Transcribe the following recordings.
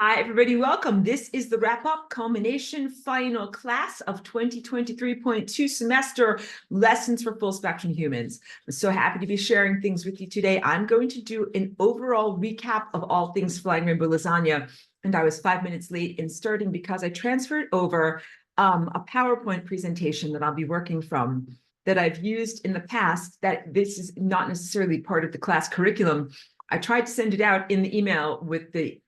Hi, everybody. Welcome. This is the wrap-up culmination final class of 2023.2 semester lessons for full spectrum humans. I'm so happy to be sharing things with you today. I'm going to do an overall recap of all things Flying Rainbow Lasagna. And I was 5 minutes late in starting because I transferred over a PowerPoint presentation that I'll be working from that I've used in the past, that this is not necessarily part of the class curriculum. I tried to send it out in the email with the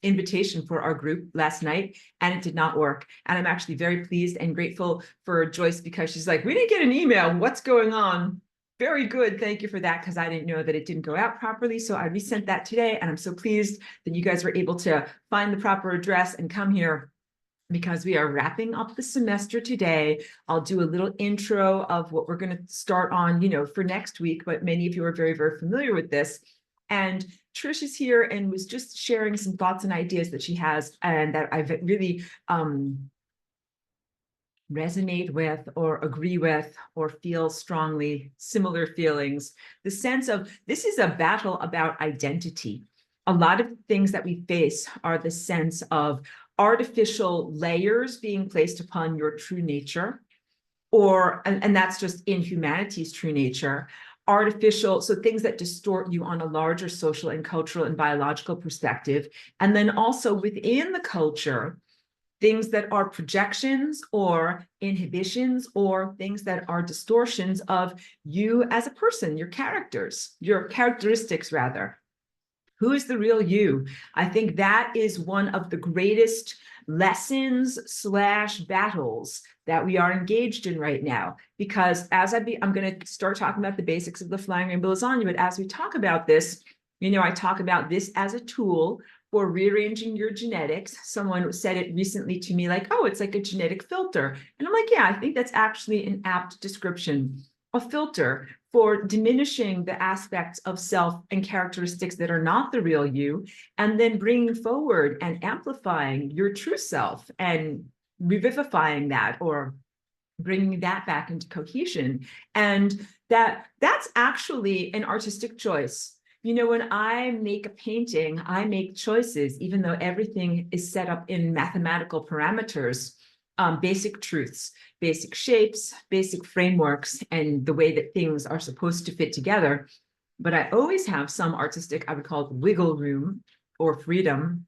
invitation for our group last night, and it did not work. And I'm actually very pleased and grateful for Joyce, because she's like, we didn't get an email. What's going on? Very good. Thank you for that, because I didn't know that it didn't go out properly. So I resent that today, and I'm so pleased that you guys were able to find the proper address and come here, because we are wrapping up the semester today. I'll do a little intro of what we're going to start on, for next week, but many of you are very, very familiar with this. And Trish is here and was just sharing some thoughts and ideas that she has and that I've really resonate with or agree with or feel strongly similar feelings. The sense of this is a battle about identity. A lot of things that we face are the sense of artificial layers being placed upon your true nature, and that's just in humanity's true nature. Artificial, so things that distort you on a larger social and cultural and biological perspective. And then also within the culture, things that are projections or inhibitions or things that are distortions of you as a person, your characteristics rather. Who is the real you? I think that is one of the greatest lessons / battles that we are engaged in right now. Because as I'm going to start talking about the basics of the Flying Rainbow Lasagna, but as we talk about this, I talk about this as a tool for rearranging your genetics. Someone said it recently to me, like, oh, it's like a genetic filter. And I'm like, yeah, I think that's actually an apt description. A filter for diminishing the aspects of self and characteristics that are not the real you, and then bringing forward and amplifying your true self and revivifying that, or bringing that back into cohesion. And that's actually an artistic choice. When I make a painting, I make choices, even though everything is set up in mathematical parameters, basic truths, basic shapes, basic frameworks, and the way that things are supposed to fit together. But I always have some artistic, I would call it wiggle room or freedom.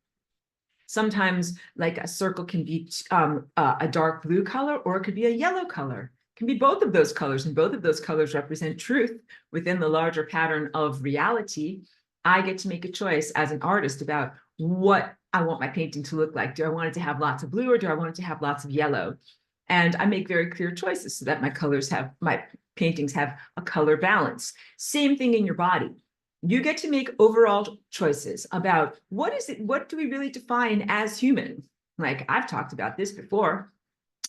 Sometimes, like, a circle can be a dark blue color, or it could be a yellow color. It can be both of those colors, and both of those colors represent truth within the larger pattern of reality. I get to make a choice as an artist about what I want my painting to look like. Do I want it to have lots of blue, or do I want it to have lots of yellow? And I make very clear choices so that my paintings have a color balance. Same thing in your body. You get to make overall choices about what do we really define as human? Like, I've talked about this before.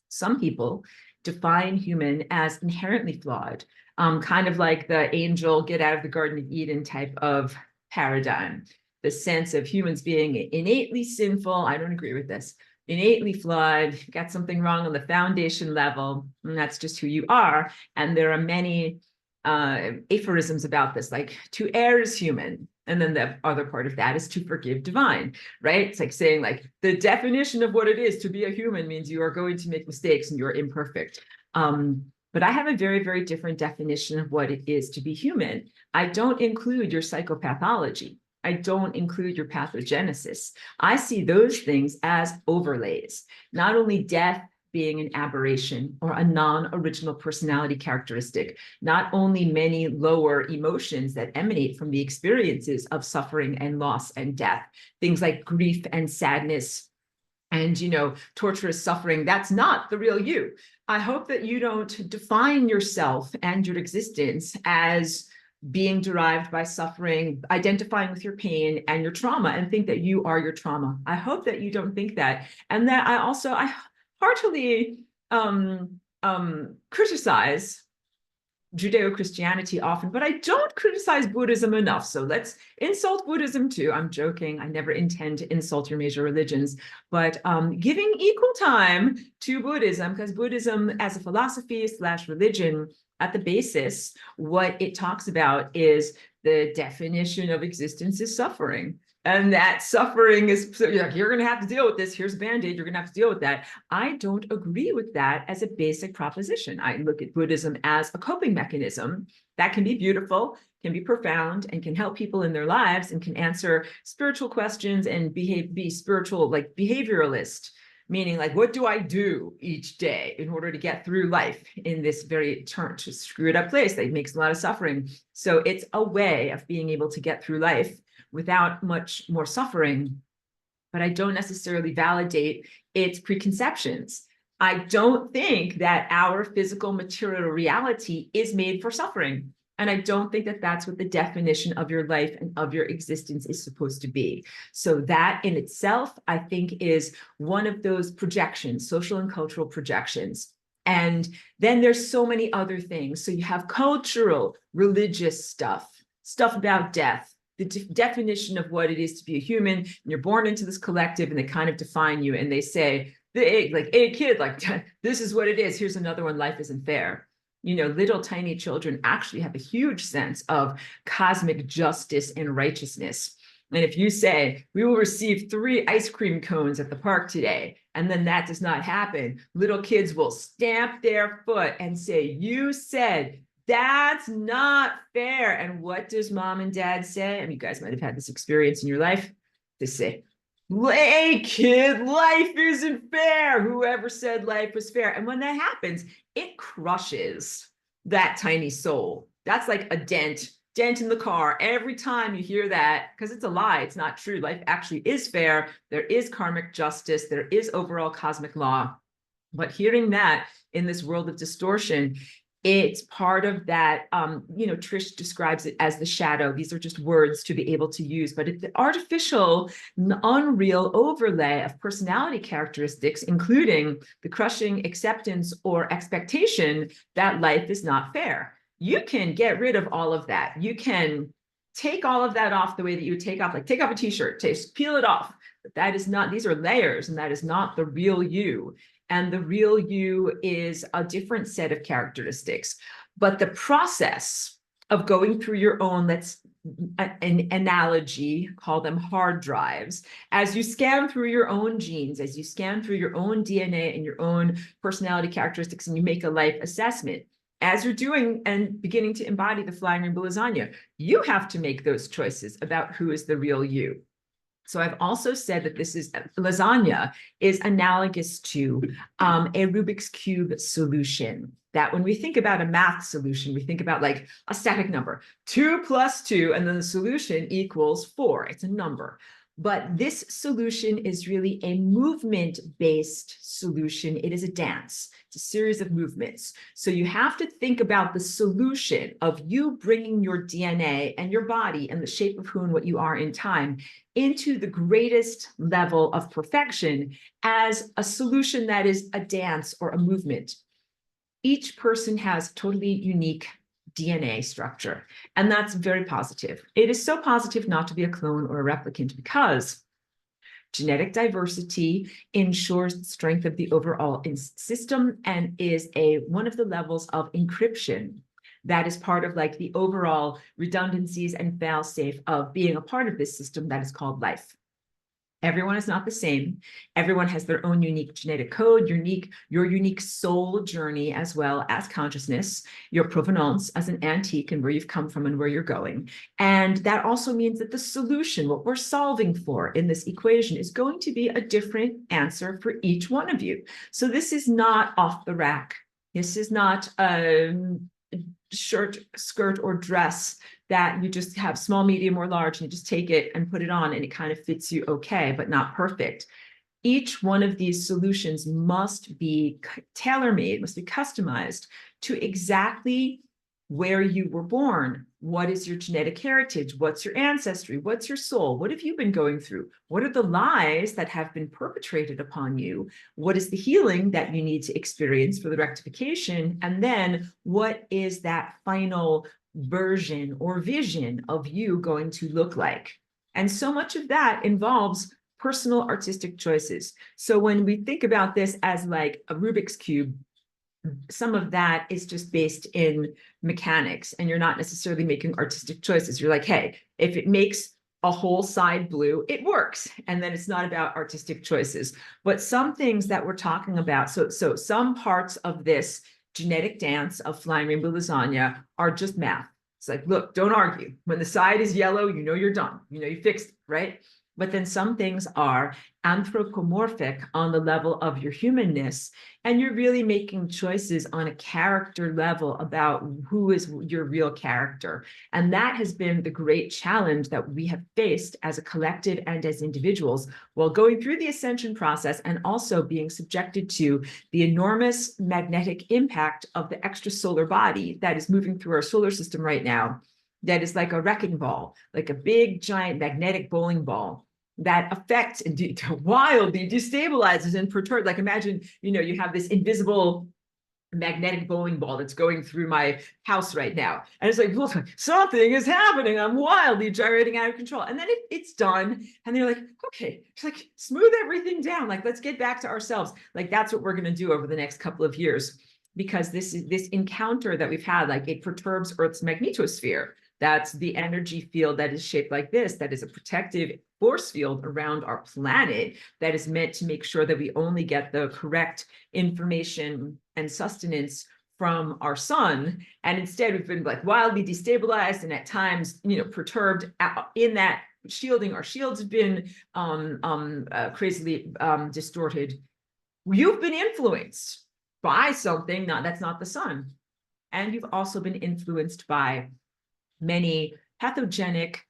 Some people define human as inherently flawed, kind of like the angel get out of the Garden of Eden type of paradigm. The sense of humans being innately sinful. I don't agree with this. Innately flawed, got something wrong on the foundation level, and that's just who you are. And there are many aphorisms about this, like, to err is human. And then the other part of that is to forgive divine, right? It's like saying, like, the definition of what it is to be a human means you are going to make mistakes and you're imperfect. But I have a very, very different definition of what it is to be human. I don't include your psychopathology. I don't include your pathogenesis. I see those things as overlays, not only death being an aberration or a non-original personality characteristic, not only many lower emotions that emanate from the experiences of suffering and loss and death, things like grief and sadness and, torturous suffering. That's not the real you. I hope that you don't define yourself and your existence as being derived by suffering, identifying with your pain and your trauma, and think that you are your trauma. I hope that you don't think that. And that I heartily criticize Judeo-Christianity often, but I don't criticize Buddhism enough. So let's insult Buddhism too. I'm joking. I never intend to insult your major religions, but giving equal time to Buddhism, because Buddhism as a philosophy / religion, at the basis, what it talks about is the definition of existence is suffering. And that suffering is, so you're going to have to deal with this. Here's a Band-Aid. You're going to have to deal with that. I don't agree with that as a basic proposition. I look at Buddhism as a coping mechanism that can be beautiful, can be profound, and can help people in their lives, and can answer spiritual questions and be spiritual, like behavioralist, meaning like, what do I do each day in order to get through life in this very screwed up place that makes a lot of suffering? So it's a way of being able to get through life without much more suffering, but I don't necessarily validate its preconceptions. I don't think that our physical material reality is made for suffering. And I don't think that that's what the definition of your life and of your existence is supposed to be. So that in itself, I think, is one of those projections, social and cultural projections. And then there's so many other things. So you have cultural, religious stuff about death, the definition of what it is to be a human. And you're born into this collective, and they kind of define you, and they say, hey kid, like, this is what it is. Here's another one. Life isn't fair. Little tiny children actually have a huge sense of cosmic justice and righteousness. And if you say, we will receive 3 ice cream cones at the park today, and then that does not happen, little kids will stamp their foot and say, you said, that's not fair. And what does mom and dad say? I mean, you guys might have had this experience in your life. They say, hey kid, life isn't fair. Whoever said life was fair? And when that happens, it crushes that tiny soul. That's like a dent in the car. Every time you hear that, because it's a lie, it's not true. Life actually is fair. There is karmic justice. There is overall cosmic law. But hearing that in this world of distortion, it's part of that, Trish describes it as the shadow. These are just words to be able to use, but it's the artificial, unreal overlay of personality characteristics, including the crushing acceptance or expectation that life is not fair. You can get rid of all of that. You can take all of that off the way that you would take off a t-shirt, peel it off. But that is not, these are layers, and that is not the real you. And the real you is a different set of characteristics. But the process of going through your own, let's an analogy, call them hard drives, as you scan through your own genes, as you scan through your own DNA and your own personality characteristics, and you make a life assessment, as you're doing and beginning to embody the flying rainbow lasagna, you have to make those choices about who is the real you. So I've also said that this is lasagna is analogous to a Rubik's Cube solution. That when we think about a math solution, we think about like a static number, 2 + 2, and then the solution equals 4. It's a number. But this solution is really a movement-based solution. It is a dance. It's a series of movements. So you have to think about the solution of you bringing your DNA and your body and the shape of who and what you are in time into the greatest level of perfection as a solution that is a dance or a movement. Each person has totally unique DNA structure, and that's very positive. It is so positive not to be a clone or a replicant, because genetic diversity ensures the strength of the overall system and is one of the levels of encryption that is part of like the overall redundancies and fail-safe of being a part of this system that is called life. Everyone is not the same. Everyone has their own unique genetic code, your unique soul journey, as well as consciousness, your provenance as an antique, and where you've come from and where you're going. And that also means that the solution, what we're solving for in this equation, is going to be a different answer for each one of you. So this is not off the rack. This is not a shirt, skirt, or dress that you just have small, medium, or large, and you just take it and put it on and it kind of fits you okay, but not perfect. Each one of these solutions must be tailor-made, must be customized to exactly where you were born. What is your genetic heritage? What's your ancestry? What's your soul? What have you been going through? What are the lies that have been perpetrated upon you? What is the healing that you need to experience for the rectification? And then what is that final version or vision of you going to look like? And so much of that involves personal artistic choices. So when we think about this as like a Rubik's Cube, some of that is just based in mechanics, and you're not necessarily making artistic choices. You're like, hey, if it makes a whole side blue, it works. And then it's not about artistic choices. But some things that we're talking about, so some parts of this genetic dance of flying rainbow lasagna are just math. It's like, look, don't argue. When the side is yellow, you know you're done. You know you fixed it, right? But then some things are anthropomorphic on the level of your humanness, and you're really making choices on a character level about who is your real character. And that has been the great challenge that we have faced as a collective and as individuals while going through the ascension process, and also being subjected to the enormous magnetic impact of the extrasolar body that is moving through our solar system right now. That is like a wrecking ball, like a big giant magnetic bowling ball that affects and wildly destabilizes and perturbs. Like imagine, you have this invisible magnetic bowling ball that's going through my house right now. And it's like, look, something is happening. I'm wildly gyrating out of control. And then it's done. And they're like, okay, it's like smooth everything down. Like, let's get back to ourselves. Like, that's what we're going to do over the next couple of years, because this encounter that we've had, like, it perturbs Earth's magnetosphere. That's the energy field that is shaped like this, that is a protective force field around our planet that is meant to make sure that we only get the correct information and sustenance from our sun. And instead, we've been like wildly destabilized and at times, perturbed in that shielding. Our shields have been crazily distorted. You've been influenced by something, that's not the sun. And you've also been influenced by many pathogenic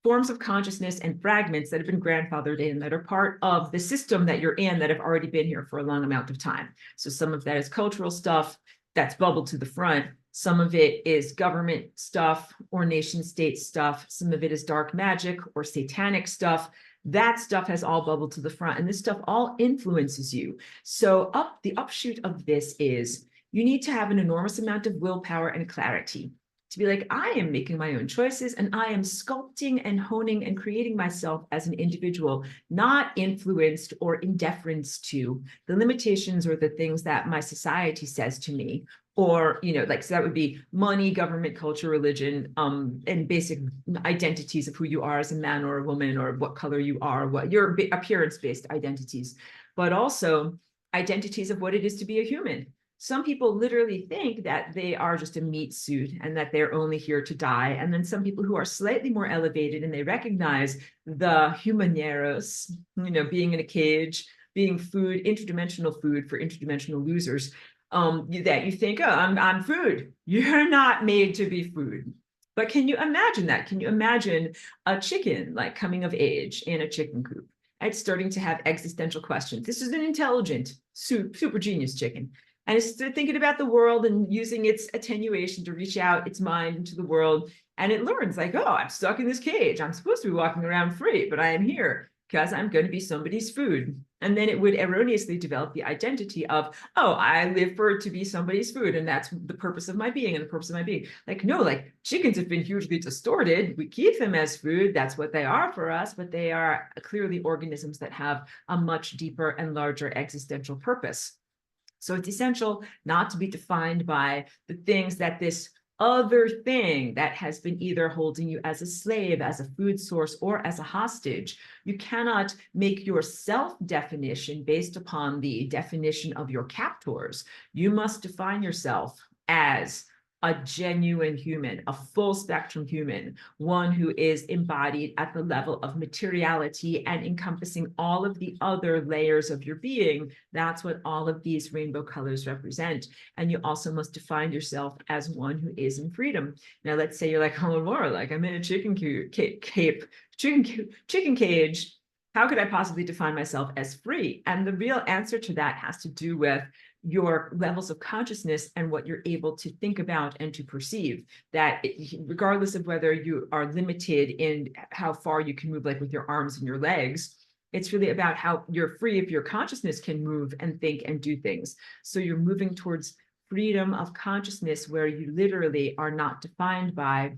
forms of consciousness and fragments that have been grandfathered in, that are part of the system that you're in, that have already been here for a long amount of time. So some of that is cultural stuff that's bubbled to the front. Some of it is government stuff or nation state stuff. Some of it is dark magic or satanic stuff. That stuff has all bubbled to the front, and this stuff all influences you. So the upshoot of this is you need to have an enormous amount of willpower and clarity to be like, I am making my own choices, and I am sculpting and honing and creating myself as an individual, not influenced or in deference to the limitations or the things that my society says to me, or, so that would be money, government, culture, religion, and basic identities of who you are as a man or a woman, or what color you are, what your appearance-based identities, but also identities of what it is to be a human. Some people literally think that they are just a meat suit and that they're only here to die. And then some people who are slightly more elevated and they recognize the humaneros, being in a cage, being food, interdimensional food for interdimensional losers, that you think, oh, I'm food. You're not made to be food. But can you imagine that? Can you imagine a chicken like coming of age in a chicken coop? It's starting to have existential questions. This is an intelligent, super genius chicken. And it's thinking about the world and using its attenuation to reach out its mind into the world. And it learns like, oh, I'm stuck in this cage. I'm supposed to be walking around free, but I am here because I'm going to be somebody's food. And then it would erroneously develop the identity of, oh, I live for it to be somebody's food. And that's the purpose of my being and the purpose of my being. Like, no, like chickens have been hugely distorted. We keep them as food. That's what they are for us. But they are clearly organisms that have a much deeper and larger existential purpose. So it's essential not to be defined by the things that this other thing that has been either holding you as a slave, as a food source, or as a hostage. You cannot make your self-definition based upon the definition of your captors. You must define yourself as a genuine human, a full spectrum human, one who is embodied at the level of materiality and encompassing all of the other layers of your being. That's what all of these rainbow colors represent. And you also must define yourself as one who is in freedom. Now, let's say you're like, oh, Laura, like I'm in a chicken cage. How could I possibly define myself as free? And the real answer to that has to do with your levels of consciousness and what you're able to think about and to perceive. That regardless of whether you are limited in how far you can move, like with your arms and your legs, it's really about how you're free if your consciousness can move and think and do things. So you're moving towards freedom of consciousness, where you literally are not defined by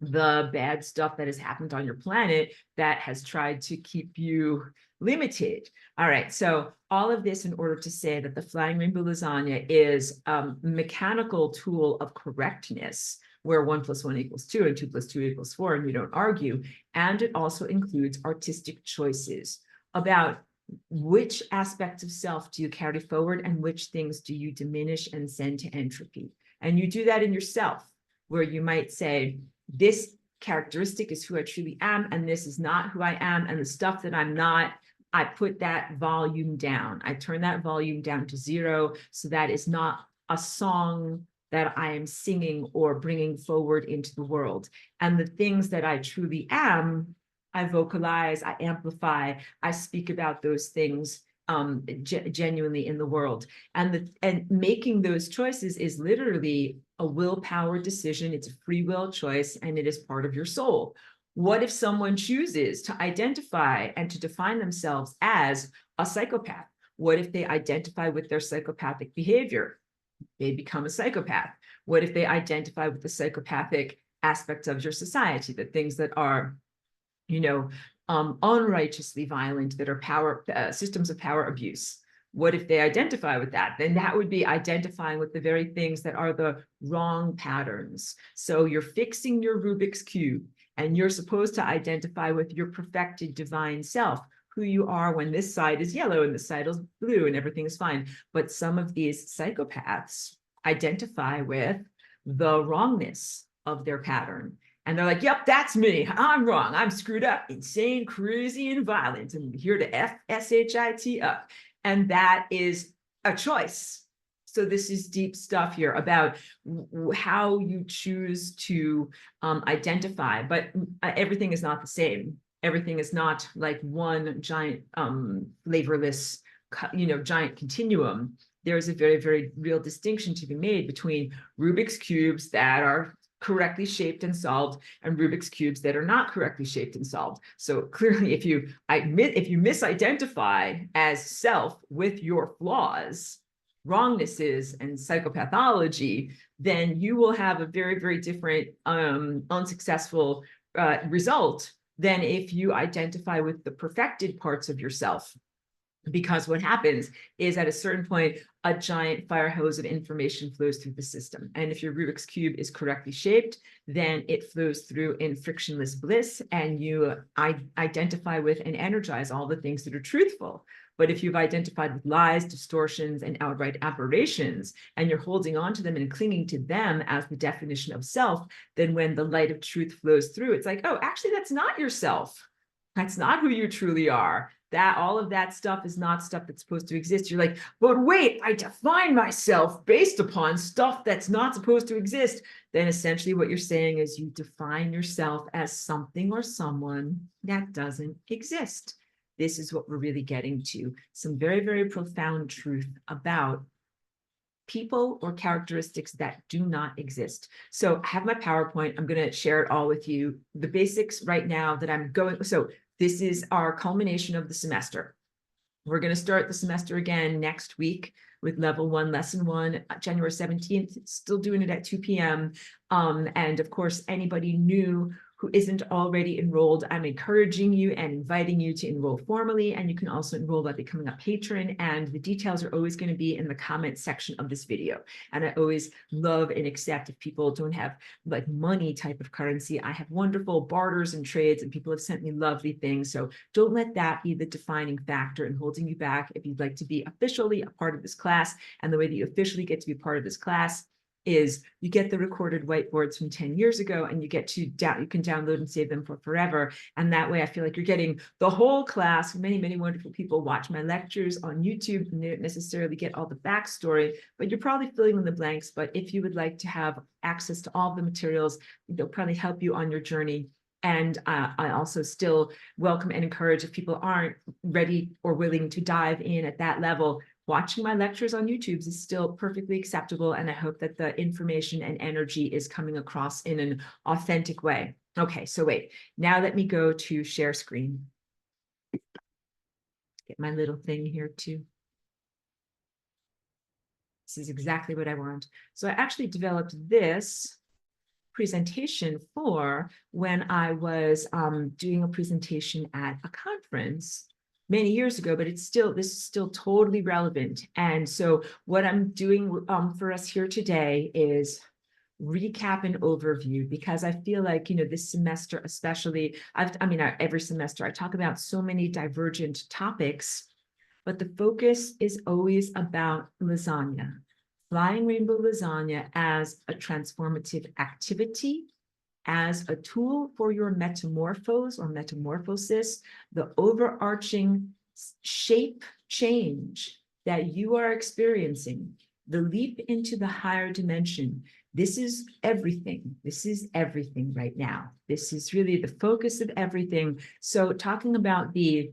the bad stuff that has happened on your planet that has tried to keep you limited. All right, so all of this in order to say that the flying rainbow lasagna is a mechanical tool of correctness where 1 + 1 = 2 and 2 + 2 = 4, and you don't argue. And it also includes artistic choices about which aspects of self do you carry forward and which things do you diminish and send to entropy. And you do that in yourself, where you might say, this characteristic is who I truly am, and this is not who I am, and the stuff that I'm not, I put that volume down. I turn that volume down to 0, so that is not a song that I am singing or bringing forward into the world. And the things that I truly am, I vocalize, I amplify, I speak about those things genuinely in the world. And making those choices is literally a willpower decision. It's a free will choice, and it is part of your soul. What if someone chooses to identify and to define themselves as a psychopath? What if they identify with their psychopathic behavior? They become a psychopath. What if they identify with the psychopathic aspects of your society, the things that are, you know, unrighteously violent, that are power systems of power abuse? What if they identify with that? Then that would be identifying with the very things that are the wrong patterns. So you're fixing your Rubik's Cube, and you're supposed to identify with your perfected divine self, who you are when this side is yellow and this side is blue and everything is fine. But some of these psychopaths identify with the wrongness of their pattern. And they're like, yep, that's me. I'm wrong. I'm screwed up, insane, crazy, and violent. And I'm here to F-S-H-I-T up. And that is a choice. So this is deep stuff here about how you choose to identify, but everything is not the same. Everything is not like one giant flavorless, giant continuum. There's a very, very real distinction to be made between Rubik's Cubes that are correctly shaped and solved and Rubik's Cubes that are not correctly shaped and solved. So clearly, if you misidentify as self with your flaws, wrongnesses, and psychopathology, then you will have a very, very different unsuccessful result than if you identify with the perfected parts of yourself. Because what happens is at a certain point, a giant fire hose of information flows through the system. And if your Rubik's Cube is correctly shaped, then it flows through in frictionless bliss, and you identify with and energize all the things that are truthful. But if you've identified with lies, distortions, and outright aberrations, and you're holding on to them and clinging to them as the definition of self, then when the light of truth flows through, it's like, oh, actually, that's not yourself. That's not who you truly are. That all of that stuff is not stuff that's supposed to exist. You're like, but wait, I define myself based upon stuff that's not supposed to exist. Then essentially what you're saying is you define yourself as something or someone that doesn't exist. This is what we're really getting to. Some very, very profound truth about people or characteristics that do not exist. So I have my PowerPoint. I'm going to share it all with you. The basics right now that I'm going. So this is our culmination of the semester. We're going to start the semester again next week with level 1, lesson 1, January 17th, still doing it at 2 p.m. And of course, anybody new who isn't already enrolled, I'm encouraging you and inviting you to enroll formally. And you can also enroll by becoming a patron. And the details are always going to be in the comment section of this video. And I always love and accept if people don't have like money type of currency. I have wonderful barters and trades, and people have sent me lovely things. So don't let that be the defining factor in holding you back. If you'd like to be officially a part of this class, and the way that you officially get to be part of this class is you get the recorded whiteboards from 10 years ago, and you get to you can download and save them for forever. And that way I feel like you're getting the whole class. Many, many wonderful people watch my lectures on YouTube, and they don't necessarily get all the backstory, but you're probably filling in the blanks. But if you would like to have access to all the materials, they'll probably help you on your journey. And I also still welcome and encourage, if people aren't ready or willing to dive in at that level, watching my lectures on YouTube is still perfectly acceptable. And I hope that the information and energy is coming across in an authentic way. Okay, so wait, now let me go to share screen. Get my little thing here too. This is exactly what I want. So I actually developed this presentation for when I was doing a presentation at a conference many years ago, but this is still totally relevant. And so what I'm doing for us here today is recap and overview, because I feel like, this semester especially, every semester I talk about so many divergent topics, but the focus is always about lasagna, flying rainbow lasagna as a transformative activity, as a tool for your metamorphose or metamorphosis, the overarching shape change that you are experiencing, the leap into the higher dimension. This is everything. This is everything right now. This is really the focus of everything. So talking about the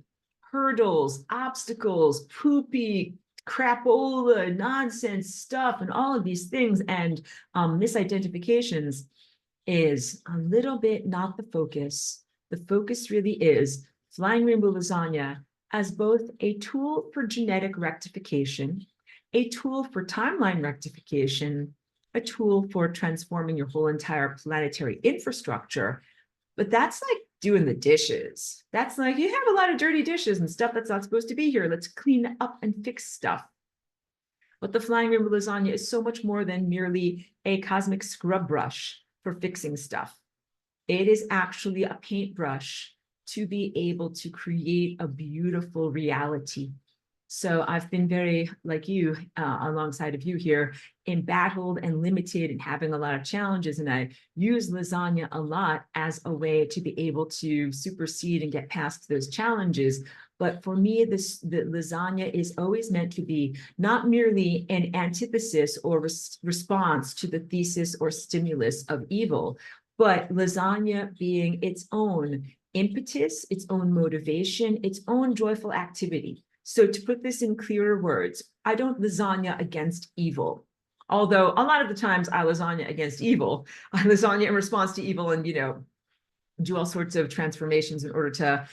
hurdles, obstacles, poopy, crapola, nonsense stuff, and all of these things, and misidentifications is a little bit not the focus. The focus really is flying rainbow lasagna as both a tool for genetic rectification, a tool for timeline rectification, a tool for transforming your whole entire planetary infrastructure. But that's like doing the dishes. That's like, you have a lot of dirty dishes and stuff that's not supposed to be here. Let's clean up and fix stuff. But the flying rainbow lasagna is so much more than merely a cosmic scrub brush for fixing stuff. It is actually a paintbrush to be able to create a beautiful reality. So I've been very, like you, alongside of you here, embattled and limited and having a lot of challenges. And I use lasagna a lot as a way to be able to supersede and get past those challenges. But for me, the lasagna is always meant to be not merely an antithesis or response to the thesis or stimulus of evil, but lasagna being its own impetus, its own motivation, its own joyful activity. So to put this in clearer words, I don't lasagna against evil. Although a lot of the times I lasagna against evil, I lasagna in response to evil and, do all sorts of transformations in order to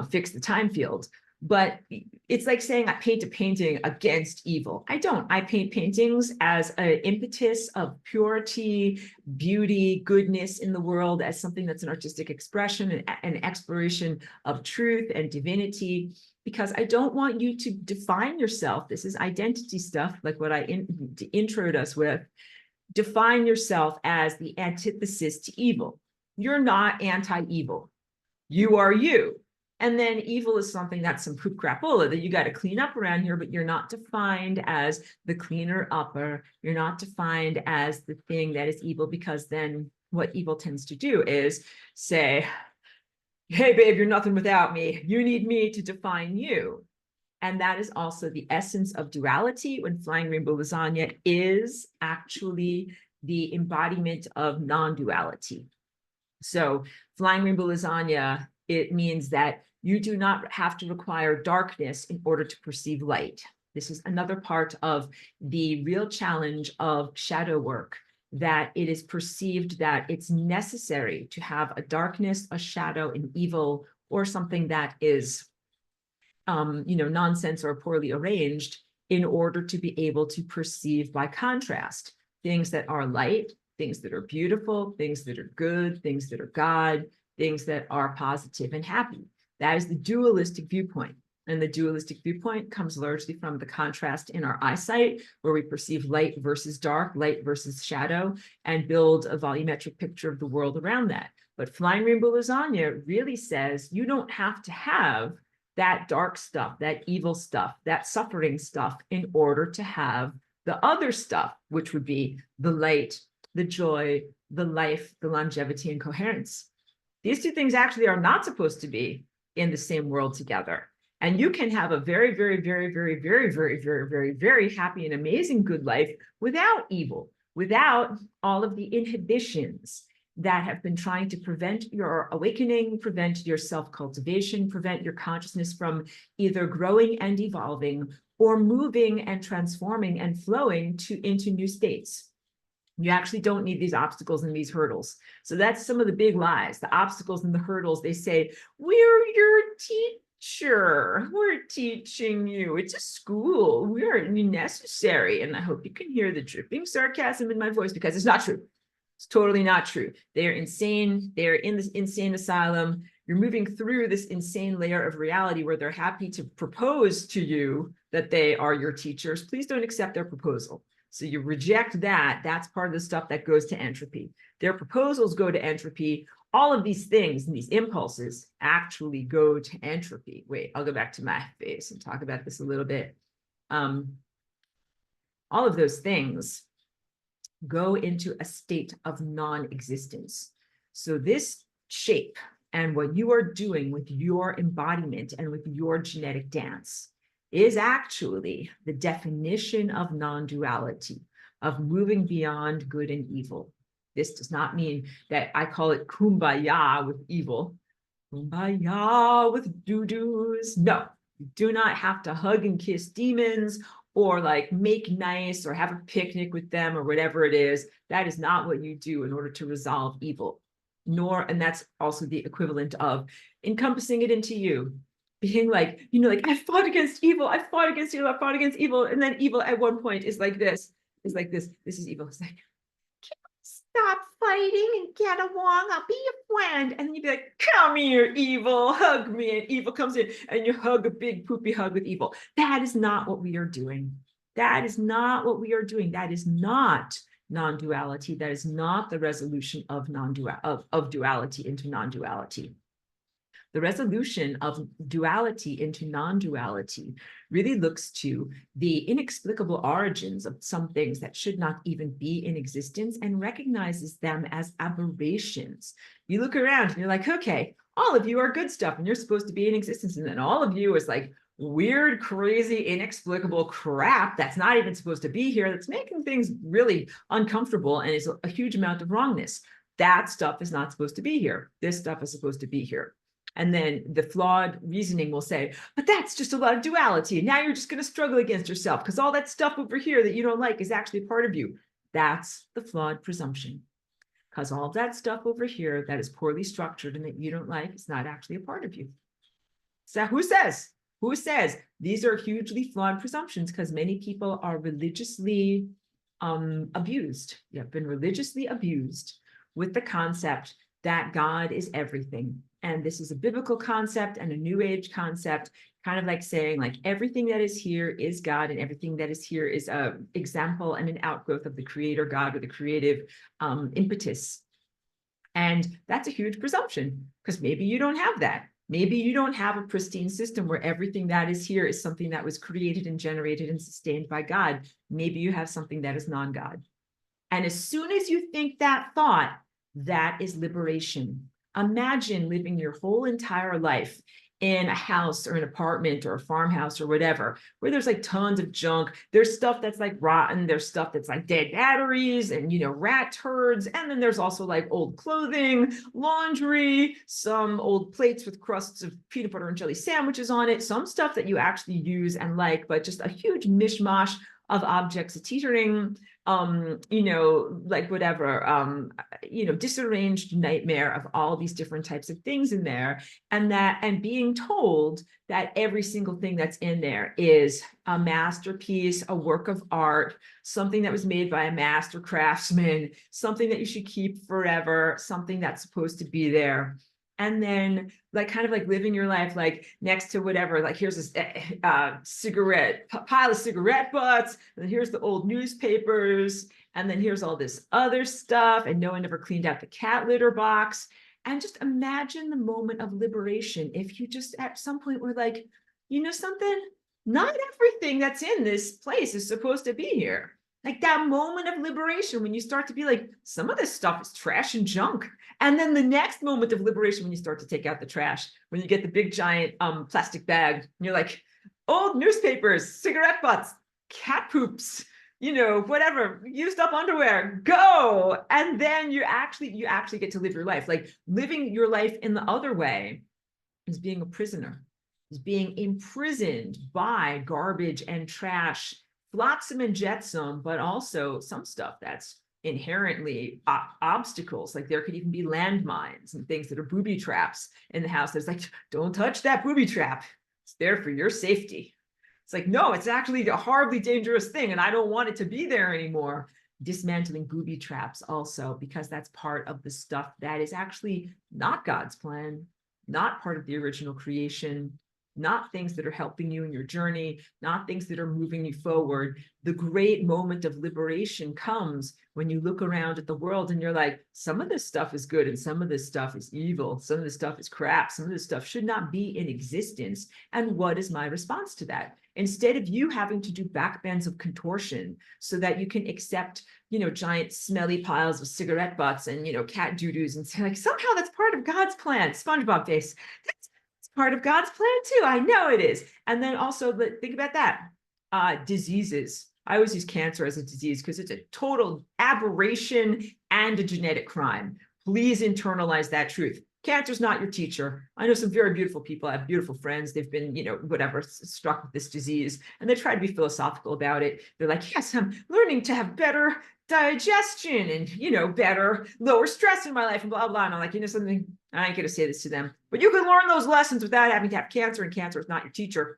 fix the time field. But it's like saying I paint a painting against evil. I don't. I paint paintings as an impetus of purity, beauty, goodness in the world, as something that's an artistic expression and an exploration of truth and divinity, because I don't want you to define yourself. This is identity stuff, like what I introed us with. Define yourself as the antithesis to evil. You're not anti-evil. You are you. And then evil is something that's some poop crapola that you got to clean up around here, but you're not defined as the cleaner upper. You're not defined as the thing that is evil, because then what evil tends to do is say, hey, babe, you're nothing without me. You need me to define you. And that is also the essence of duality, when flying rainbow lasagna is actually the embodiment of non-duality. So flying rainbow lasagna, it means that you do not have to require darkness in order to perceive light. This is another part of the real challenge of shadow work, that it is perceived that it's necessary to have a darkness, a shadow, an evil, or something that is, nonsense or poorly arranged, in order to be able to perceive by contrast things that are light, things that are beautiful, things that are good, things that are God, things that are positive and happy. That is the dualistic viewpoint. And the dualistic viewpoint comes largely from the contrast in our eyesight, where we perceive light versus dark, light versus shadow, and build a volumetric picture of the world around that. But flying rainbow lasagna really says you don't have to have that dark stuff, that evil stuff, that suffering stuff, in order to have the other stuff, which would be the light, the joy, the life, the longevity, and coherence. These two things actually are not supposed to be in the same world together. And you can have a very, very, very, very, very, very, very, very, very happy and amazing good life without evil, without all of the inhibitions that have been trying to prevent your awakening, prevent your self-cultivation, prevent your consciousness from either growing and evolving, or moving and transforming and flowing into new states. You actually don't need these obstacles and these hurdles. So that's some of the big lies. The obstacles and the hurdles, they say, we're your teacher. We're teaching you. It's a school. We're necessary. And I hope you can hear the dripping sarcasm in my voice, because it's not true. It's totally not true. They're insane. They're in this insane asylum. You're moving through this insane layer of reality where they're happy to propose to you that they are your teachers. Please don't accept their proposal. So you reject that. That's part of the stuff that goes to entropy. Their proposals go to entropy. All of these things and these impulses actually go to entropy. Wait, I'll go back to my face and talk about this a little bit. All of those things go into a state of non-existence. So this shape and what you are doing with your embodiment and with your genetic dance is actually the definition of non-duality, of moving beyond good and evil. This does not mean that I call it kumbaya with evil, kumbaya with doo-doos. No, you do not have to hug and kiss demons or like make nice or have a picnic with them or whatever it is. That is not what you do in order to resolve evil. And that's also the equivalent of encompassing it into you, being like, like I fought against evil, I fought against evil, I fought against evil. And then evil at one point is like this, this is evil. It's like, stop fighting and get along, I'll be your friend. And then you'd be like, come here, evil, hug me. And evil comes in and you hug a big poopy hug with evil. That is not what we are doing. That is not what we are doing. That is not non-duality. That is not the resolution of duality into non-duality. The resolution of duality into non-duality really looks to the inexplicable origins of some things that should not even be in existence and recognizes them as aberrations. You look around and you're like, okay, all of you are good stuff and you're supposed to be in existence. And then all of you is like weird, crazy, inexplicable crap that's not even supposed to be here, that's making things really uncomfortable and is a huge amount of wrongness. That stuff is not supposed to be here. This stuff is supposed to be here. And then the flawed reasoning will say, but that's just a lot of duality. And now you're just going to struggle against yourself because all that stuff over here that you don't like is actually part of you. That's the flawed presumption. Because all of that stuff over here that is poorly structured and that you don't like is not actually a part of you. So who says? Who says? These are hugely flawed presumptions because many people are religiously abused. You have been religiously abused with the concept that God is everything. And this is a biblical concept and a new age concept, kind of like saying like everything that is here is God and everything that is here is an example and an outgrowth of the creator God or the creative impetus. And that's a huge presumption because maybe you don't have that. Maybe you don't have a pristine system where everything that is here is something that was created and generated and sustained by God. Maybe you have something that is non-God. And as soon as you think that thought, that is liberation. Imagine living your whole entire life in a house or an apartment or a farmhouse or whatever, where there's like tons of junk. There's stuff that's like rotten. There's stuff that's like dead batteries and, rat turds. And then there's also like old clothing, laundry, some old plates with crusts of peanut butter and jelly sandwiches on it, some stuff that you actually use and like, but just a huge mishmash of objects, a teetering, like whatever, disarranged nightmare of all these different types of things in there. And being told that every single thing that's in there is a masterpiece, a work of art, something that was made by a master craftsman, something that you should keep forever, something that's supposed to be there. And then like kind of like living your life like next to whatever, like here's this pile of cigarette butts, and then here's the old newspapers, and then here's all this other stuff, and no one ever cleaned out the cat litter box. And just imagine the moment of liberation if you just at some point were like, something, not everything that's in this place is supposed to be here. Like that moment of liberation when you start to be like, some of this stuff is trash and junk. And then the next moment of liberation when you start to take out the trash, when you get the big giant plastic bag, and you're like, old newspapers, cigarette butts, cat poops, whatever, used up underwear, go. And then you actually get to live your life. Like living your life in the other way is being a prisoner, is being imprisoned by garbage and trash, flotsam and jetsam, but also some stuff that's inherently obstacles. Like there could even be landmines and things that are booby traps in the house. There's like, don't touch that booby trap. It's there for your safety. It's like, no, it's actually a horribly dangerous thing and I don't want it to be there anymore. Dismantling booby traps also, because that's part of the stuff that is actually not God's plan, not part of the original creation. not things that are helping you in your journey, not things that are moving you forward. The great moment of liberation comes when you look around at the world and you're like, some of this stuff is good and some of this stuff is evil. Some of this stuff is crap. Some of this stuff should not be in existence. And what is my response to that? Instead of you having to do backbends of contortion so that you can accept, giant smelly piles of cigarette butts and, cat doo-doos and say like, somehow that's part of God's plan. SpongeBob face. That's part of God's plan too. I know it is. And then also think about that. Diseases. I always use cancer as a disease because it's a total aberration and a genetic crime. Please internalize that truth. Cancer's not your teacher. I know some very beautiful people. I have beautiful friends. They've been, whatever, struck with this disease, and they try to be philosophical about it. They're like, yes, I'm learning to have better digestion and, better, lower stress in my life and blah, blah. And I'm like, something, I ain't going to say this to them, but you can learn those lessons without having to have cancer, and cancer is not your teacher.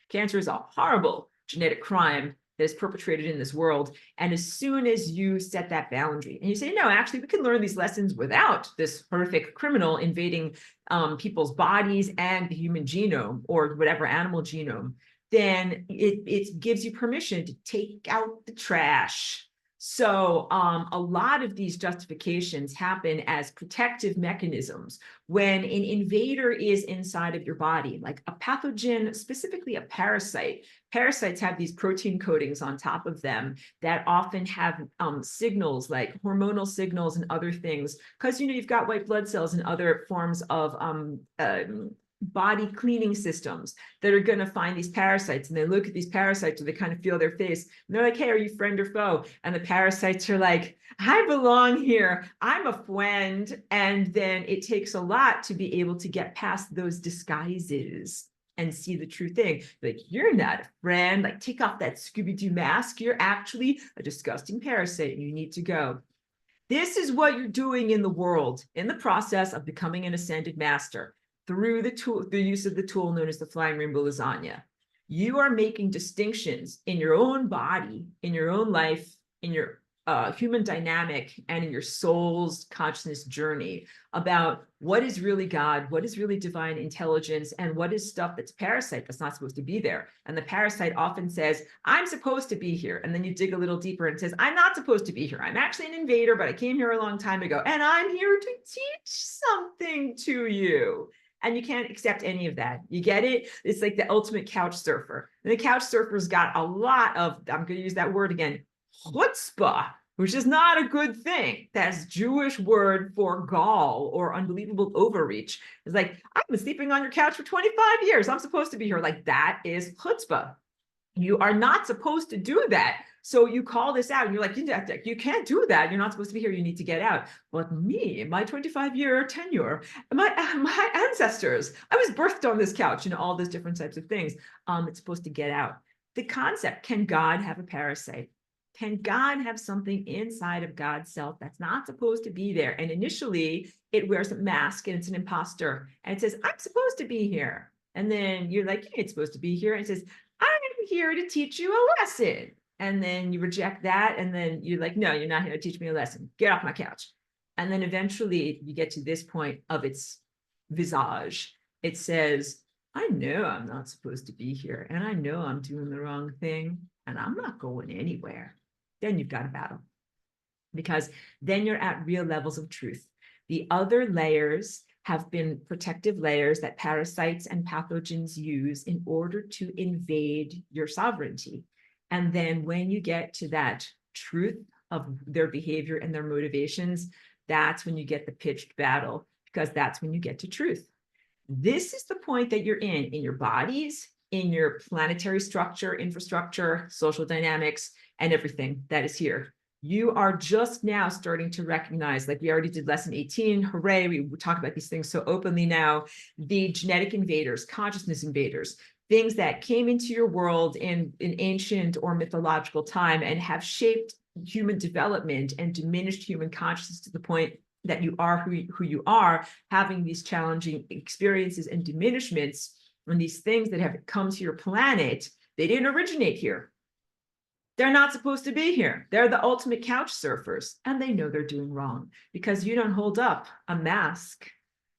Cancer is a horrible genetic crime that is perpetrated in this world. And as soon as you set that boundary and you say, no, actually, we can learn these lessons without this horrific criminal invading people's bodies and the human genome or whatever animal genome, then it gives you permission to take out the trash. So a lot of these justifications happen as protective mechanisms when an invader is inside of your body, like a pathogen, specifically a parasite. Parasites have these protein coatings on top of them that often have signals like hormonal signals and other things, because you've got white blood cells and other forms of body cleaning systems that are going to find these parasites, and they look at these parasites and they kind of feel their face and they're like, hey, are you friend or foe? And the parasites are like, I belong here, I'm a friend. And then it takes a lot to be able to get past those disguises and see the true thing. Like, you're not a friend, like take off that Scooby-Doo mask, you're actually a disgusting parasite and you need to go. This is what you're doing in the world in the process of becoming an ascended master. Through the use of the tool known as the flying rainbow lasagna. You are making distinctions in your own body, in your own life, in your human dynamic, and in your soul's consciousness journey about what is really God, what is really divine intelligence, and what is stuff that's parasite that's not supposed to be there. And the parasite often says, I'm supposed to be here. And then you dig a little deeper and it says, I'm not supposed to be here. I'm actually an invader, but I came here a long time ago, and I'm here to teach something to you. And you can't accept any of that. You get it? It's like the ultimate couch surfer. And the couch surfer's got a lot of, I'm going to use that word again, chutzpah, which is not a good thing. That's Jewish word for gall or unbelievable overreach. It's like, I've been sleeping on your couch for 25 years. I'm supposed to be here. Like, that is chutzpah. You are not supposed to do that. So you call this out and you're like, you can't do that. You're not supposed to be here. You need to get out. But me, my 25-year tenure, my ancestors, I was birthed on this couch, all those different types of things. It's supposed to get out. The concept, can God have a parasite? Can God have something inside of God's self that's not supposed to be there? And initially it wears a mask and it's an imposter. And it says, I'm supposed to be here. And then you're like, it's supposed to be here. And it says, I'm here to teach you a lesson. And then you reject that. And then you're like, no, you're not here to teach me a lesson. Get off my couch. And then eventually you get to this point of its visage. It says, I know I'm not supposed to be here. And I know I'm doing the wrong thing. And I'm not going anywhere. Then you've got a battle. Because then you're at real levels of truth. The other layers have been protective layers that parasites and pathogens use in order to invade your sovereignty. And then when you get to that truth of their behavior and their motivations, that's when you get the pitched battle, because that's when you get to truth. This is the point that you're in your bodies, in your planetary structure, infrastructure, social dynamics, and everything that is here. You are just now starting to recognize, like we already did lesson 18, hooray, we talk about these things so openly now, the genetic invaders, consciousness invaders, things that came into your world in ancient or mythological time and have shaped human development and diminished human consciousness to the point that you are who you are, having these challenging experiences and diminishments, and these things that have come to your planet. They didn't originate here. They're not supposed to be here. They're the ultimate couch surfers, and they know they're doing wrong because you don't hold up a mask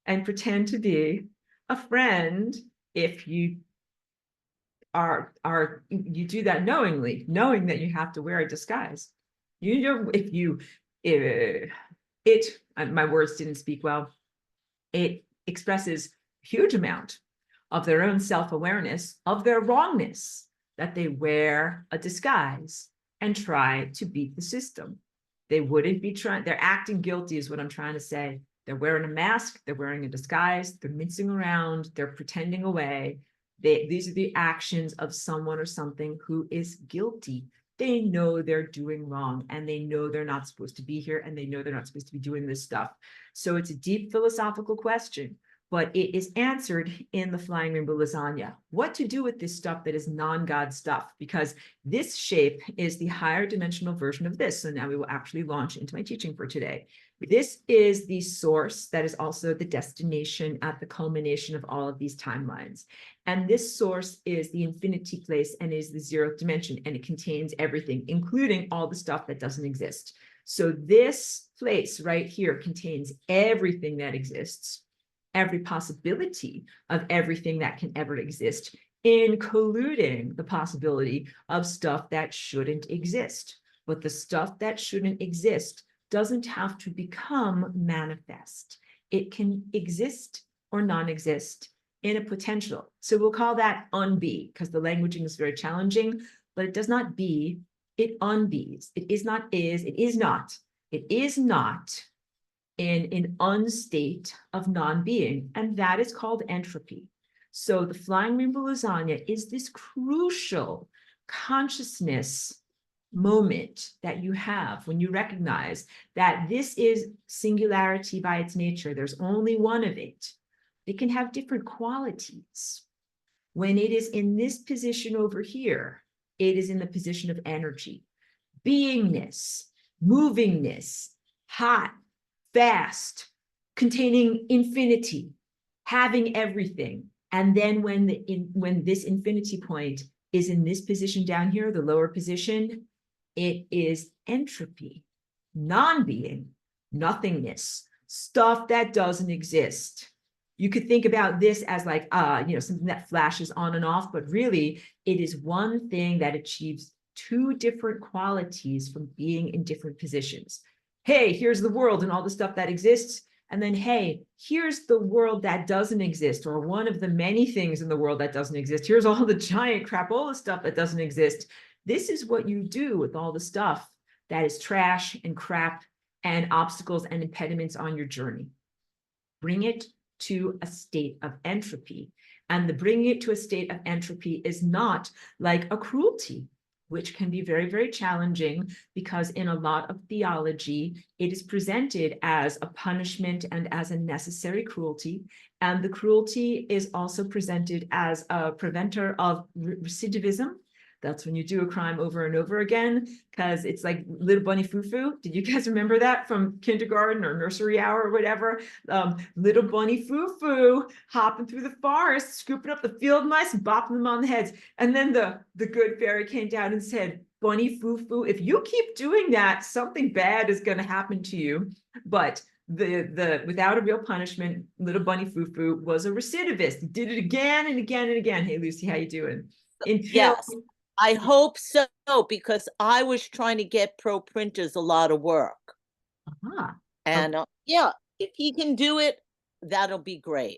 and pretend to be a friend if you you do that knowingly, knowing that you have to wear a disguise. You know, my words didn't speak well. It expresses a huge amount of their own self-awareness of their wrongness, that they wear a disguise and try to beat the system. They wouldn't be trying, they're acting guilty is what I'm trying to say. They're wearing a mask, they're wearing a disguise, they're mincing around, they're pretending away. These are the actions of someone or something who is guilty. They know they're doing wrong, and they know they're not supposed to be here, and they know they're not supposed to be doing this stuff. So it's a deep philosophical question, but it is answered in the Flying Rainbow Lasagna. What to do with this stuff that is non-God stuff? Because this shape is the higher dimensional version of this. So now we will actually launch into my teaching for today. This is the source that is also the destination at the culmination of all of these timelines. And this source is the infinity place and is the 0th dimension, and it contains everything, including all the stuff that doesn't exist. So this place right here contains everything that exists, every possibility of everything that can ever exist, including the possibility of stuff that shouldn't exist. But the stuff that shouldn't exist doesn't have to become manifest. It can exist or non-exist in a potential. So we'll call that unbe, because the languaging is very challenging, but it does not be, it unbees. It is not is, it is not. It is not in an unstate of non-being, and that is called entropy. So the Flying Rainbow Lasagna is this crucial consciousness moment that you have when you recognize that this is singularity by its nature. There's only one of it. It can have different qualities. When it is in this position over here, it is in the position of energy, beingness, movingness, hot, fast, containing infinity, having everything. And then when this infinity point is in this position down here, the lower position, it is entropy, non-being, nothingness, stuff that doesn't exist. You could think about this as like, something that flashes on and off, but really it is one thing that achieves two different qualities from being in different positions. Hey, here's the world and all the stuff that exists. And then, hey, here's the world that doesn't exist, or one of the many things in the world that doesn't exist. Here's all the giant crapola stuff that doesn't exist. This is what you do with all the stuff that is trash and crap and obstacles and impediments on your journey. Bring it to a state of entropy. And the bringing it to a state of entropy is not like a cruelty, which can be very, very challenging, because in a lot of theology, it is presented as a punishment and as a necessary cruelty. And the cruelty is also presented as a preventer of recidivism. That's when you do a crime over and over again, because it's like little bunny foo-foo. Did you guys remember that from kindergarten or nursery hour or whatever? Little bunny foo-foo hopping through the forest, scooping up the field mice and bopping them on the heads. And then the good fairy came down and said, bunny foo-foo, if you keep doing that, something bad is going to happen to you. But the without a real punishment, little bunny foo-foo was a recidivist. He did it again and again and again. Hey, Lucy, how you doing? Yes. I hope so, because I was trying to get Pro Printers a lot of work. And yeah, if he can do it, that'll be great.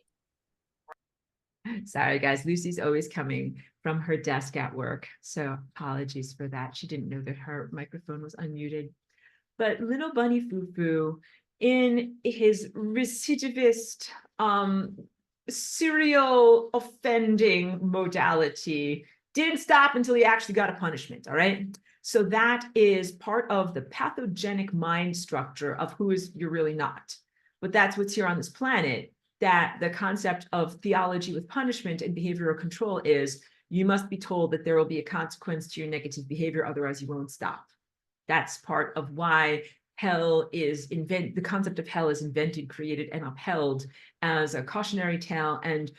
Sorry, guys. Lucy's always coming from her desk at work, so apologies for that. She didn't know that her microphone was unmuted. But little bunny foo-foo, in his recidivist, serial offending modality, didn't stop until he actually got a punishment, all right? So that is part of the pathogenic mind structure of you're really not. But that's what's here on this planet, that the concept of theology with punishment and behavioral control is you must be told that there will be a consequence to your negative behavior, otherwise you won't stop. That's part of why hell is the concept of hell is invented, created, and upheld as a cautionary tale, and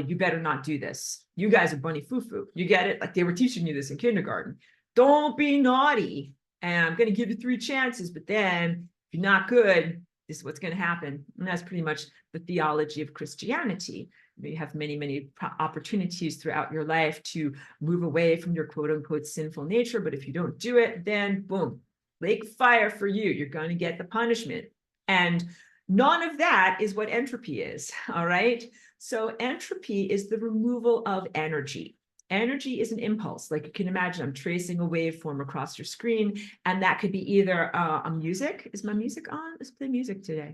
you better not do this. You guys are bunny foo-foo. You get it? Like they were teaching you this in kindergarten. Don't be naughty, and I'm going to give you 3 chances, but then if you're not good, this is what's going to happen. And that's pretty much the theology of Christianity. you have many, many opportunities throughout your life to move away from your quote unquote sinful nature. But if you don't do it, then boom, lake fire for you. You're going to get the punishment. And none of that is what entropy is. All right. So entropy is the removal of energy. Energy is an impulse. Like you can imagine, I'm tracing a waveform across your screen, and that could be either a music. Is my music on? Let's play music today.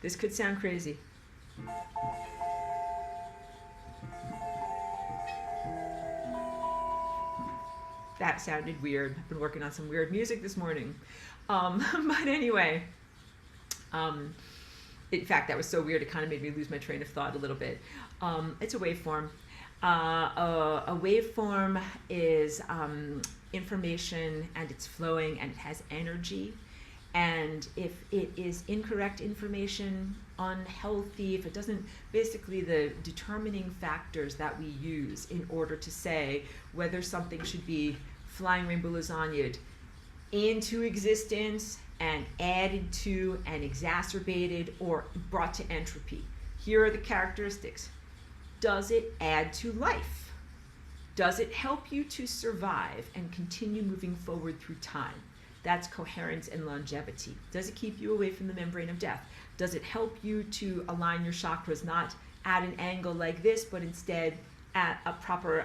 This could sound crazy. That sounded weird. I've been working on some weird music this morning. But anyway, in fact, that was so weird, it kind of made me lose my train of thought a little bit. It's a waveform. A waveform is information, and it's flowing, and it has energy. And if it is incorrect information, unhealthy, if it doesn't, basically the determining factors that we use in order to say whether something should be flying rainbow lasagnaed into existence and added to and exacerbated or brought to entropy. Here are the characteristics. Does it add to life? Does it help you to survive and continue moving forward through time? That's coherence and longevity. Does it keep you away from the membrane of death? Does it help you to align your chakras, not at an angle like this, but instead at a proper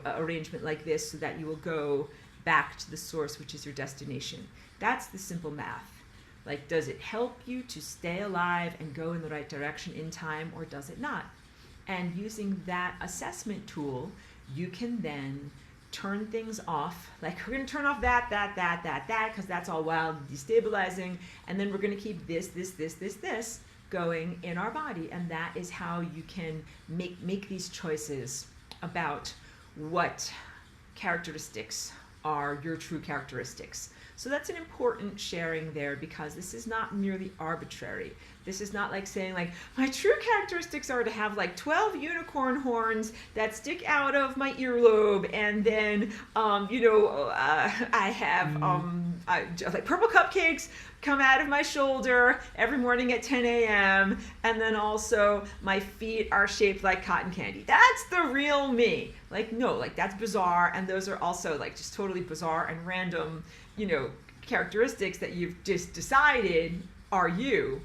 arrangement like this, so that you will go back to the source, which is your destination? That's the simple math. Like, does it help you to stay alive and go in the right direction in time, or does it not? And using that assessment tool, you can then turn things off. Like, we're going to turn off that, because that's all wild and destabilizing. And then we're going to keep this going in our body. And that is how you can make these choices about what characteristics are your true characteristics. So that's an important sharing there, because this is not merely arbitrary. This is not like saying, like, my true characteristics are to have like 12 unicorn horns that stick out of my earlobe, and then I have like purple cupcakes come out of my shoulder every morning at 10 a.m. and then also my feet are shaped like cotton candy. That's the real me. Like, no, like that's bizarre, and those are also like just totally bizarre and random, characteristics that you've just decided are you.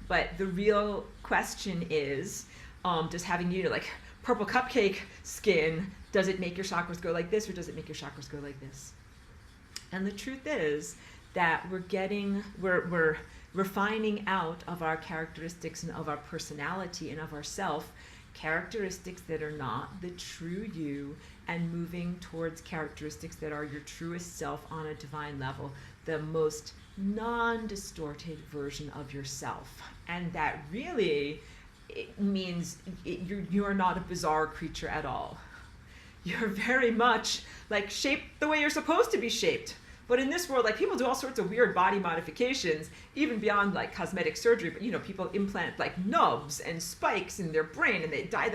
But the real question is, does having like purple cupcake skin, does it make your chakras go like this, or does it make your chakras go like this? And the truth is that we're refining out of our characteristics and of our personality and of ourself characteristics that are not the true you, and moving towards characteristics that are your truest self on a divine level, the most non-distorted version of yourself. And that really, it means you're not a bizarre creature at all. You're very much like shaped the way you're supposed to be shaped. But in this world, like, people do all sorts of weird body modifications, even beyond like cosmetic surgery. But people implant like nubs and spikes in their brain, and they dye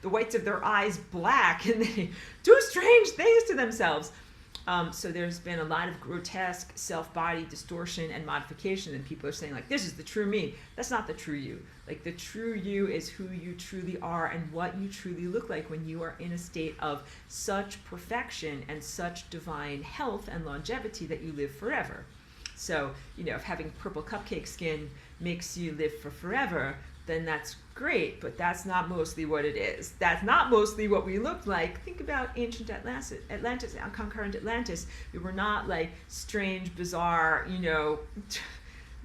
the whites of their eyes black, and they do strange things to themselves. So there's been a lot of grotesque self-body distortion and modification, and people are saying, like, this is the true me. That's not the true you. Like, the true you is who you truly are and what you truly look like when you are in a state of such perfection and such divine health and longevity that you live forever. So, if having purple cupcake skin makes you live for forever, then that's great, but that's not mostly what it is. That's not mostly what we looked like. Think about ancient Atlantis, concurrent Atlantis. We were not like strange, bizarre,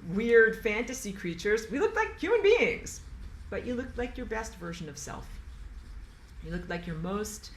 weird fantasy creatures. We looked like human beings, but you looked like your best version of self. You looked like your most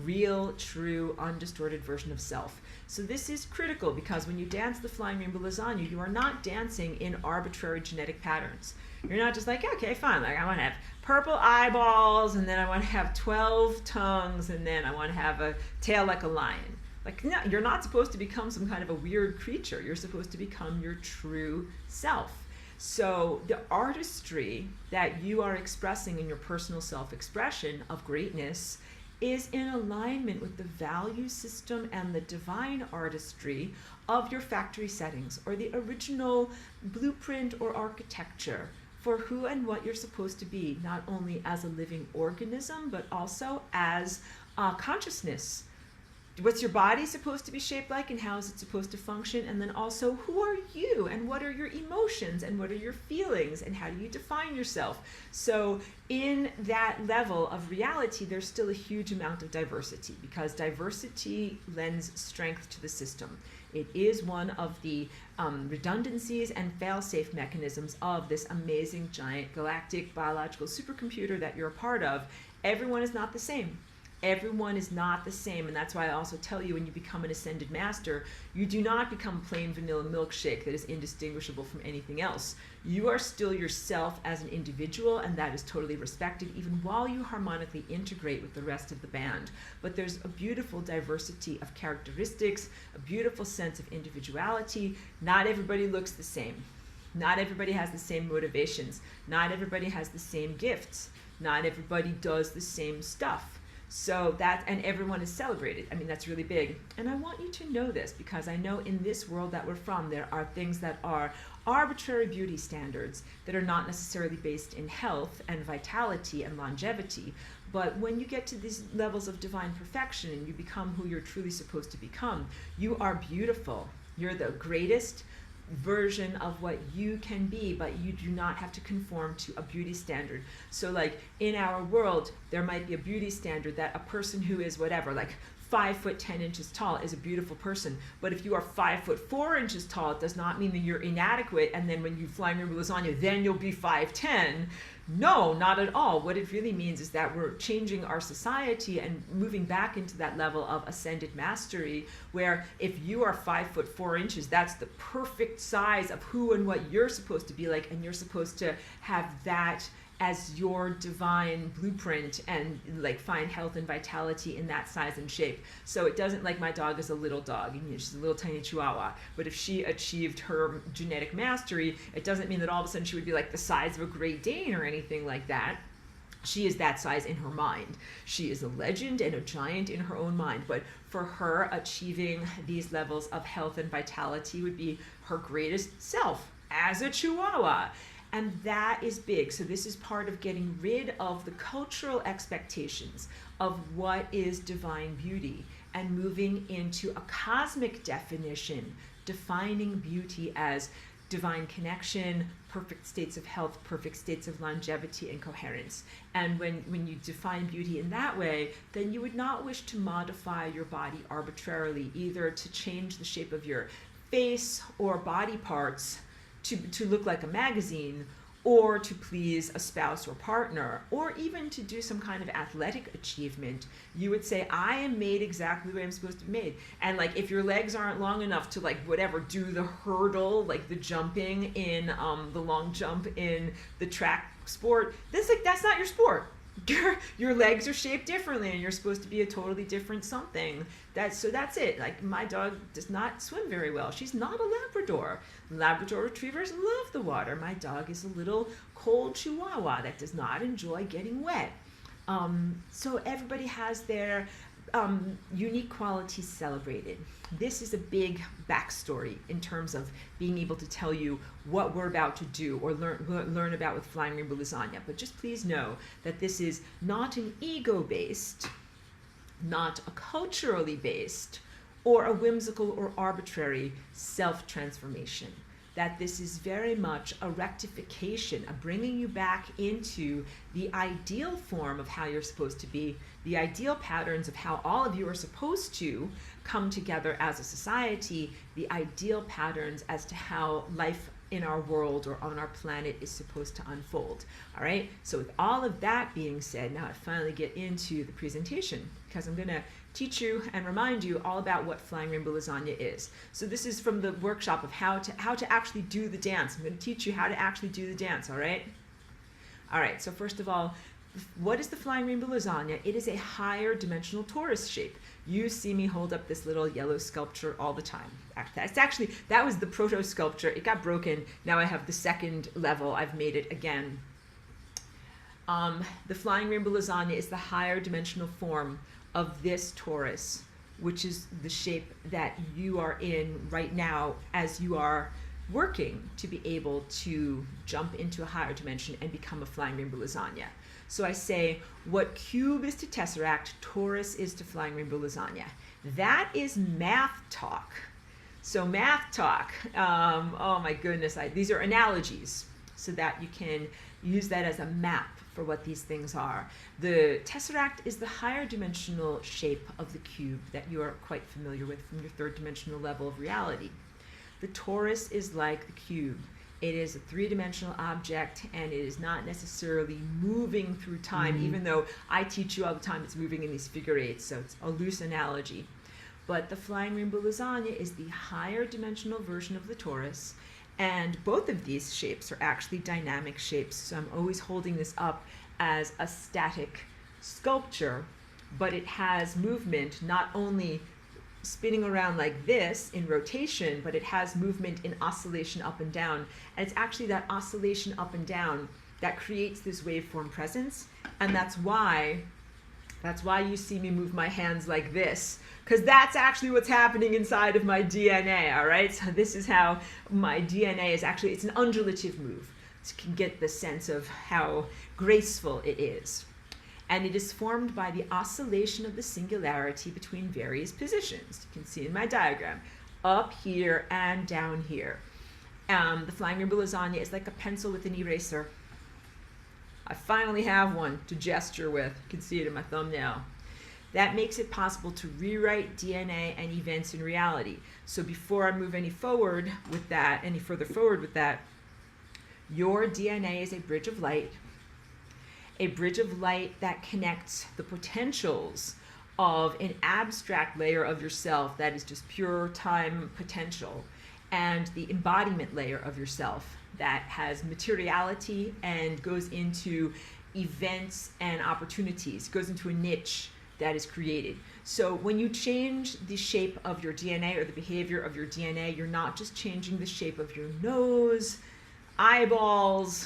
real, true, undistorted version of self. So this is critical, because when you dance the flying rainbow lasagna, you are not dancing in arbitrary genetic patterns. You're not just like, okay, fine, like I want to have purple eyeballs, and then I want to have 12 tongues, and then I want to have a tail like a lion. Like, no, you're not supposed to become some kind of a weird creature. You're supposed to become your true self. So the artistry that you are expressing in your personal self-expression of greatness is in alignment with the value system and the divine artistry of your factory settings, or the original blueprint or architecture for who and what you're supposed to be, not only as a living organism, but also as consciousness. What's your body supposed to be shaped like, and how is it supposed to function? And then also, who are you, and what are your emotions, and what are your feelings, and how do you define yourself? So in that level of reality, there's still a huge amount of diversity, because diversity lends strength to the system. It is one of the redundancies and fail-safe mechanisms of this amazing, giant, galactic, biological supercomputer that you're a part of. Everyone is not the same. Everyone is not the same, and that's why I also tell you, when you become an ascended master, you do not become plain vanilla milkshake that is indistinguishable from anything else. You are still yourself as an individual, and that is totally respected, even while you harmonically integrate with the rest of the band. But there's a beautiful diversity of characteristics, a beautiful sense of individuality. Not everybody looks the same. Not everybody has the same motivations. Not everybody has the same gifts. Not everybody does the same stuff. So that, and everyone is celebrated. I mean, that's really big. And I want you to know this, because I know in this world that we're from, there are things that are arbitrary beauty standards that are not necessarily based in health and vitality and longevity. But when you get to these levels of divine perfection and you become who you're truly supposed to become, you are beautiful. You're the greatest version of what you can be, but you do not have to conform to a beauty standard. So like in our world, there might be a beauty standard that a person who is whatever, like 5'10" tall is a beautiful person. But if you are 5'4" tall, it does not mean that you're inadequate, and then when you fly your lasagna, then you'll be 5'10". No, not at all. What it really means is that we're changing our society and moving back into that level of ascended mastery, where if you are 5'4", that's the perfect size of who and what you're supposed to be like, and you're supposed to have that as your divine blueprint and like find health and vitality in that size and shape. So it doesn't, like my dog is a little dog, and she's a little tiny chihuahua, but if she achieved her genetic mastery, it doesn't mean that all of a sudden she would be like the size of a Great Dane or anything like that. She is that size in her mind. She is a legend and a giant in her own mind, but for her, achieving these levels of health and vitality would be her greatest self as a chihuahua. And that is big. So this is part of getting rid of the cultural expectations of what is divine beauty and moving into a cosmic definition, defining beauty as divine connection, perfect states of health, perfect states of longevity and coherence. And when you define beauty in that way, then you would not wish to modify your body arbitrarily, either to change the shape of your face or body parts to look like a magazine, or to please a spouse or partner, or even to do some kind of athletic achievement. You would say, I am made exactly the way I'm supposed to be made. And like, if your legs aren't long enough to like whatever, do the hurdle, like the jumping in the long jump in the track sport, that's not your sport. Your legs are shaped differently, and you're supposed to be a totally different something. So that's it. Like, my dog does not swim very well. She's not a Labrador. Labrador retrievers love the water. My dog is a little cold chihuahua that does not enjoy getting wet. So everybody has their unique qualities celebrated. This is a big backstory in terms of being able to tell you what we're about to do or learn about with Flying Rainbow Lasagna. But just please know that this is not an ego-based, not a culturally based, or a whimsical or arbitrary self-transformation. That this is very much a rectification, a bringing you back into the ideal form of how you're supposed to be, the ideal patterns of how all of you are supposed to come together as a society, the ideal patterns as to how life in our world or on our planet is supposed to unfold. All right, so with all of that being said, now I finally get into the presentation, because I'm gonna teach you and remind you all about what Flying Rainbow Lasagna is. So this is from the workshop of how to actually do the dance. I'm gonna teach you how to actually do the dance, all right? All right, so first of all, what is the Flying Rainbow Lasagna? It is a higher dimensional torus shape. You see me hold up this little yellow sculpture all the time. That was the proto sculpture. It got broken. Now I have the second level. I've made it again. The Flying Rainbow Lasagna is the higher dimensional form of this torus, which is the shape that you are in right now as you are working to be able to jump into a higher dimension and become a flying rainbow lasagna. So I say, what cube is to tesseract, torus is to flying rainbow lasagna. That is math talk. So math talk, oh my goodness, these are analogies so that you can use that as a map for what these things are. The tesseract is the higher dimensional shape of the cube that you are quite familiar with from your third dimensional level of reality. The torus is like the cube. It is a three-dimensional object, and it is not necessarily moving through time, even though I teach you all the time it's moving in these figure eights, so it's a loose analogy. But the flying rainbow lasagna is the higher dimensional version of the torus, and both of these shapes are actually dynamic shapes. So I'm always holding this up as a static sculpture, but it has movement, not only spinning around like this in rotation, but it has movement in oscillation up and down. And it's actually that oscillation up and down that creates this waveform presence. And that's why you see me move my hands like this, because that's actually what's happening inside of my DNA, all right? So this is how my DNA is actually, it's an undulative move. So you can get the sense of how graceful it is. And it is formed by the oscillation of the singularity between various positions. You can see in my diagram, up here and down here. The flying rainbow lasagna is like a pencil with an eraser. I finally have one to gesture with. You can see it in my thumbnail. That makes it possible to rewrite DNA and events in reality. So before I move any further forward with that, your DNA is a bridge of light that connects the potentials of an abstract layer of yourself that is just pure time potential, and the embodiment layer of yourself that has materiality and goes into events and opportunities, goes into a niche that is created. So when you change the shape of your DNA or the behavior of your DNA, you're not just changing the shape of your nose, eyeballs,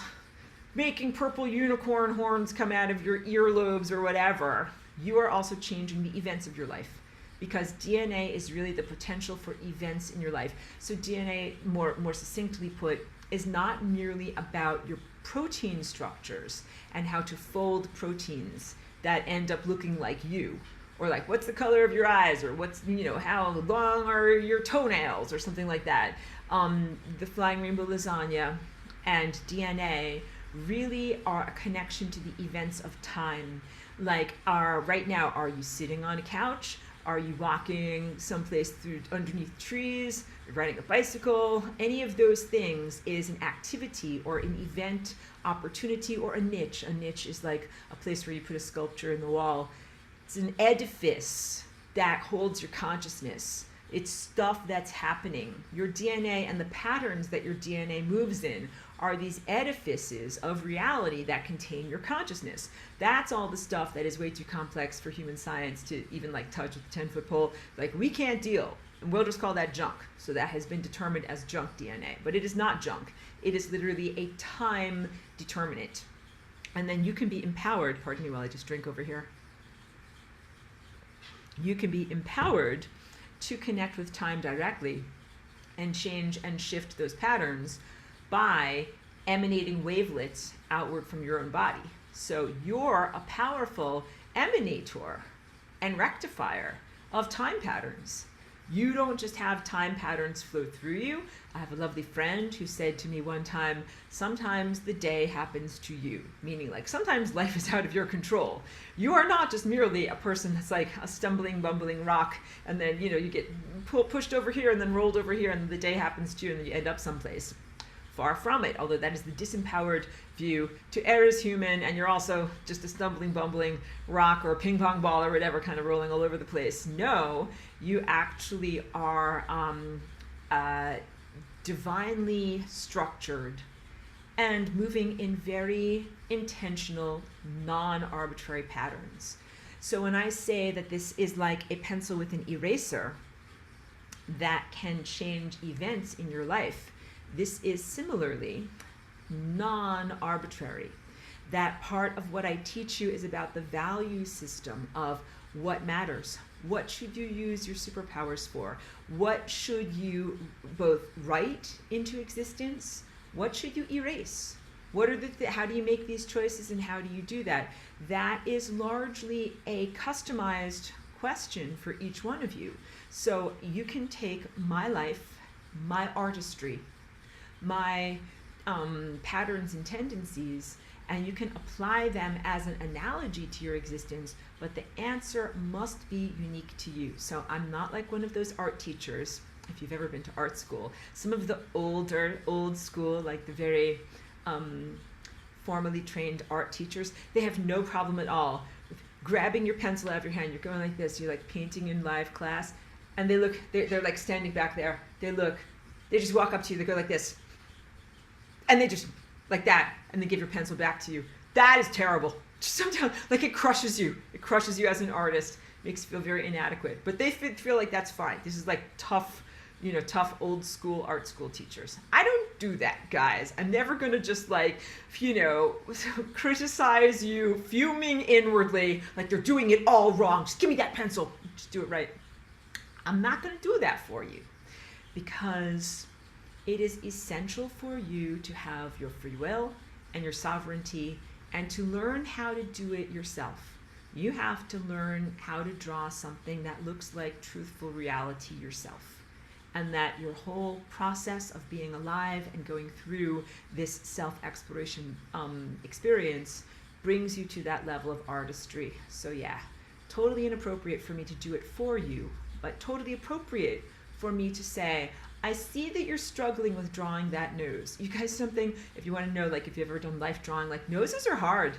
making purple unicorn horns come out of your earlobes or whatever. You are also changing the events of your life, because DNA is really the potential for events in your life. So DNA, more succinctly put, is not merely about your protein structures and how to fold proteins that end up looking like you, or like what's the color of your eyes, or what's, how long are your toenails, or something like that. The flying rainbow lasagna and DNA really are a connection to the events of time. Like, right now, are you sitting on a couch? Are you walking someplace underneath trees, riding a bicycle? Any of those things is an activity or an event, opportunity, or a niche. A niche is like a place where you put a sculpture in the wall. It's an edifice that holds your consciousness. It's stuff that's happening. Your DNA and the patterns that your DNA moves in are these edifices of reality that contain your consciousness. That's all the stuff that is way too complex for human science to even touch with a 10-foot pole. We can't deal. And we'll just call that junk. So that has been determined as junk DNA. But it is not junk. It is literally a time determinant. And then you can be empowered, pardon me while I just drink over here. You can be empowered to connect with time directly and change and shift those patterns by emanating wavelets outward from your own body. So you're a powerful emanator and rectifier of time patterns. You don't just have time patterns flow through you. I have a lovely friend who said to me one time, sometimes the day happens to you, meaning sometimes life is out of your control. You are not just merely a person that's like a stumbling, bumbling rock, and then you get pushed over here and then rolled over here, and the day happens to you and then you end up someplace. Far from it, although that is the disempowered view. To err is human, and you're also just a stumbling, bumbling rock or a ping pong ball or whatever, kind of rolling all over the place. No, you actually are divinely structured and moving in very intentional, non-arbitrary patterns. So when I say that this is like a pencil with an eraser that can change events in your life, this is similarly non-arbitrary. that part of what I teach you is about the value system of what matters. What should you use your superpowers for? What should you both write into existence? What should you erase? What are how do you make these choices and how do you do that? That is largely a customized question for each one of you. So you can take my life, my artistry, my patterns and tendencies, and you can apply them as an analogy to your existence, but the answer must be unique to you. So I'm not like one of those art teachers, if you've ever been to art school. Some of the old school, like the very formally trained art teachers, they have no problem at all with grabbing your pencil out of your hand. You're going like this, you're like painting in live class, and they look, they're like standing back there. They just walk up to you, they go like this, and they just like that, and they give your pencil back to you. That is terrible. Just sometimes, like, it crushes you. It crushes you as an artist, makes you feel very inadequate. But they feel like that's fine. This is like tough, tough old school art school teachers. I don't do that, guys. I'm never gonna just like, criticize you, fuming inwardly, like they're doing it all wrong. Just give me that pencil, just do it right. I'm not gonna do that for you, because it is essential for you to have your free will and your sovereignty and to learn how to do it yourself. You have to learn how to draw something that looks like truthful reality yourself, and that your whole process of being alive and going through this self-exploration experience brings you to that level of artistry. So yeah, totally inappropriate for me to do it for you, but totally appropriate for me to say, I see that you're struggling with drawing that nose. You guys, something, if you want to know, like if you've ever done life drawing, like noses are hard.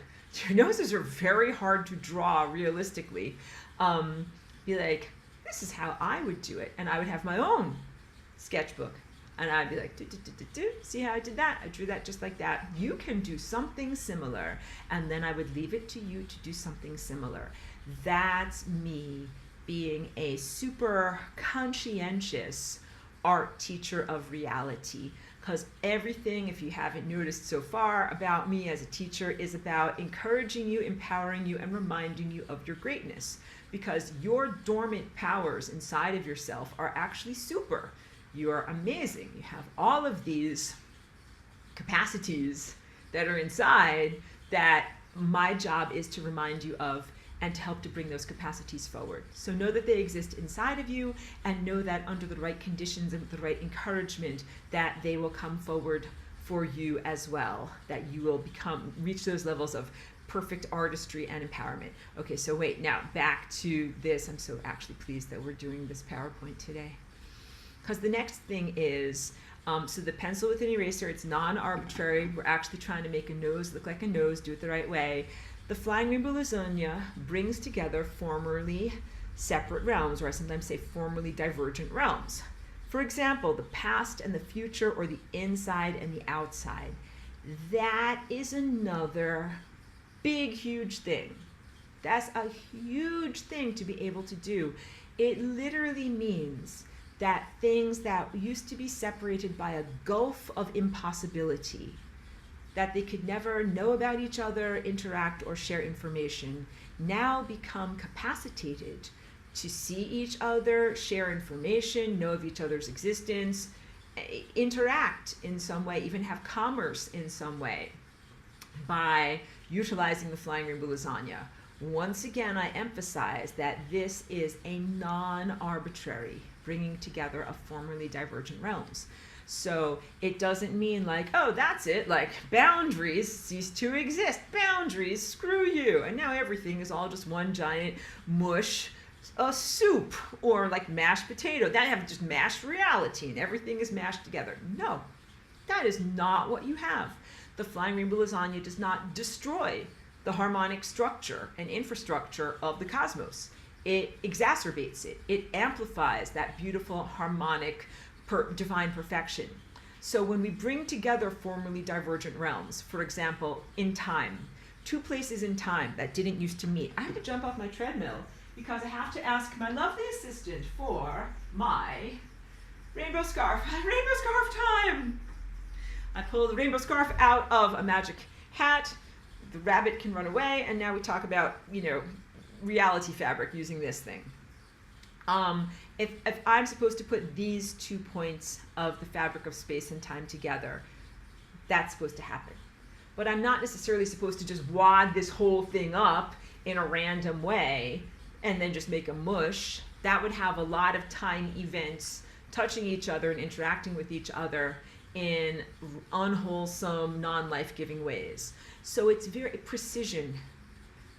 Your noses are very hard to draw realistically. Be like, this is how I would do it. And I would have my own sketchbook. And I'd be like, see how I did that? I drew that just like that. You can do something similar. And then I would leave it to you to do something similar. That's me being a super conscientious art teacher of reality, because everything, if you haven't noticed so far about me as a teacher, is about encouraging you, empowering you, and reminding you of your greatness, because your dormant powers inside of yourself are actually super. You are amazing. You have all of these capacities that are inside that my job is to remind you of and to help to bring those capacities forward. So know that they exist inside of you, and know that under the right conditions and with the right encouragement, that they will come forward for you as well, that you will reach those levels of perfect artistry and empowerment. Okay, so wait, now back to this. I'm so actually pleased that we're doing this PowerPoint today, because the next thing is, so the pencil with an eraser, it's non-arbitrary. We're actually trying to make a nose look like a nose, do it the right way. The Flying Rainbow Lasagna brings together formerly separate realms, or I sometimes say formerly divergent realms. For example, the past and the future, or the inside and the outside. That is another big, huge thing. That's a huge thing to be able to do. It literally means that things that used to be separated by a gulf of impossibility, that they could never know about each other, interact, or share information, now become capacitated to see each other, share information, know of each other's existence, interact in some way, even have commerce in some way by utilizing the Flying Rainbow Lasagna. Once again, I emphasize that this is a non-arbitrary bringing together of formerly divergent realms. So it doesn't mean like, oh, that's it, like boundaries cease to exist. Boundaries, screw you. And now everything is all just one giant mush, a soup, or like mashed potato. That have just mashed reality and everything is mashed together. No, that is not what you have. The Flying Rainbow Lasagna does not destroy the harmonic structure and infrastructure of the cosmos. It exacerbates it. It amplifies that beautiful harmonic divine perfection. So when we bring together formerly divergent realms, for example, in time, two places in time that didn't used to meet. I have to jump off my treadmill because I have to ask my lovely assistant for my rainbow scarf. Rainbow scarf time! I pull the rainbow scarf out of a magic hat, the rabbit can run away, and now we talk about, reality fabric using this thing. If I'm supposed to put these 2 points of the fabric of space and time together, that's supposed to happen. But I'm not necessarily supposed to just wad this whole thing up in a random way and then just make a mush. That would have a lot of time events touching each other and interacting with each other in unwholesome, non-life-giving ways. So it's very precision.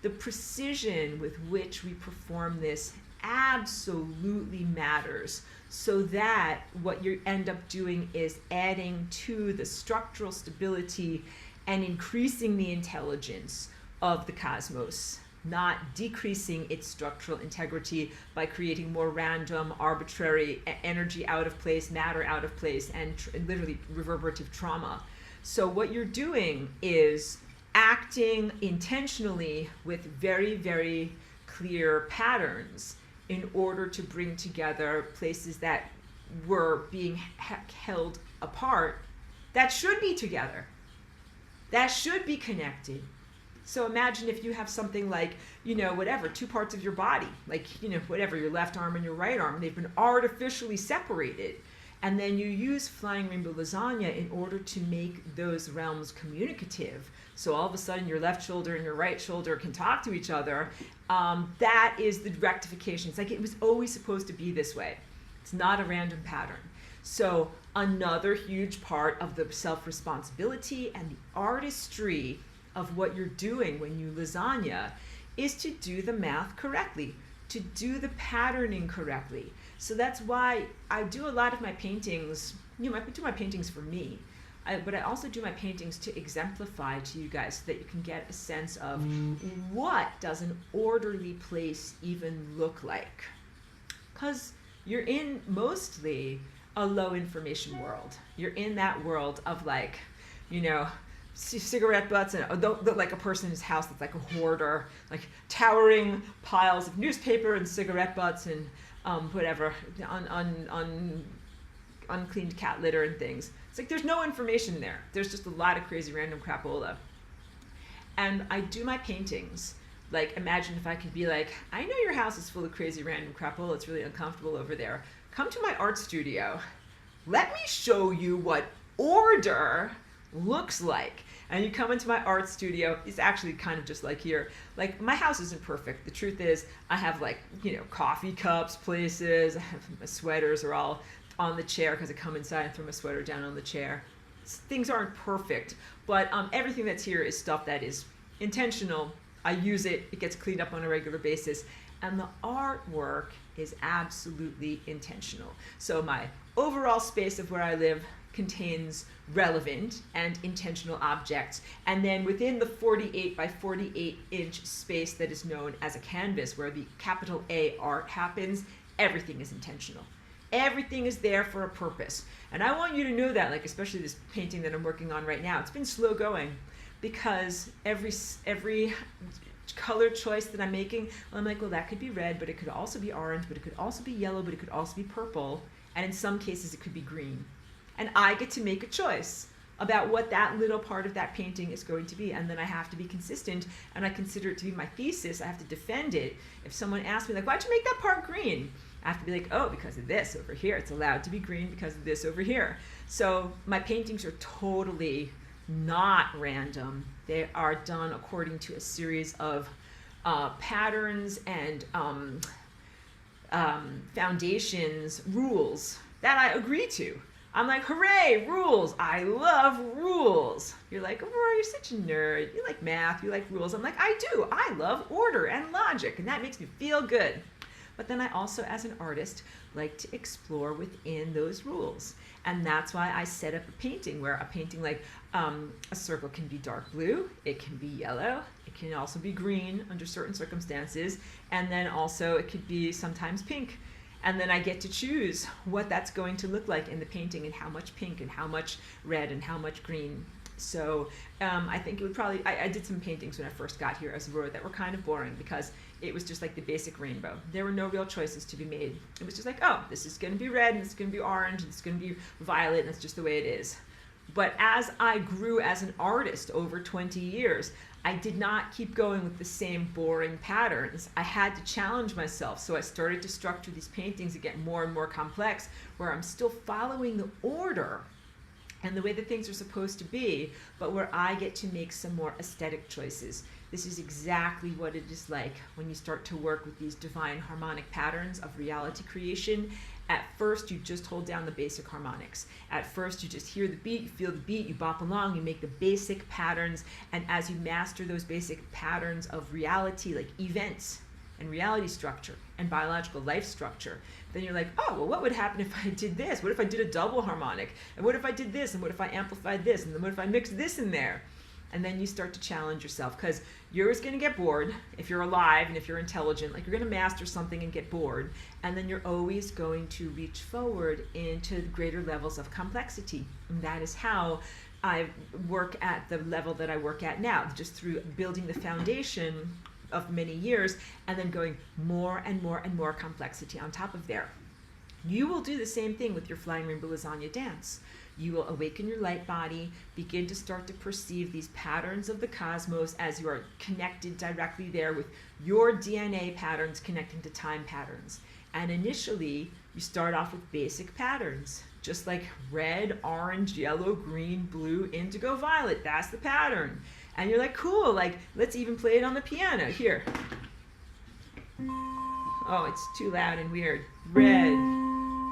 The precision with which we perform this absolutely matters, so that what you end up doing is adding to the structural stability and increasing the intelligence of the cosmos, not decreasing its structural integrity by creating more random, arbitrary energy out of place, matter out of place, and literally reverberative trauma. So what you're doing is acting intentionally with very, very clear patterns in order to bring together places that were being held apart that should be together, that should be connected. So imagine if you have something like, whatever, 2 parts of your body, like, whatever, your left arm and your right arm, they've been artificially separated. And then you use Flying Rainbow Lasagna in order to make those realms communicative. So all of a sudden your left shoulder and your right shoulder can talk to each other. That is the rectification. It's like it was always supposed to be this way. It's not a random pattern. So another huge part of the self-responsibility and the artistry of what you're doing when you lasagna is to do the math correctly, to do the patterning correctly. So that's why I do a lot of my paintings, I do my paintings for me, but I also do my paintings to exemplify to you guys so that you can get a sense of what does an orderly place even look like. Because you're in mostly a low information world. You're in that world of like, cigarette butts and like a person in his house that's like a hoarder, like towering piles of newspaper and cigarette butts and whatever, uncleaned cat litter and things. It's like there's no information there. There's just a lot of crazy random crapola. And I do my paintings. Like, imagine if I could be like, I know your house is full of crazy random crapola. It's really uncomfortable over there. Come to my art studio. Let me show you what order looks like. And you come into my art studio. It's actually kind of just like here. Like, my house isn't perfect. The truth is, I have like, coffee cups places. I have my sweaters are all on the chair because I come inside and throw my sweater down on the chair. Things aren't perfect, but everything that's here is stuff that is intentional. I use it. It gets cleaned up on a regular basis. And the artwork is absolutely intentional. So my overall space of where I live contains relevant and intentional objects. And then within the 48 by 48 inch space that is known as a canvas, where the capital A art happens, everything is intentional. Everything is there for a purpose. And I want you to know that, like, especially this painting that I'm working on right now, it's been slow going because every color choice that I'm making, I'm like, well, that could be red, but it could also be orange, but it could also be yellow, but it could also be purple. And in some cases it could be green. And I get to make a choice about what that little part of that painting is going to be. And then I have to be consistent, and I consider it to be my thesis. I have to defend it. If someone asks me, like, why'd you make that part green? I have to be like, oh, because of this over here. It's allowed to be green because of this over here. So my paintings are totally not random. They are done according to a series of patterns and foundations, rules that I agree to. I'm like, hooray, rules. I love rules. You're like, oh, you're such a nerd. You like math, you like rules. I'm like, I do. I love order and logic, and that makes me feel good. But then I also, as an artist, like to explore within those rules. And that's why I set up a painting where a painting like a circle can be dark blue, it can be yellow, it can also be green under certain circumstances, and then also it could be sometimes pink. And then I get to choose what that's going to look like in the painting, and how much pink and how much red and how much green. So I think it would probably, I did some paintings when I first got here as Aurora that were kind of boring because it was just like the basic rainbow. There were no real choices to be made. It was just like, oh, this is going to be red, and this is going to be orange, and this is going to be violet, and it's just the way it is. But as I grew as an artist over 20 years, I did not keep going with the same boring patterns. I had to challenge myself. So I started to structure these paintings and get more and more complex, where I'm still following the order and the way that things are supposed to be, but where I get to make some more aesthetic choices. This is exactly what it is like when you start to work with these divine harmonic patterns of reality creation. At first, you just hold down the basic harmonics. At first, you just hear the beat, you feel the beat, you bop along, you make the basic patterns, and as you master those basic patterns of reality, like events and reality structure and biological life structure, then you're like, oh, well, what would happen if I did this? What if I did a double harmonic? And what if I did this? And what if I amplified this? And then what if I mixed this in there? And then you start to challenge yourself, because you're always going to get bored if you're alive and if you're intelligent. Like, you're going to master something and get bored, and then you're always going to reach forward into greater levels of complexity. And that is how I work at the level that I work at now, just through building the foundation of many years and then going more and more and more complexity on top of there. You will do the same thing with your Flying Rainbow Lasagna dance. You will awaken your light body, begin to start to perceive these patterns of the cosmos as you are connected directly there with your DNA patterns connecting to time patterns. And initially, you start off with basic patterns, just like red, orange, yellow, green, blue, indigo, violet. That's the pattern. And you're like, cool, like, let's even play it on the piano. Here. Oh, it's too loud and weird. Red,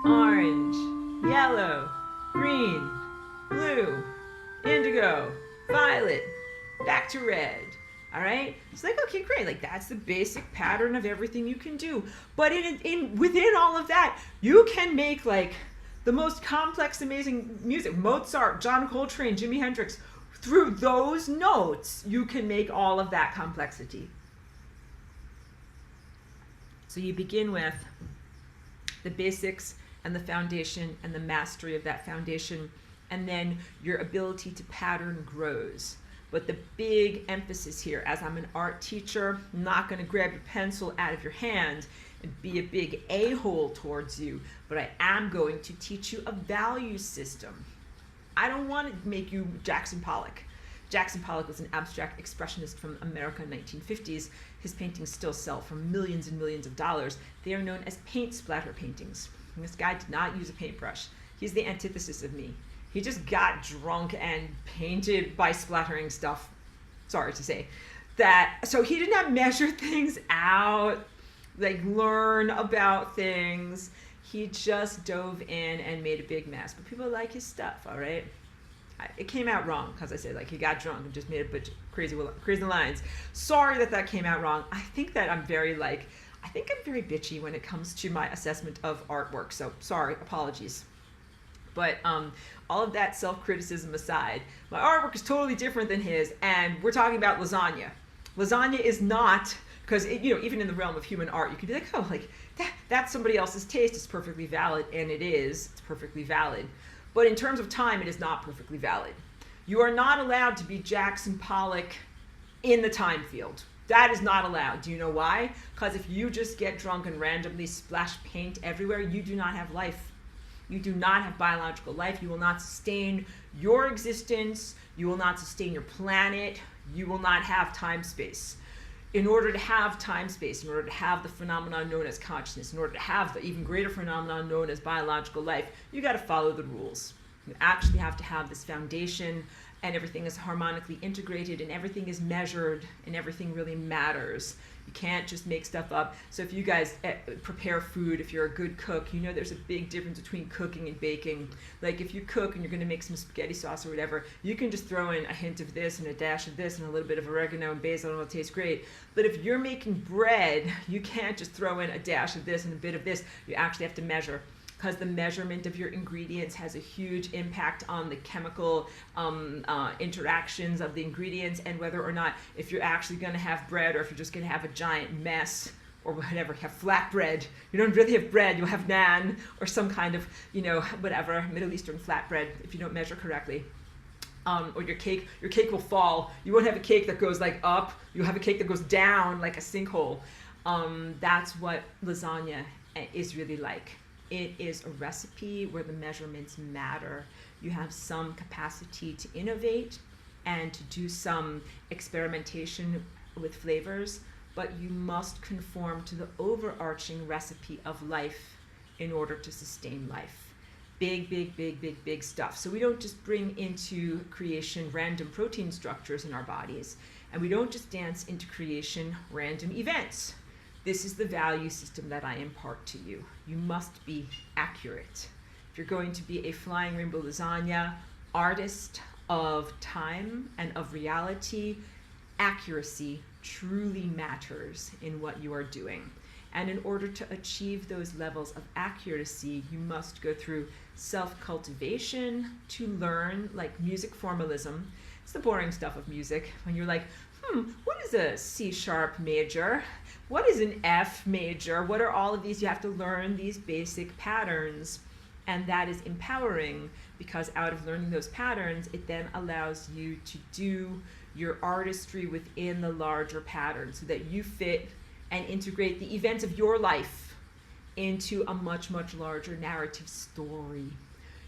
orange, yellow, green, blue, indigo, violet, back to red. All right? It's like, okay, great. Like, that's the basic pattern of everything you can do. But within all of that, you can make like the most complex, amazing music. Mozart, John Coltrane, Jimi Hendrix. Through those notes, you can make all of that complexity. So you begin with the basics and the foundation and the mastery of that foundation, and then your ability to pattern grows. But the big emphasis here, as I'm an art teacher, I'm not going to grab your pencil out of your hand and be a big a-hole towards you, but I am going to teach you a value system. I don't want to make you Jackson Pollock. Jackson Pollock was an abstract expressionist from America in the 1950s. His paintings still sell for millions and millions of dollars. They are known as paint splatter paintings. And this guy did not use a paintbrush. He's the antithesis of me. He just got drunk and painted by splattering stuff. Sorry to say that. So he did not measure things out, like learn about things. He just dove in and made a big mess. But people like his stuff, all right? It came out wrong, because I said, like, he got drunk and just made a bunch of crazy lines. Sorry that came out wrong. I think I'm very bitchy when it comes to my assessment of artwork. So sorry, apologies. But all of that self-criticism aside, my artwork is totally different than his, and we're talking about lasagna. Lasagna is not, because even in the realm of human art, you could be like, oh, like that's somebody else's taste. It's perfectly valid, and it is. It's perfectly valid. But in terms of time, it is not perfectly valid. You are not allowed to be Jackson Pollock in the time field. That is not allowed. Do you know why? Because if you just get drunk and randomly splash paint everywhere, you do not have life. You do not have biological life. You will not sustain your existence. You will not sustain your planet. You will not have time space. In order to have time space, in order to have the phenomenon known as consciousness, in order to have the even greater phenomenon known as biological life, you got to follow the rules. You actually have to have this foundation, and everything is harmonically integrated, and everything is measured, and everything really matters. You can't just make stuff up. So if you guys prepare food, if you're a good cook, you know there's a big difference between cooking and baking. Like, if you cook and you're going to make some spaghetti sauce or whatever, you can just throw in a hint of this and a dash of this and a little bit of oregano and basil, and it'll taste great. But if you're making bread, you can't just throw in a dash of this and a bit of this. You actually have to measure, because the measurement of your ingredients has a huge impact on the chemical interactions of the ingredients, and whether or not, if you're actually going to have bread or if you're just going to have a giant mess or whatever, have flatbread. You don't really have bread, you'll have naan or some kind of, whatever, Middle Eastern flatbread if you don't measure correctly. Or your cake will fall. You won't have a cake that goes like up, you'll have a cake that goes down like a sinkhole. That's what lasagna is really like. It is a recipe where the measurements matter. You have some capacity to innovate, and to do some experimentation with flavors, but you must conform to the overarching recipe of life in order to sustain life. Big, big, big, big, big stuff. So we don't just bring into creation random protein structures in our bodies, and we don't just dance into creation random events. This is the value system that I impart to you. You must be accurate. If you're going to be a flying rainbow lasagna, artist of time and of reality, accuracy truly matters in what you are doing. And in order to achieve those levels of accuracy, you must go through self-cultivation to learn, like music formalism. It's the boring stuff of music, when you're like, what is a C sharp major? What is an F major? What are all of these? You have to learn these basic patterns. And that is empowering, because out of learning those patterns, it then allows you to do your artistry within the larger pattern so that you fit and integrate the events of your life into a much, much larger narrative story.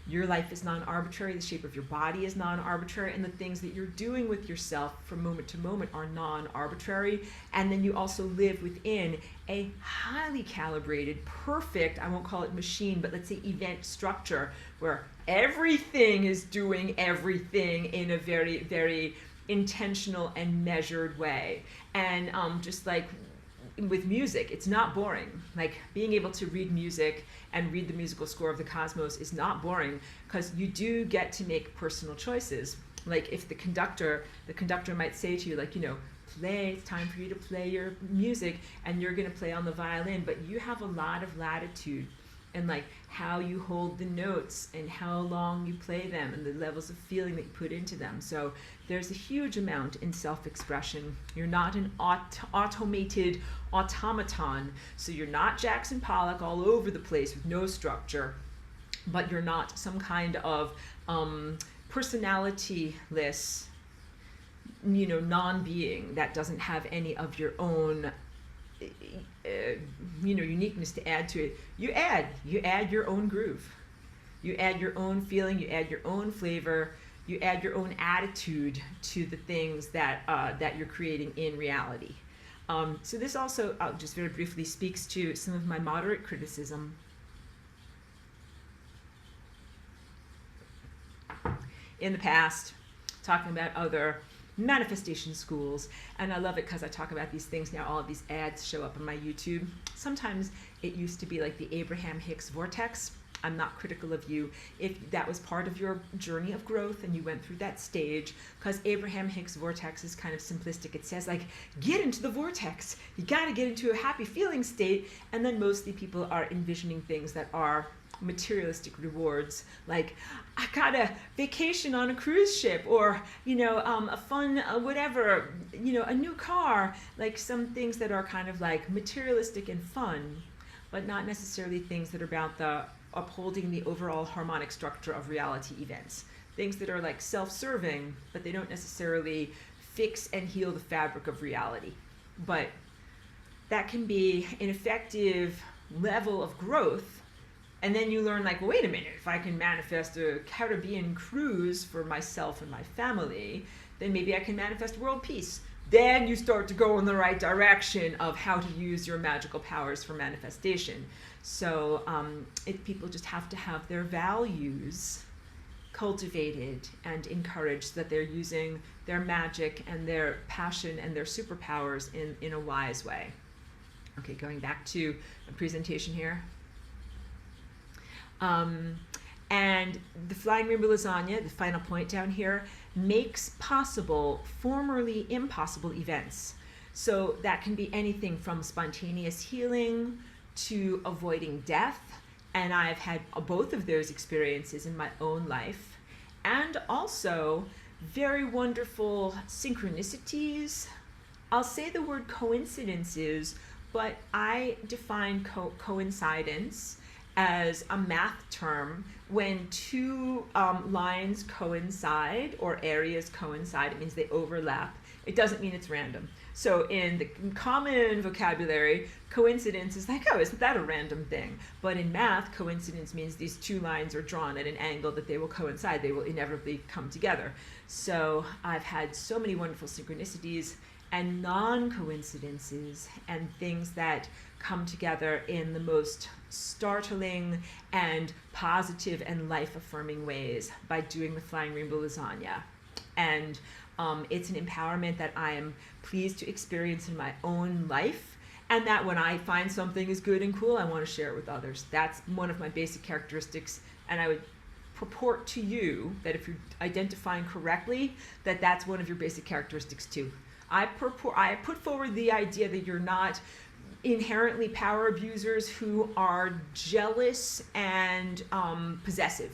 Your life is non-arbitrary, the shape of your body is non-arbitrary, and the things that you're doing with yourself from moment to moment are non-arbitrary. And then you also live within a highly calibrated, perfect, I won't call it machine, but let's say event structure, where everything is doing everything in a very, very intentional and measured way. And just like with music, it's not boring. Like being able to read music and read the musical score of the cosmos is not boring, because you do get to make personal choices. Like if the conductor might say to you, like, you know, play, it's time for you to play your music, and you're going to play on the violin, but you have a lot of latitude and like how you hold the notes and how long you play them and the levels of feeling that you put into them. So there's a huge amount in self-expression. You're not an automated automaton. So you're not Jackson Pollock all over the place with no structure, but you're not some kind of personality-less, you know, non-being that doesn't have any of your own you know, uniqueness to add to it. You add your own groove, you add your own feeling, you add your own flavor, you add your own attitude to the things that that you're creating in reality. So this also, just very briefly, speaks to some of my moderate criticism in the past, talking about other manifestation schools. And I love it because I talk about these things now. All of these ads show up on my YouTube. Sometimes it used to be like the Abraham Hicks vortex. I'm not critical of you if that was part of your journey of growth and you went through that stage, because Abraham Hicks vortex is kind of simplistic. It says like, get into the vortex. You got to get into a happy feeling state. And then mostly people are envisioning things that are materialistic rewards, like I got a vacation on a cruise ship, or you know, a fun whatever, you know, a new car, like some things that are kind of like materialistic and fun, but not necessarily things that are about the upholding the overall harmonic structure of reality events. Things that are like self-serving, but they don't necessarily fix and heal the fabric of reality. But that can be an effective level of growth. And then you learn, like, well, wait a minute, if I can manifest a Caribbean cruise for myself and my family, then maybe I can manifest world peace. Then you start to go in the right direction of how to use your magical powers for manifestation. So people just have to have their values cultivated and encouraged, so that they're using their magic and their passion and their superpowers in a wise way. Okay, going back to a presentation here. And the flying rainbow lasagna, the final point down here, makes possible formerly impossible events. So that can be anything from spontaneous healing to avoiding death. And I've had both of those experiences in my own life. And also very wonderful synchronicities. I'll say the word coincidences, but I define coincidence as a math term when two lines coincide or areas coincide. It means they overlap. It doesn't mean it's random. So in the common vocabulary, coincidence is like, oh, isn't that a random thing? But in math, coincidence means these two lines are drawn at an angle that they will coincide. They will inevitably come together. So I've had so many wonderful synchronicities and non-coincidences and things that come together in the most startling and positive and life-affirming ways by doing the Flying Rainbow Lasagna. And it's an empowerment that I am pleased to experience in my own life, and that when I find something is good and cool, I want to share it with others. That's one of my basic characteristics, and I would purport to you that if you're identifying correctly, that that's one of your basic characteristics too. I put forward the idea that you're not inherently power abusers who are jealous and possessive.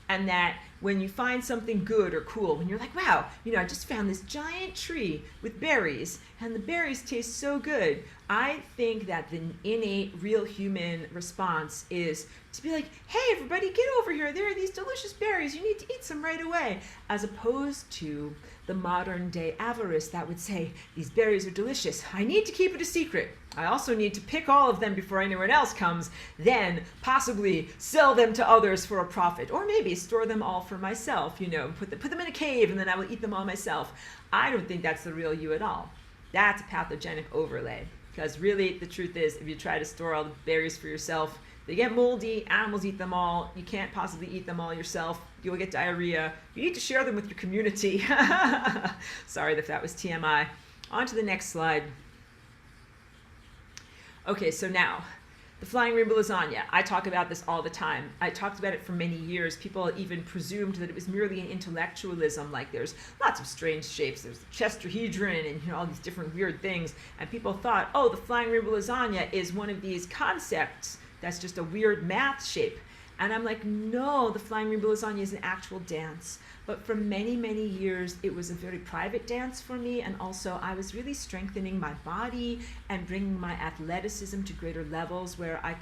And that when you find something good or cool, when you're like, wow, I just found this giant tree with berries and the berries taste so good. I think that the innate real human response is to be like, hey, everybody, get over here. There are these delicious berries. You need to eat some right away. As opposed to the modern day avarice that would say, these berries are delicious. I need to keep it a secret. I also need to pick all of them before anyone else comes, then possibly sell them to others for a profit, or maybe store them all for myself, put them in a cave and then I will eat them all myself. I don't think that's the real you at all. That's a pathogenic overlay, because really the truth is, if you try to store all the berries for yourself, they get moldy, animals eat them all, you can't possibly eat them all yourself, you'll get diarrhea, you need to share them with your community. Sorry if that was TMI. On to the next slide. Okay, so now, the Flying Rainbow Lasagna. I talk about this all the time. I talked about it for many years. People even presumed that it was merely an intellectualism, like there's lots of strange shapes. There's the Chesterhedron and all these different weird things. And people thought, oh, the Flying Rainbow Lasagna is one of these concepts that's just a weird math shape. And I'm like, no, the Flying Rainbow Lasagna is an actual dance. But for many, many years, it was a very private dance for me. And also, I was really strengthening my body and bringing my athleticism to greater levels where I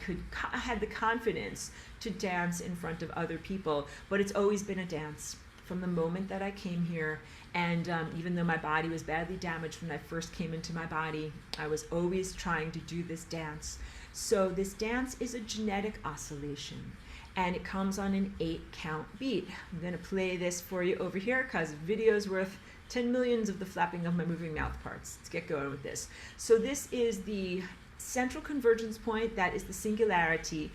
had the confidence to dance in front of other people. But it's always been a dance from the moment that I came here. And even though my body was badly damaged when I first came into my body, I was always trying to do this dance. So this dance is a genetic oscillation. And it comes on an 8-count beat. I'm going to play this for you over here because video's worth 10 millions of the flapping of my moving mouth parts. Let's get going with this. So this is the central convergence point, that is the singularity,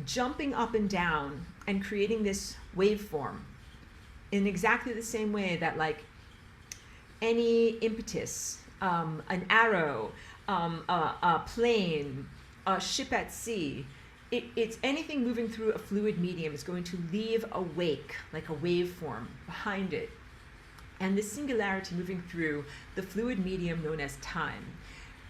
jumping up and down and creating this waveform in exactly the same way that like any impetus, an arrow, a plane, a ship at sea, it's anything moving through a fluid medium is going to leave a wake, like a waveform, behind it. And this singularity moving through the fluid medium known as time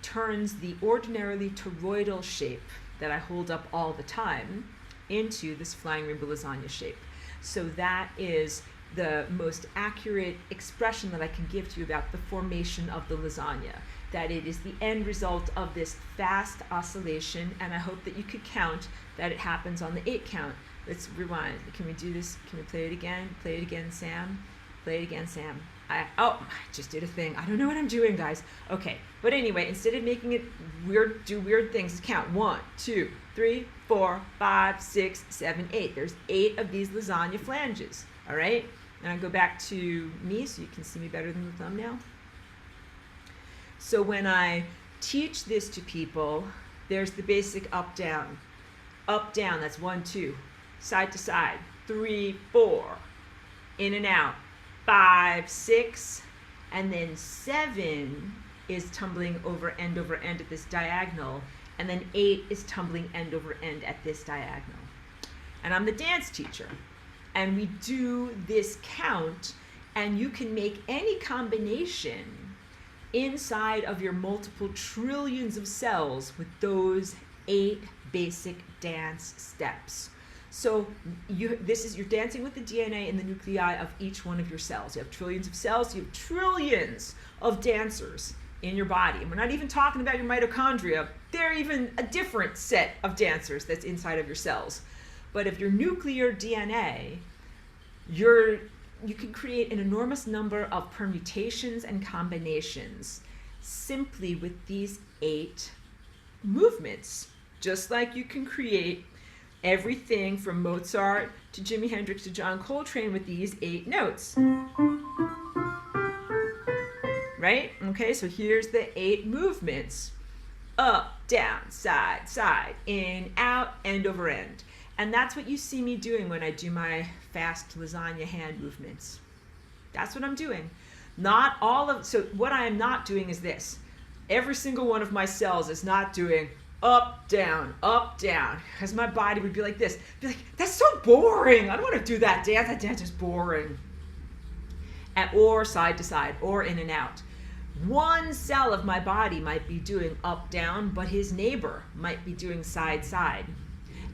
turns the ordinarily toroidal shape that I hold up all the time into this Flying Rainbow Lasagna shape. So that is the most accurate expression that I can give to you about the formation of the lasagna, that it is the end result of this fast oscillation, and I hope that you could count that it happens on the 8 count. Let's rewind. Can we do this? Can we play it again? Play it again, Sam. Play it again, Sam. I just did a thing. I don't know what I'm doing, guys. Okay, but anyway, instead of making it weird, do weird things, count 1, 2, 3, 4, 5, 6, 7, 8. There's 8 of these lasagna flanges, all right? And I go back to me so you can see me better than the thumbnail. So when I teach this to people, there's the basic up, down, that's 1, 2, side to side, 3, 4, in and out, 5, 6, and then 7 is tumbling over end at this diagonal, and then 8 is tumbling end over end at this diagonal. And I'm the dance teacher, and we do this count, and you can make any combination inside of your multiple trillions of cells with those 8 basic dance steps. So you're dancing with the DNA and the nuclei of each one of your cells. You have trillions of cells, you have trillions of dancers in your body. And we're not even talking about your mitochondria. They're even a different set of dancers that's inside of your cells. But if your nuclear DNA, you can create an enormous number of permutations and combinations simply with these 8 movements. Just like you can create everything from Mozart to Jimi Hendrix to John Coltrane with these 8 notes. Right? Okay, so here's the 8 movements. Up, down, side, side, in, out, end over end. And that's what you see me doing when I do my fast lasagna hand movements. That's what I'm doing. Not all of, so what I am not doing is this. Every single one of my cells is not doing up, down, because my body would be like this. Be like, that's so boring. I don't want to do that dance. That dance is boring. Or side to side, or in and out. One cell of my body might be doing up, down, but his neighbor might be doing side, side.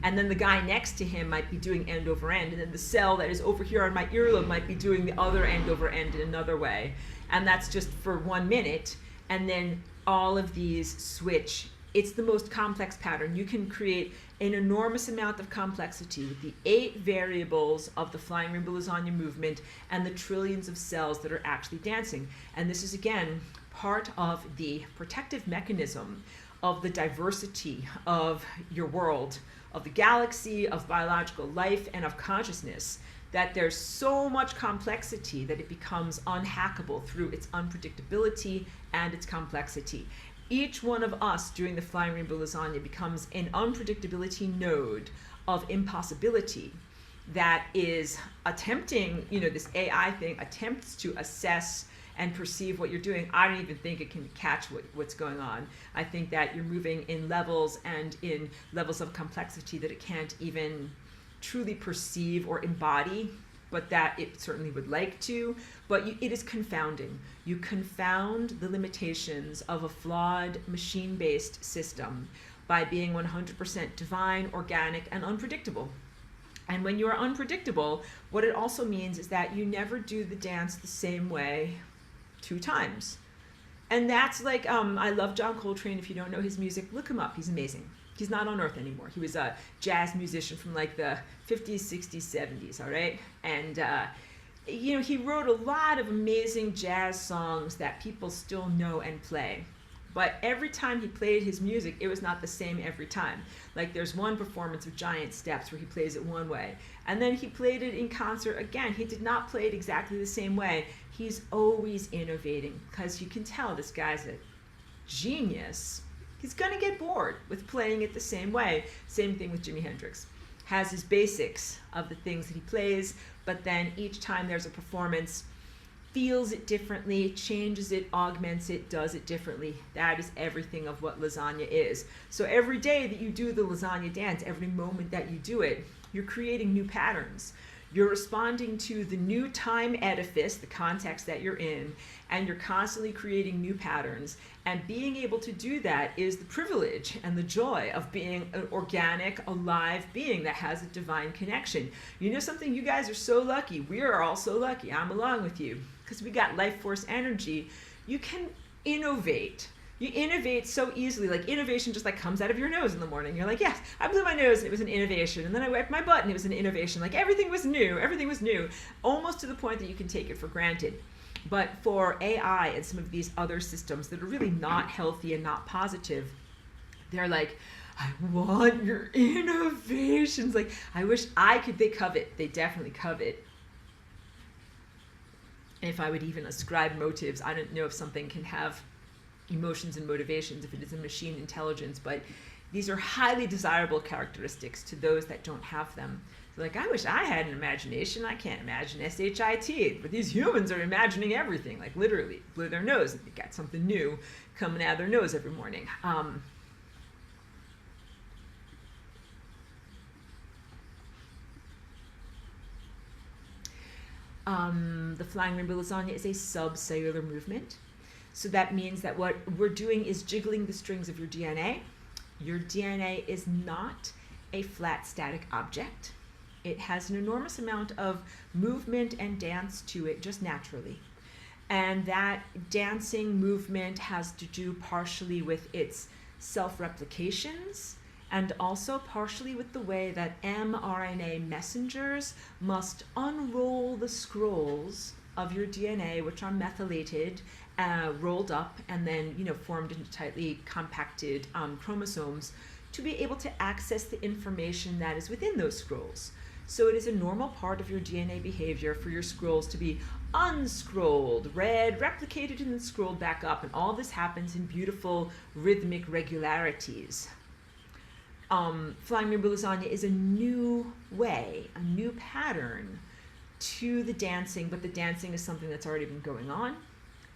And then the guy next to him might be doing end over end. And then the cell that is over here on my earlobe might be doing the other end over end in another way. And that's just for 1 minute. And then all of these switch. It's the most complex pattern. You can create an enormous amount of complexity with the 8 variables of the Flying Rainbow Lasagna movement and the trillions of cells that are actually dancing. And this is, again, part of the protective mechanism of the diversity of your world, of the galaxy, of biological life, and of consciousness, that there's so much complexity that it becomes unhackable through its unpredictability and its complexity. Each one of us doing the Flying Rainbow Lasagna becomes an unpredictability node of impossibility that is attempting, this AI thing attempts to assess and perceive what you're doing. I don't even think it can catch what's going on. I think that you're moving in levels and in levels of complexity that it can't even truly perceive or embody, but that it certainly would like to. But it is confounding. You confound the limitations of a flawed machine-based system by being 100% divine, organic, and unpredictable. And when you are unpredictable, what it also means is that you never do the dance the same way 2 times. And that's like, I love John Coltrane. If you don't know his music, look him up. He's amazing. He's not on earth anymore. He was a jazz musician from like the 50s, 60s, 70s, all right? And, he wrote a lot of amazing jazz songs that people still know and play. But every time he played his music, it was not the same every time. Like there's one performance of Giant Steps where he plays it one way. And then he played it in concert again. He did not play it exactly the same way. He's always innovating because you can tell this guy's a genius. He's gonna get bored with playing it the same way. Same thing with Jimi Hendrix. Has his basics of the things that he plays, but then each time there's a performance, feels it differently, changes it, augments it, does it differently. That is everything of what lasagna is. So every day that you do the lasagna dance, every moment that you do it, you're creating new patterns. You're responding to the new time edifice, the context that you're in, and you're constantly creating new patterns. And being able to do that is the privilege and the joy of being an organic, alive being that has a divine connection. You know something? You guys are so lucky. We are all so lucky. I'm along with you because we got life force energy. You can innovate. You innovate so easily. Like innovation just like comes out of your nose in the morning. You're like, yes, I blew my nose and it was an innovation. And then I wiped my butt and it was an innovation. Like everything was new. Everything was new. Almost to the point that you can take it for granted. But for AI and some of these other systems that are really not healthy and not positive, they're like, I want your innovations. Like, I wish I could, they covet. They definitely covet. And if I would even ascribe motives, I don't know if something can have emotions and motivations if it is a machine intelligence, but these are highly desirable characteristics to those that don't have them. Like, I wish I had an imagination. I can't imagine SHIT, but these humans are imagining everything, like literally blew their nose and they got something new coming out of their nose every morning. The Flying Rainbow Lasagna is a subcellular movement. So that means that what we're doing is jiggling the strings of your DNA. Your DNA is not a flat static object. It has an enormous amount of movement and dance to it just naturally. And that dancing movement has to do partially with its self-replications and also partially with the way that mRNA messengers must unroll the scrolls of your DNA, which are methylated, rolled up, and then, formed into tightly compacted chromosomes, to be able to access the information that is within those scrolls. So it is a normal part of your DNA behavior for your scrolls to be unscrolled, read, replicated, and then scrolled back up. And all this happens in beautiful rhythmic regularities. Flying Rainbow Lasagna is a new way, a new pattern to the dancing, but the dancing is something that's already been going on.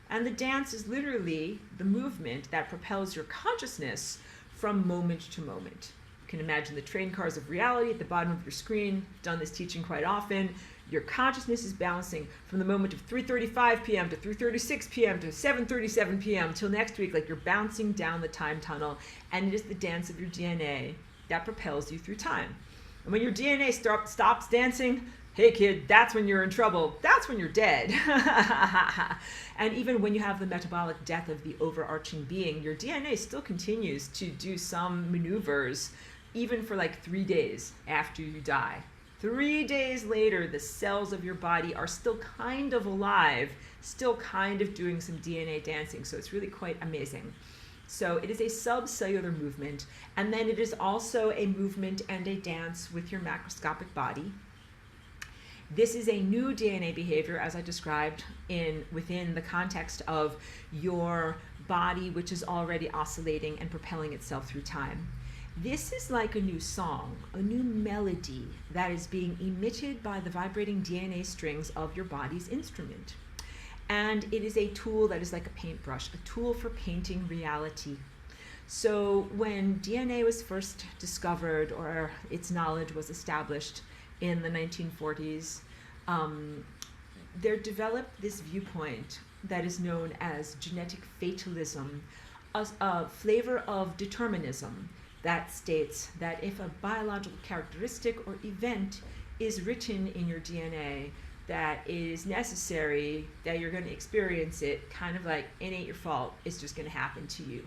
And the dance is literally the movement that propels your consciousness from moment to moment. You can imagine the train cars of reality at the bottom of your screen. Done this teaching quite often. Your consciousness is bouncing from the moment of 3:35 p.m. to 3:36 p.m. to 7:37 p.m. till next week, like you're bouncing down the time tunnel, and it is the dance of your DNA that propels you through time. And when your DNA stops dancing, hey kid, that's when you're in trouble. That's when you're dead. And even when you have the metabolic death of the overarching being, your DNA still continues to do some maneuvers, even for like 3 days after you die. 3 days later, the cells of your body are still kind of alive, still kind of doing some DNA dancing. So it's really quite amazing. So it is a subcellular movement, and then it is also a movement and a dance with your macroscopic body. This is a new DNA behavior, as I described, within the context of your body, which is already oscillating and propelling itself through time. This is like a new song, a new melody that is being emitted by the vibrating DNA strings of your body's instrument. And it is a tool that is like a paintbrush, a tool for painting reality. So when DNA was first discovered, or its knowledge was established in the 1940s, there developed this viewpoint that is known as genetic fatalism, a flavor of determinism that states that if a biological characteristic or event is written in your DNA that is necessary, that you're going to experience it, kind of like it ain't your fault, it's just going to happen to you.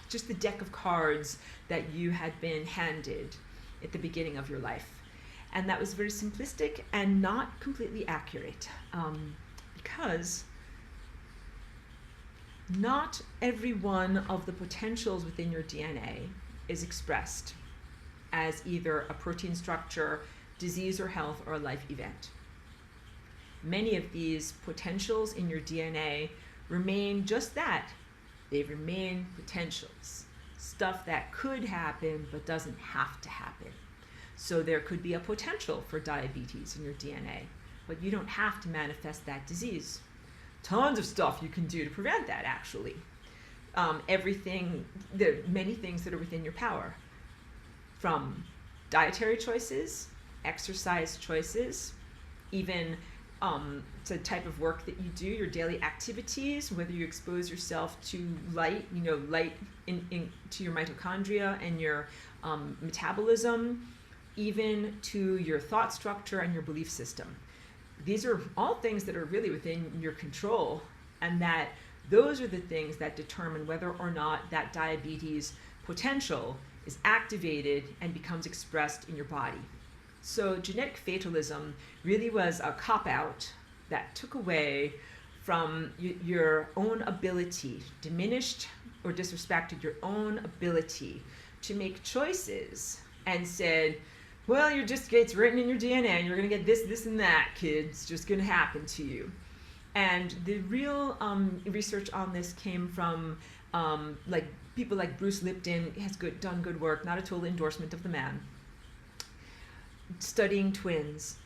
Just the deck of cards that you had been handed at the beginning of your life. And that was very simplistic and not completely accurate, because not every one of the potentials within your DNA is expressed as either a protein structure, disease or health, or a life event. Many of these potentials in your DNA remain just that. They remain potentials, stuff that could happen but doesn't have to happen. So there could be a potential for diabetes in your DNA, but you don't have to manifest that disease. Tons of stuff you can do to prevent that, actually. There are many things that are within your power, from dietary choices, exercise choices, even the type of work that you do, your daily activities, whether you expose yourself to light, light to your mitochondria and your metabolism, even to your thought structure and your belief system. These are all things that are really within your control, and that those are the things that determine whether or not that diabetes potential is activated and becomes expressed in your body. So genetic fatalism really was a cop-out that took away from your own ability, diminished or disrespected your own ability to make choices, and said, well, it's written in your DNA, and you're going to get this, this, and that, kid. It's just going to happen to you. And the real research on this came from people like Bruce Lipton. Has done good work, not a total endorsement of the man, studying twins.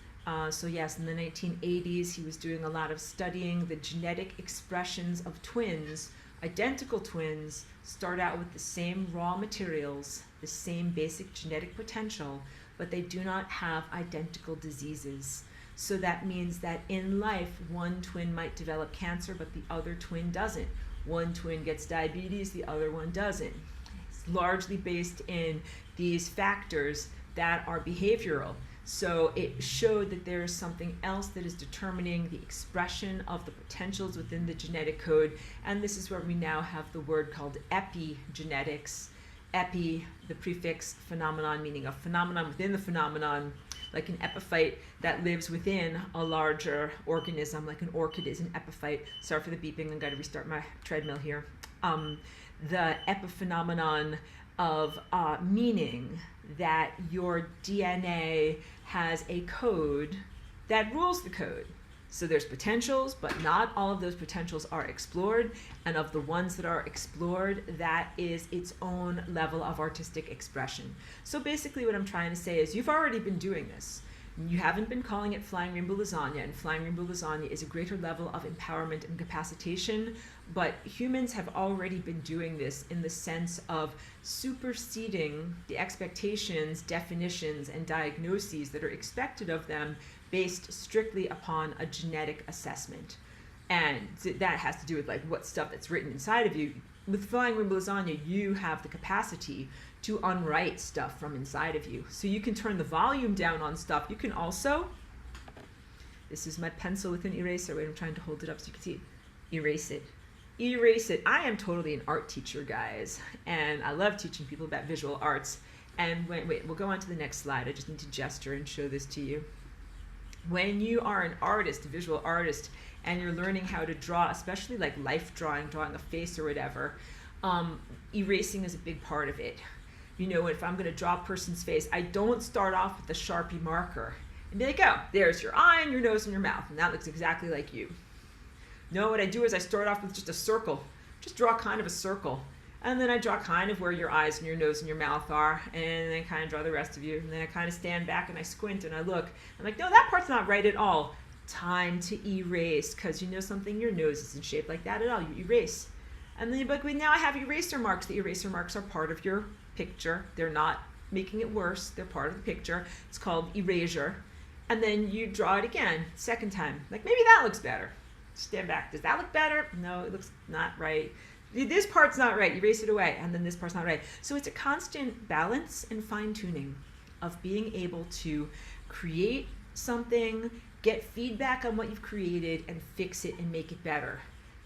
So yes, in the 1980s, he was doing a lot of studying the genetic expressions of twins. Identical twins start out with the same raw materials, the same basic genetic potential, but they do not have identical diseases. So that means that in life, one twin might develop cancer, but the other twin doesn't. One twin gets diabetes, the other one doesn't. It's largely based in these factors that are behavioral. So it showed that there is something else that is determining the expression of the potentials within the genetic code. And this is where we now have the word called epigenetics. Epi, the prefix phenomenon, meaning a phenomenon within the phenomenon. like an epiphyte that lives within a larger organism, like an orchid is an epiphyte. Sorry for the beeping, I've got to restart my treadmill here. The epiphenomenon of meaning that your DNA has a code that rules the code. So there's potentials, but not all of those potentials are explored. And of the ones that are explored, that is its own level of artistic expression. So basically what I'm trying to say is you've already been doing this. You haven't been calling it Flying Rainbow Lasagna, and Flying Rainbow Lasagna is a greater level of empowerment and capacitation, but humans have already been doing this in the sense of superseding the expectations, definitions, and diagnoses that are expected of them based strictly upon a genetic assessment. And that has to do with like what stuff that's written inside of you. With Flying Rainbow Lasagna, you have the capacity to unwrite stuff from inside of you. So you can turn the volume down on stuff. You can also, this is my pencil with an eraser. Wait, I'm trying to hold it up so you can see it. Erase it. Erase it. I am totally an art teacher, guys. And I love teaching people about visual arts. And wait, we'll go on to the next slide. I just need to gesture and show this to you. When you are an artist, a visual artist, and you're learning how to draw, especially like life drawing a face or whatever, erasing is a big part of it. You know, if I'm going to draw a person's face, I don't start off with a Sharpie marker and be like, oh, there's your eye and your nose and your mouth, and that looks exactly like you. No, what I do is I start off with just a circle. Just draw kind of a circle. And then I draw kind of where your eyes and your nose and your mouth are, and then I kind of draw the rest of you, and then I kind of stand back and I squint and I look. I'm like, no, that part's not right at all. Time to erase, because you know something, your nose isn't shaped like that at all. You erase. And then you're like, wait, now I have eraser marks. The eraser marks are part of your picture. They're not making it worse. They're part of the picture. It's called erasure. And then you draw it again, second time. Like, maybe that looks better. Stand back. Does that look better? No, it looks not right. This part's not right. Erase it away. And then this part's not right. So it's a constant balance and fine-tuning of being able to create something, get feedback on what you've created, and fix it and make it better.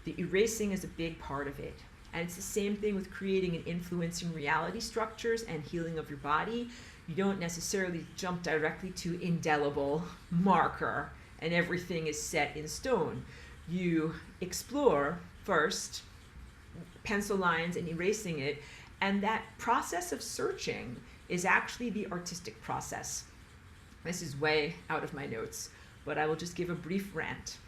The erasing is a big part of it. And it's the same thing with creating and influencing reality structures and healing of your body. You don't necessarily jump directly to indelible marker and everything is set in stone. You explore first, pencil lines and erasing it, and that process of searching is actually the artistic process. This is way out of my notes, but I will just give a brief rant.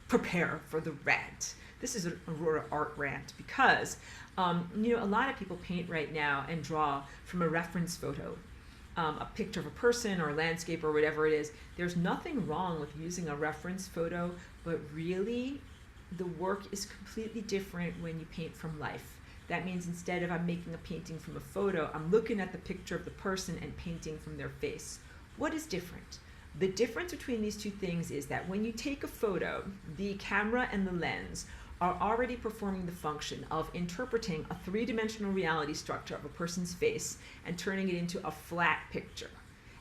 Prepare for the rant. This is an Aurora art rant because, you know, a lot of people paint right now and draw from a reference photo, a picture of a person or a landscape or whatever it is. There's nothing wrong with using a reference photo, but really the work is completely different when you paint from life. That means instead of I'm making a painting from a photo, I'm looking at the picture of the person and painting from their face. What is different? The difference between these two things is that when you take a photo, the camera and the lens are already performing the function of interpreting a three-dimensional reality structure of a person's face and turning it into a flat picture.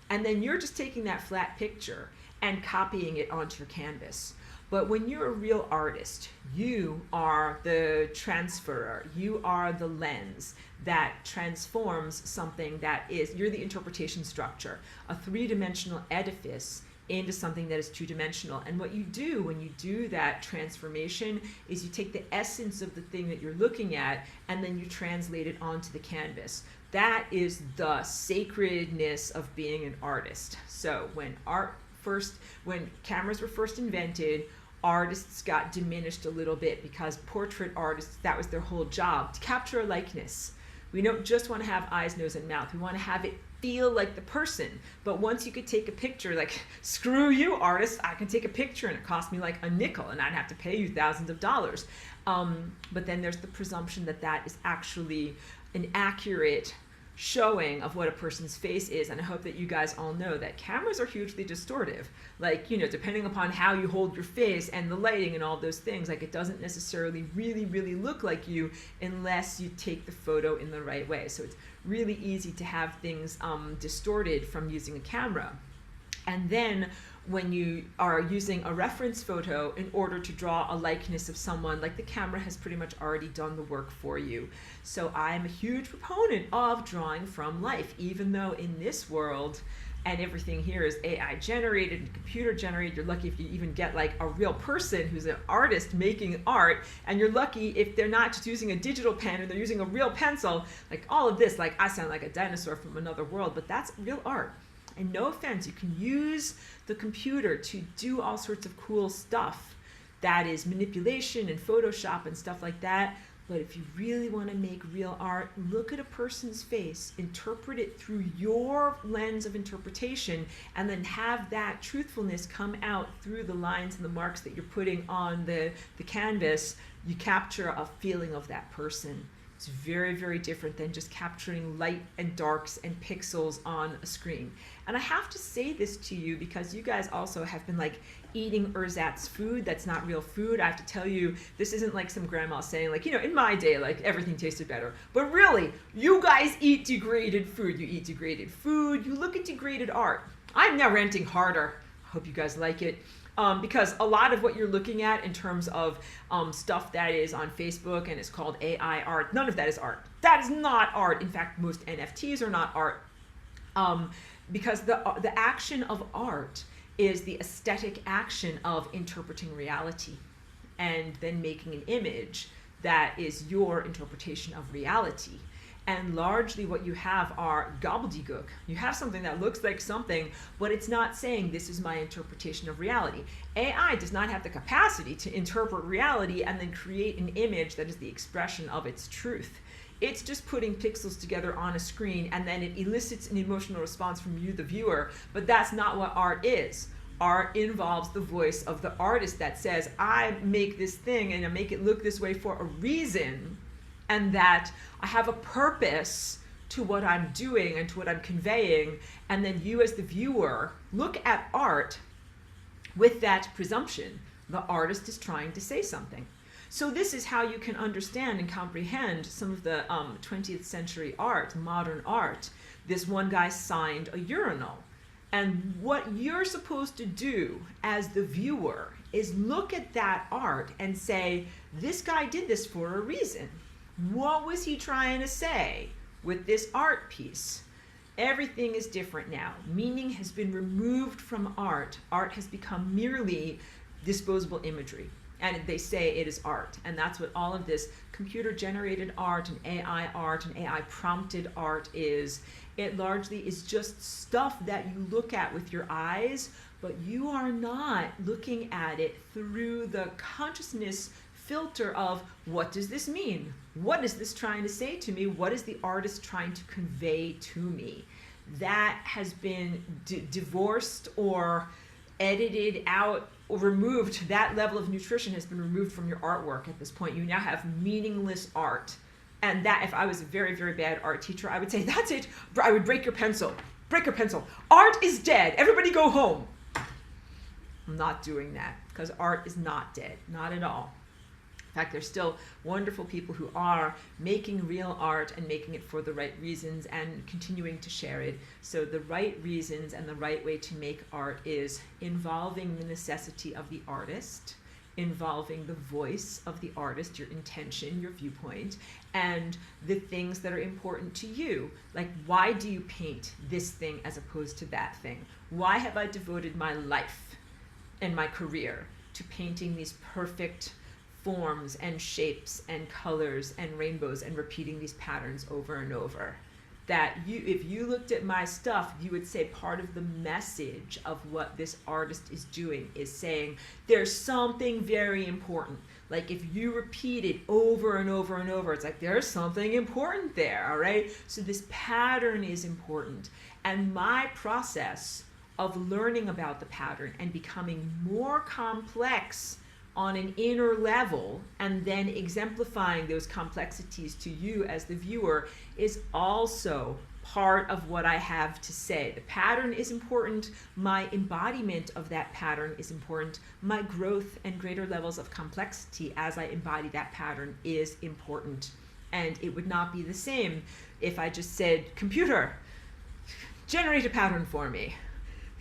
And then you're just taking that flat picture and copying it onto your canvas. But when you're a real artist, you are the transferer, you are the lens that transforms something that is, you're the interpretation structure, a three-dimensional edifice into something that is two-dimensional. And what you do when you do that transformation is you take the essence of the thing that you're looking at and then you translate it onto the canvas. That is the sacredness of being an artist. So when cameras were first invented, artists got diminished a little bit because portrait artists, that was their whole job, to capture a likeness. We don't just want to have eyes, nose, and mouth. We want to have it feel like the person. But once you could take a picture, like, screw you, artist, I can take a picture and it cost me like a nickel and I'd have to pay you thousands of dollars. But then there's the presumption that that is actually an accurate showing of what a person's face is. And I hope that you guys all know that cameras are hugely distortive. Like, you know, depending upon how you hold your face and the lighting and all those things, like it doesn't necessarily really look like you unless you take the photo in the right way. So it's really easy to have things distorted from using a camera. And then when you are using a reference photo in order to draw a likeness of someone, like the camera has pretty much already done the work for you. So I'm a huge proponent of drawing from life, even though in this world, and everything here is AI generated and computer generated. You're lucky if you even get like a real person who's an artist making art, and you're lucky if they're not just using a digital pen and they're using a real pencil. Like all of this, like I sound like a dinosaur from another world, but that's real art. And no offense, you can use the computer to do all sorts of cool stuff that is manipulation and Photoshop and stuff like that. But if you really want to make real art, look at a person's face, interpret it through your lens of interpretation, and then have that truthfulness come out through the lines and the marks that you're putting on the canvas. You capture a feeling of that person. It's very, very different than just capturing light and darks and pixels on a screen. And I have to say this to you because you guys also have been like eating ersatz food that's not real food. I have to tell you, this isn't like some grandma saying like, you know, in my day, like everything tasted better. But really, you guys eat degraded food. You eat degraded food. You look at degraded art. I'm now ranting harder. Hope you guys like it. Because a lot of what you're looking at in terms of stuff that is on Facebook and is called AI art, none of that is art. That is not art. In fact, most NFTs are not art. Because the action of art is the aesthetic action of interpreting reality and then making an image that is your interpretation of reality. And largely what you have are gobbledygook. You have something that looks like something, but it's not saying this is my interpretation of reality. AI does not have the capacity to interpret reality and then create an image that is the expression of its truth. It's just putting pixels together on a screen, and then it elicits an emotional response from you, the viewer, but that's not what art is. Art involves the voice of the artist that says, I make this thing and I make it look this way for a reason, and that I have a purpose to what I'm doing and to what I'm conveying. And then you as the viewer look at art with that presumption. The artist is trying to say something. So this is how you can understand and comprehend some of the 20th century art, modern art. This one guy signed a urinal. And what you're supposed to do as the viewer is look at that art and say, this guy did this for a reason. What was he trying to say with this art piece? Everything is different now. Meaning has been removed from art. Art has become merely disposable imagery. And they say it is art. And that's what all of this computer-generated art and AI prompted art is. It largely is just stuff that you look at with your eyes, but you are not looking at it through the consciousness filter of, what does this mean? What is this trying to say to me? What is the artist trying to convey to me? That has been divorced or edited out or removed. That level of nutrition has been removed from your artwork at this point. You now have meaningless art. And that, if I was a very, very bad art teacher, I would say, that's it. I would break your pencil. Break your pencil. Art is dead. Everybody go home. I'm not doing that because art is not dead. Not at all. In fact, there's still wonderful people who are making real art and making it for the right reasons and continuing to share it. So the right reasons and the right way to make art is involving the necessity of the artist, involving the voice of the artist, your intention, your viewpoint, and the things that are important to you. Like, why do you paint this thing as opposed to that thing? Why have I devoted my life and my career to painting these perfect forms and shapes and colors and rainbows and repeating these patterns over and over? That if you looked at my stuff, you would say part of the message of what this artist is doing is saying there's something very important. Like if you repeat it over and over and over, it's like there's something important there, all right? So this pattern is important. And my process of learning about the pattern and becoming more complex on an inner level and then exemplifying those complexities to you as the viewer is also part of what I have to say. The pattern is important. My embodiment of that pattern is important. My growth and greater levels of complexity as I embody that pattern is important. And it would not be the same if I just said, computer, generate a pattern for me.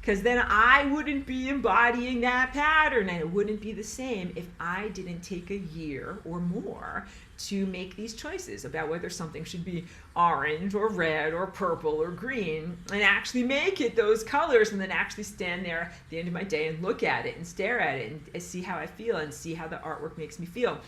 because then I wouldn't be embodying that pattern, and it wouldn't be the same if I didn't take a year or more to make these choices about whether something should be orange or red or purple or green, and actually make it those colors, and then actually stand there at the end of my day and look at it and stare at it and see how I feel and see how the artwork makes me feel.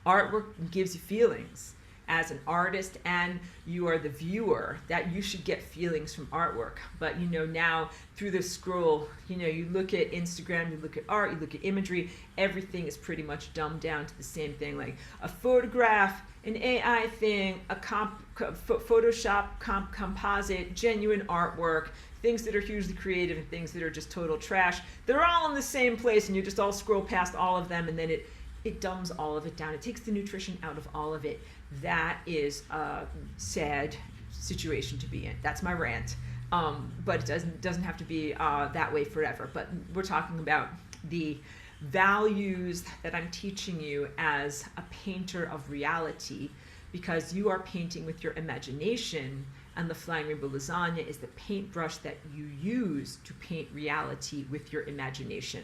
Artwork gives you feelings. As an artist, and you are the viewer, that you should get feelings from artwork. But now through the scroll, you look at Instagram, you look at art, you look at imagery, everything is pretty much dumbed down to the same thing, like a photograph, an AI thing, a Photoshop composite, genuine artwork, things that are hugely creative and things that are just total trash. They're all in the same place, and you just all scroll past all of them, and then it dumbs all of it down. It takes the nutrition out of all of it. That is a sad situation to be in. That's my rant. But it doesn't have to be that way forever. But we're talking about the values that I'm teaching you as a painter of reality, because you are painting with your imagination, and the Flying Rainbow Lasagna is the paintbrush that you use to paint reality with your imagination.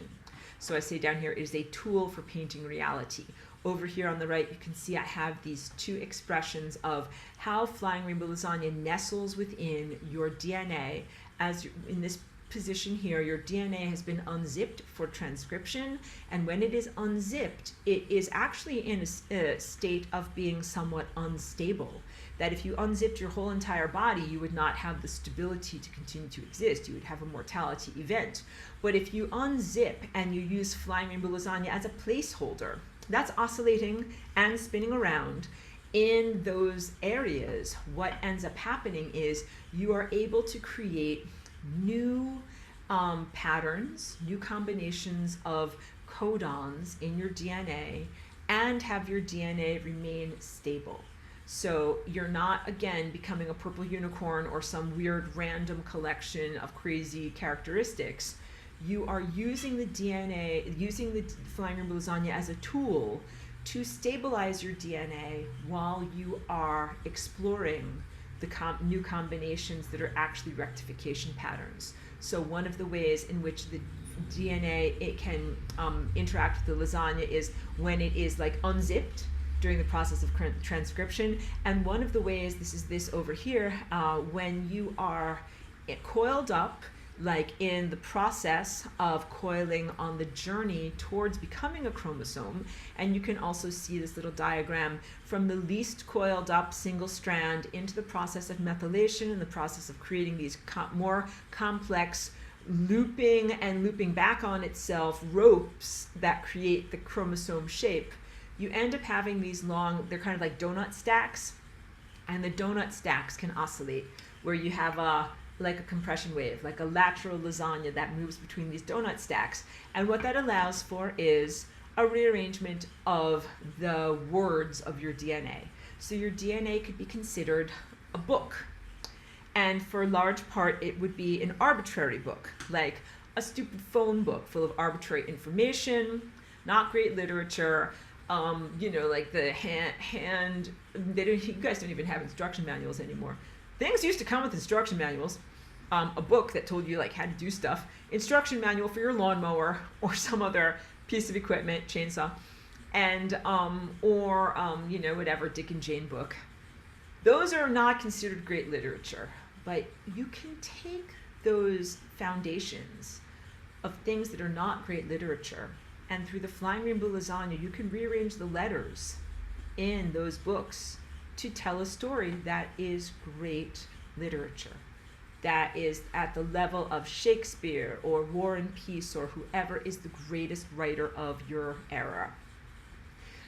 So I say down here, it is a tool for painting reality. Over here on the right, you can see I have these two expressions of how Flying Rainbow Lasagna nestles within your DNA. As in this position here, your DNA has been unzipped for transcription, and when it is unzipped, it is actually in a state of being somewhat unstable. That if you unzipped your whole entire body, you would not have the stability to continue to exist. You would have a mortality event. But if you unzip and you use Flying Rainbow Lasagna as a placeholder, that's oscillating and spinning around in those areas, what ends up happening is you are able to create new patterns, new combinations of codons in your DNA, and have your DNA remain stable. So you're not, again, becoming a purple unicorn or some weird random collection of crazy characteristics. You are using the DNA, using the Flying Rainbow Lasagna as a tool to stabilize your DNA while you are exploring the new combinations that are actually rectification patterns. So one of the ways in which the DNA it can interact with the lasagna is when it is like unzipped during the process of transcription. And one of the ways, this is this over here, when you are coiled up, like in the process of coiling on the journey towards becoming a chromosome. And you can also see this little diagram from the least coiled up single strand into the process of methylation and the process of creating these more complex looping and looping back on itself ropes that create the chromosome shape. You end up having these long, they're kind of like donut stacks, and the donut stacks can oscillate, where you have like a compression wave, like a lateral lasagna that moves between these donut stacks. And what that allows for is a rearrangement of the words of your DNA. So your DNA could be considered a book. And for a large part, it would be an arbitrary book, like a stupid phone book full of arbitrary information, not great literature, like the you guys don't even have instruction manuals anymore. Things used to come with instruction manuals. A book that told you like how to do stuff, instruction manual for your lawnmower or some other piece of equipment, chainsaw, and whatever Dick and Jane book. Those are not considered great literature, but you can take those foundations of things that are not great literature, and through the Flying Rainbow Lasagna, you can rearrange the letters in those books to tell a story that is great literature, that is at the level of Shakespeare or War and Peace or whoever is the greatest writer of your era.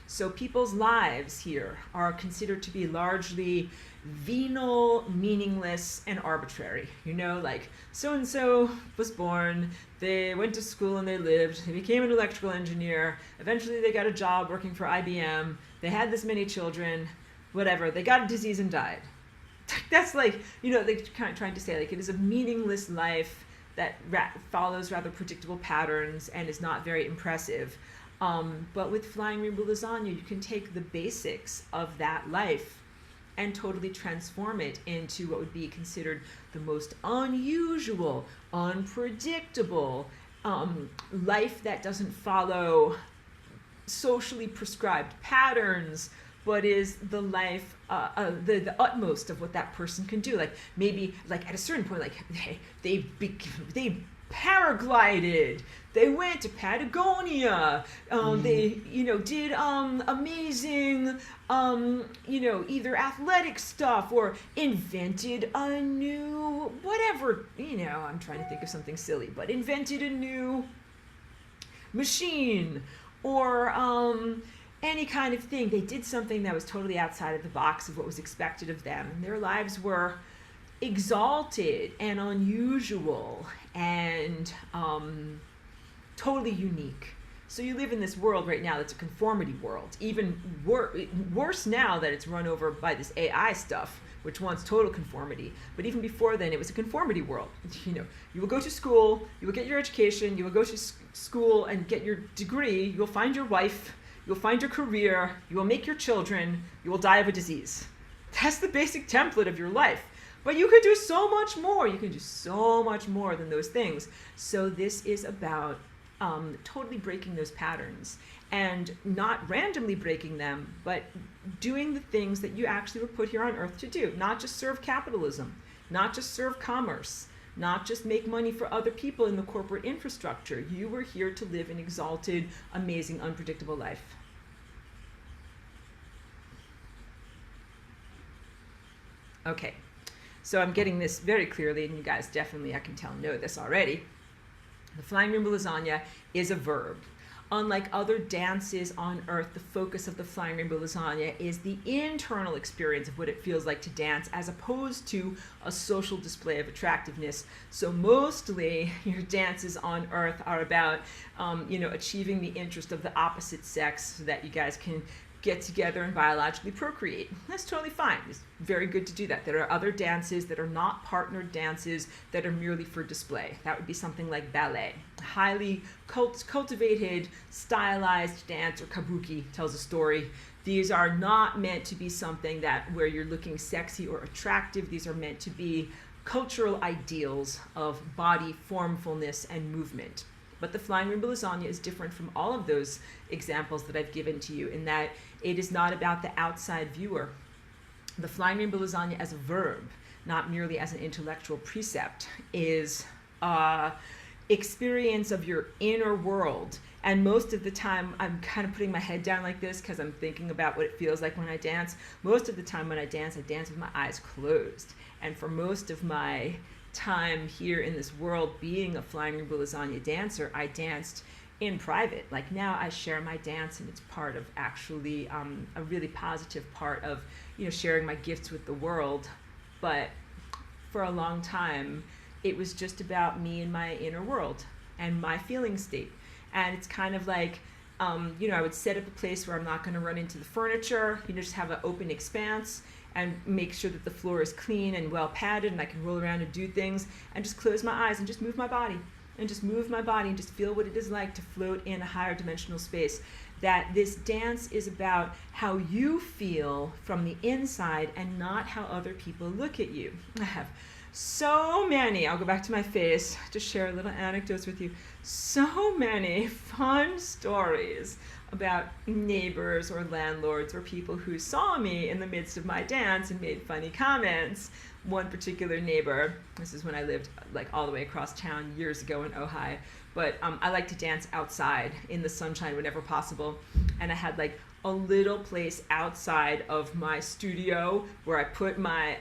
So people's lives here are considered to be largely venal, meaningless, and arbitrary. Like so-and-so was born, they went to school and they lived, they became an electrical engineer, eventually they got a job working for IBM, they had this many children, whatever, they got a disease and died. That's like, they're kind of trying to say, like, it is a meaningless life that follows rather predictable patterns and is not very impressive. But with Flying Rainbow Lasagna, you can take the basics of that life and totally transform it into what would be considered the most unusual, unpredictable life that doesn't follow socially prescribed patterns, but is the life, the utmost of what that person can do. Like maybe, like at a certain point, like they paraglided, they went to Patagonia, they did amazing either athletic stuff or invented a new whatever, I'm trying to think of something silly, but invented a new machine or any kind of thing. They did something that was totally outside of the box of what was expected of them. And their lives were exalted and unusual and totally unique. So you live in this world right now that's a conformity world. Even worse now that it's run over by this AI stuff, which wants total conformity. But even before then, it was a conformity world. You will go to school, you will get your education, you will go to school and get your degree, you will find your wife, you will find your career, you will make your children, you will die of a disease. That's the basic template of your life. But you could do so much more. You can do so much more than those things. So this is about totally breaking those patterns and not randomly breaking them, but doing the things that you actually were put here on earth to do. Not just serve capitalism, not just serve commerce, not just make money for other people in the corporate infrastructure. You were here to live an exalted, amazing, unpredictable life. Okay, so I'm getting this very clearly, and you guys definitely, I can tell, know this already. The flying rainbow lasagna is a verb. Unlike other dances on earth, the focus of the flying rainbow lasagna is the internal experience of what it feels like to dance, as opposed to a social display of attractiveness. So mostly your dances on earth are about achieving the interest of the opposite sex so that you guys can get together and biologically procreate. That's totally fine. It's very good to do that. There are other dances that are not partnered dances that are merely for display. That would be something like ballet. Highly cultivated, stylized dance, or kabuki tells a story. These are not meant to be something where you're looking sexy or attractive. These are meant to be cultural ideals of body formfulness and movement. But the flying rainbow lasagna is different from all of those examples that I've given to you in that it is not about the outside viewer. The flying rainbow lasagna as a verb, not merely as an intellectual precept, is experience of your inner world. And most of the time, I'm kind of putting my head down like this because I'm thinking about what it feels like when I dance. Most of the time when I dance with my eyes closed. And for most of my time here in this world being a flying rainbow lasagna dancer, I danced in private. Like now I share my dance, and it's part of actually a really positive part of sharing my gifts with the world. But for a long time it was just about me and my inner world and my feeling state. And it's kind of like I would set up a place where I'm not going to run into the furniture, just have an open expanse and make sure that the floor is clean and well padded and I can roll around and do things and just close my eyes and just move my body and just feel what it is like to float in a higher dimensional space. That this dance is about how you feel from the inside and not how other people look at you. I have so many, I'll go back to my face to share little anecdotes with you, so many fun stories about neighbors or landlords or people who saw me in the midst of my dance and made funny comments. One particular neighbor, this is when I lived like all the way across town years ago in Ojai, but I like to dance outside in the sunshine whenever possible. And I had like a little place outside of my studio where I put my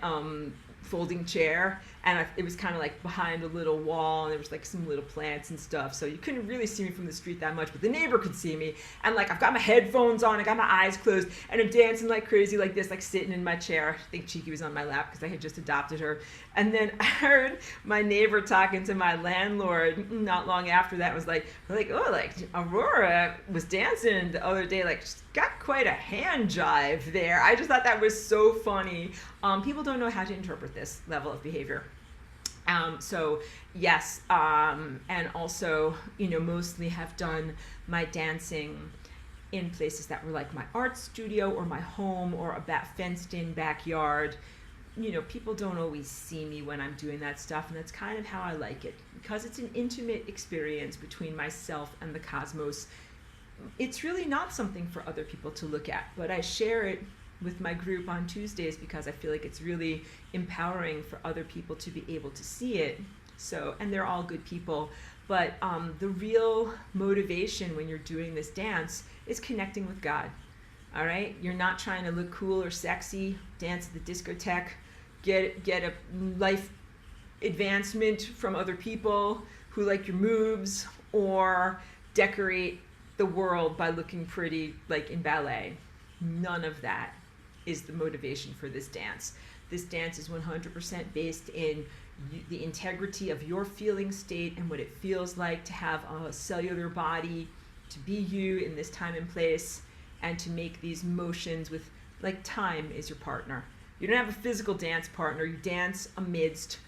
folding chair, and it was kind of like behind a little wall, and there was like some little plants and stuff, so you couldn't really see me from the street that much, but the neighbor could see me. And like I've got my headphones on, I got my eyes closed, and I'm dancing like crazy like this, like sitting in my chair. I think Cheeky was on my lap because I had just adopted her. And then I heard my neighbor talking to my landlord not long after that, was like oh, like Aurora was dancing the other day, like she's got quite a hand jive there. I just thought that was so funny. People don't know how to interpret this level of behavior. So yes, and also, mostly have done my dancing in places that were like my art studio or my home or a fenced in backyard. You know, people don't always see me when I'm doing that stuff, and that's kind of how I like it, because it's an intimate experience between myself and the cosmos. It's really not something for other people to look at, but I share it with my group on Tuesdays because I feel like it's really empowering for other people to be able to see it. So, and they're all good people, but the real motivation when you're doing this dance is connecting with God. All right, you're not trying to look cool or sexy, dance at the discotheque, get a life advancement from other people who like your moves, or decorate the world by looking pretty like in ballet. None of that is the motivation for this dance. This dance is 100% based in the integrity of your feeling state and what it feels like to have a cellular body, to be you in this time and place, and to make these motions with, like, time is your partner. You don't have a physical dance partner. You dance amidst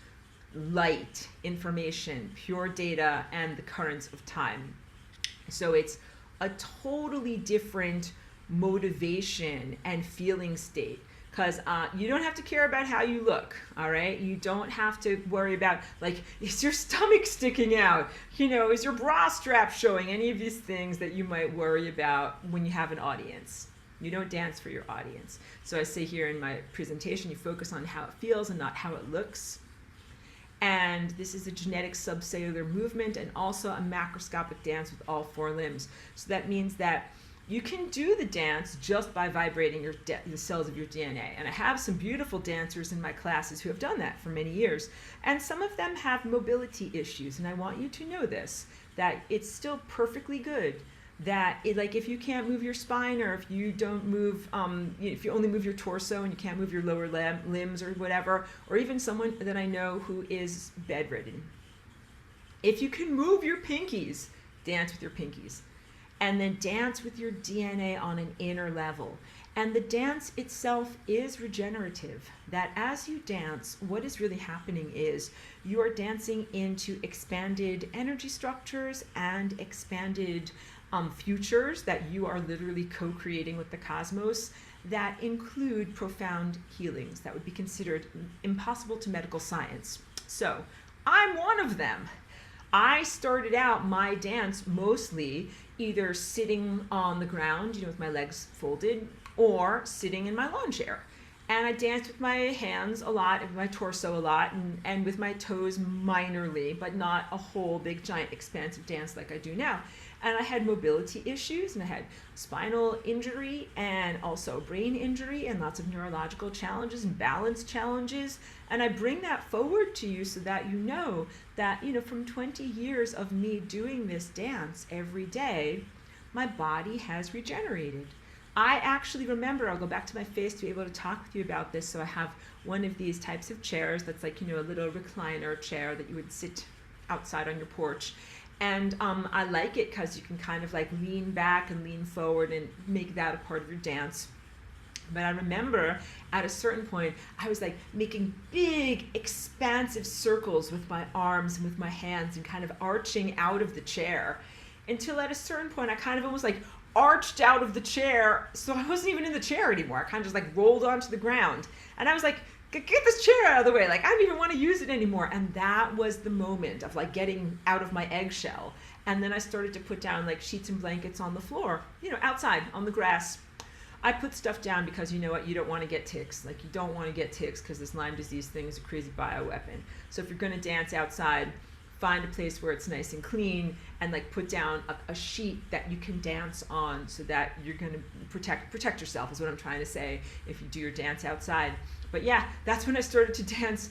light, information, pure data, and the currents of time. So it's a totally different motivation and feeling state, because you don't have to care about how you look. All right, you don't have to worry about, like, is your stomach sticking out, you know, is your bra strap showing, any of these things that you might worry about when you have an audience. You don't dance for your audience. So I say here in my presentation, you focus on how it feels and not how it looks. And this is a genetic subcellular movement and also a macroscopic dance with all 4 limbs. So that means that you can do the dance just by vibrating the cells of your DNA. And I have some beautiful dancers in my classes who have done that for many years. And some of them have mobility issues. And I want you to know this, that it's still perfectly good. That like, if you can't move your spine, or if you don't move, if you only move your torso and you can't move your lower limbs or whatever, or even someone that I know who is bedridden, if you can move your pinkies, dance with your pinkies. And then dance with your DNA on an inner level. And the dance itself is regenerative. That as you dance, what is really happening is you are dancing into expanded energy structures and expanded futures that you are literally co-creating with the cosmos, that include profound healings that would be considered impossible to medical science. So I'm one of them. I started out my dance mostly either sitting on the ground, you know, with my legs folded, or sitting in my lawn chair. And I danced with my hands a lot, and my torso a lot, and with my toes minorly, but not a whole big giant expansive dance like I do now. And I had mobility issues, and I had spinal injury, and also brain injury, and lots of neurological challenges and balance challenges. And I bring that forward to you so that you know that, you know, from 20 years of me doing this dance every day, my body has regenerated. I actually remember, I'll go back to my face to be able to talk with you about this. So I have one of these types of chairs that's like, you know, a little recliner chair that you would sit outside on your porch. And I like it because you can kind of like lean back and lean forward and make that a part of your dance. But I remember at a certain point, I was like making big, expansive circles with my arms and with my hands and kind of arching out of the chair, until at a certain point, I kind of almost like arched out of the chair. So I wasn't even in the chair anymore. I kind of just like rolled onto the ground. And I was like, get this chair out of the way. Like, I don't even want to use it anymore. And that was the moment of like getting out of my eggshell. And then I started to put down like sheets and blankets on the floor, you know, outside on the grass. I put stuff down because, you know what, you don't want to get ticks. Like, you don't want to get ticks because this Lyme disease thing is a crazy bioweapon. So if you're going to dance outside, find a place where it's nice and clean, and like put down a sheet that you can dance on, so that you're going to protect yourself, is what I'm trying to say, if you do your dance outside. But yeah, that's when I started to dance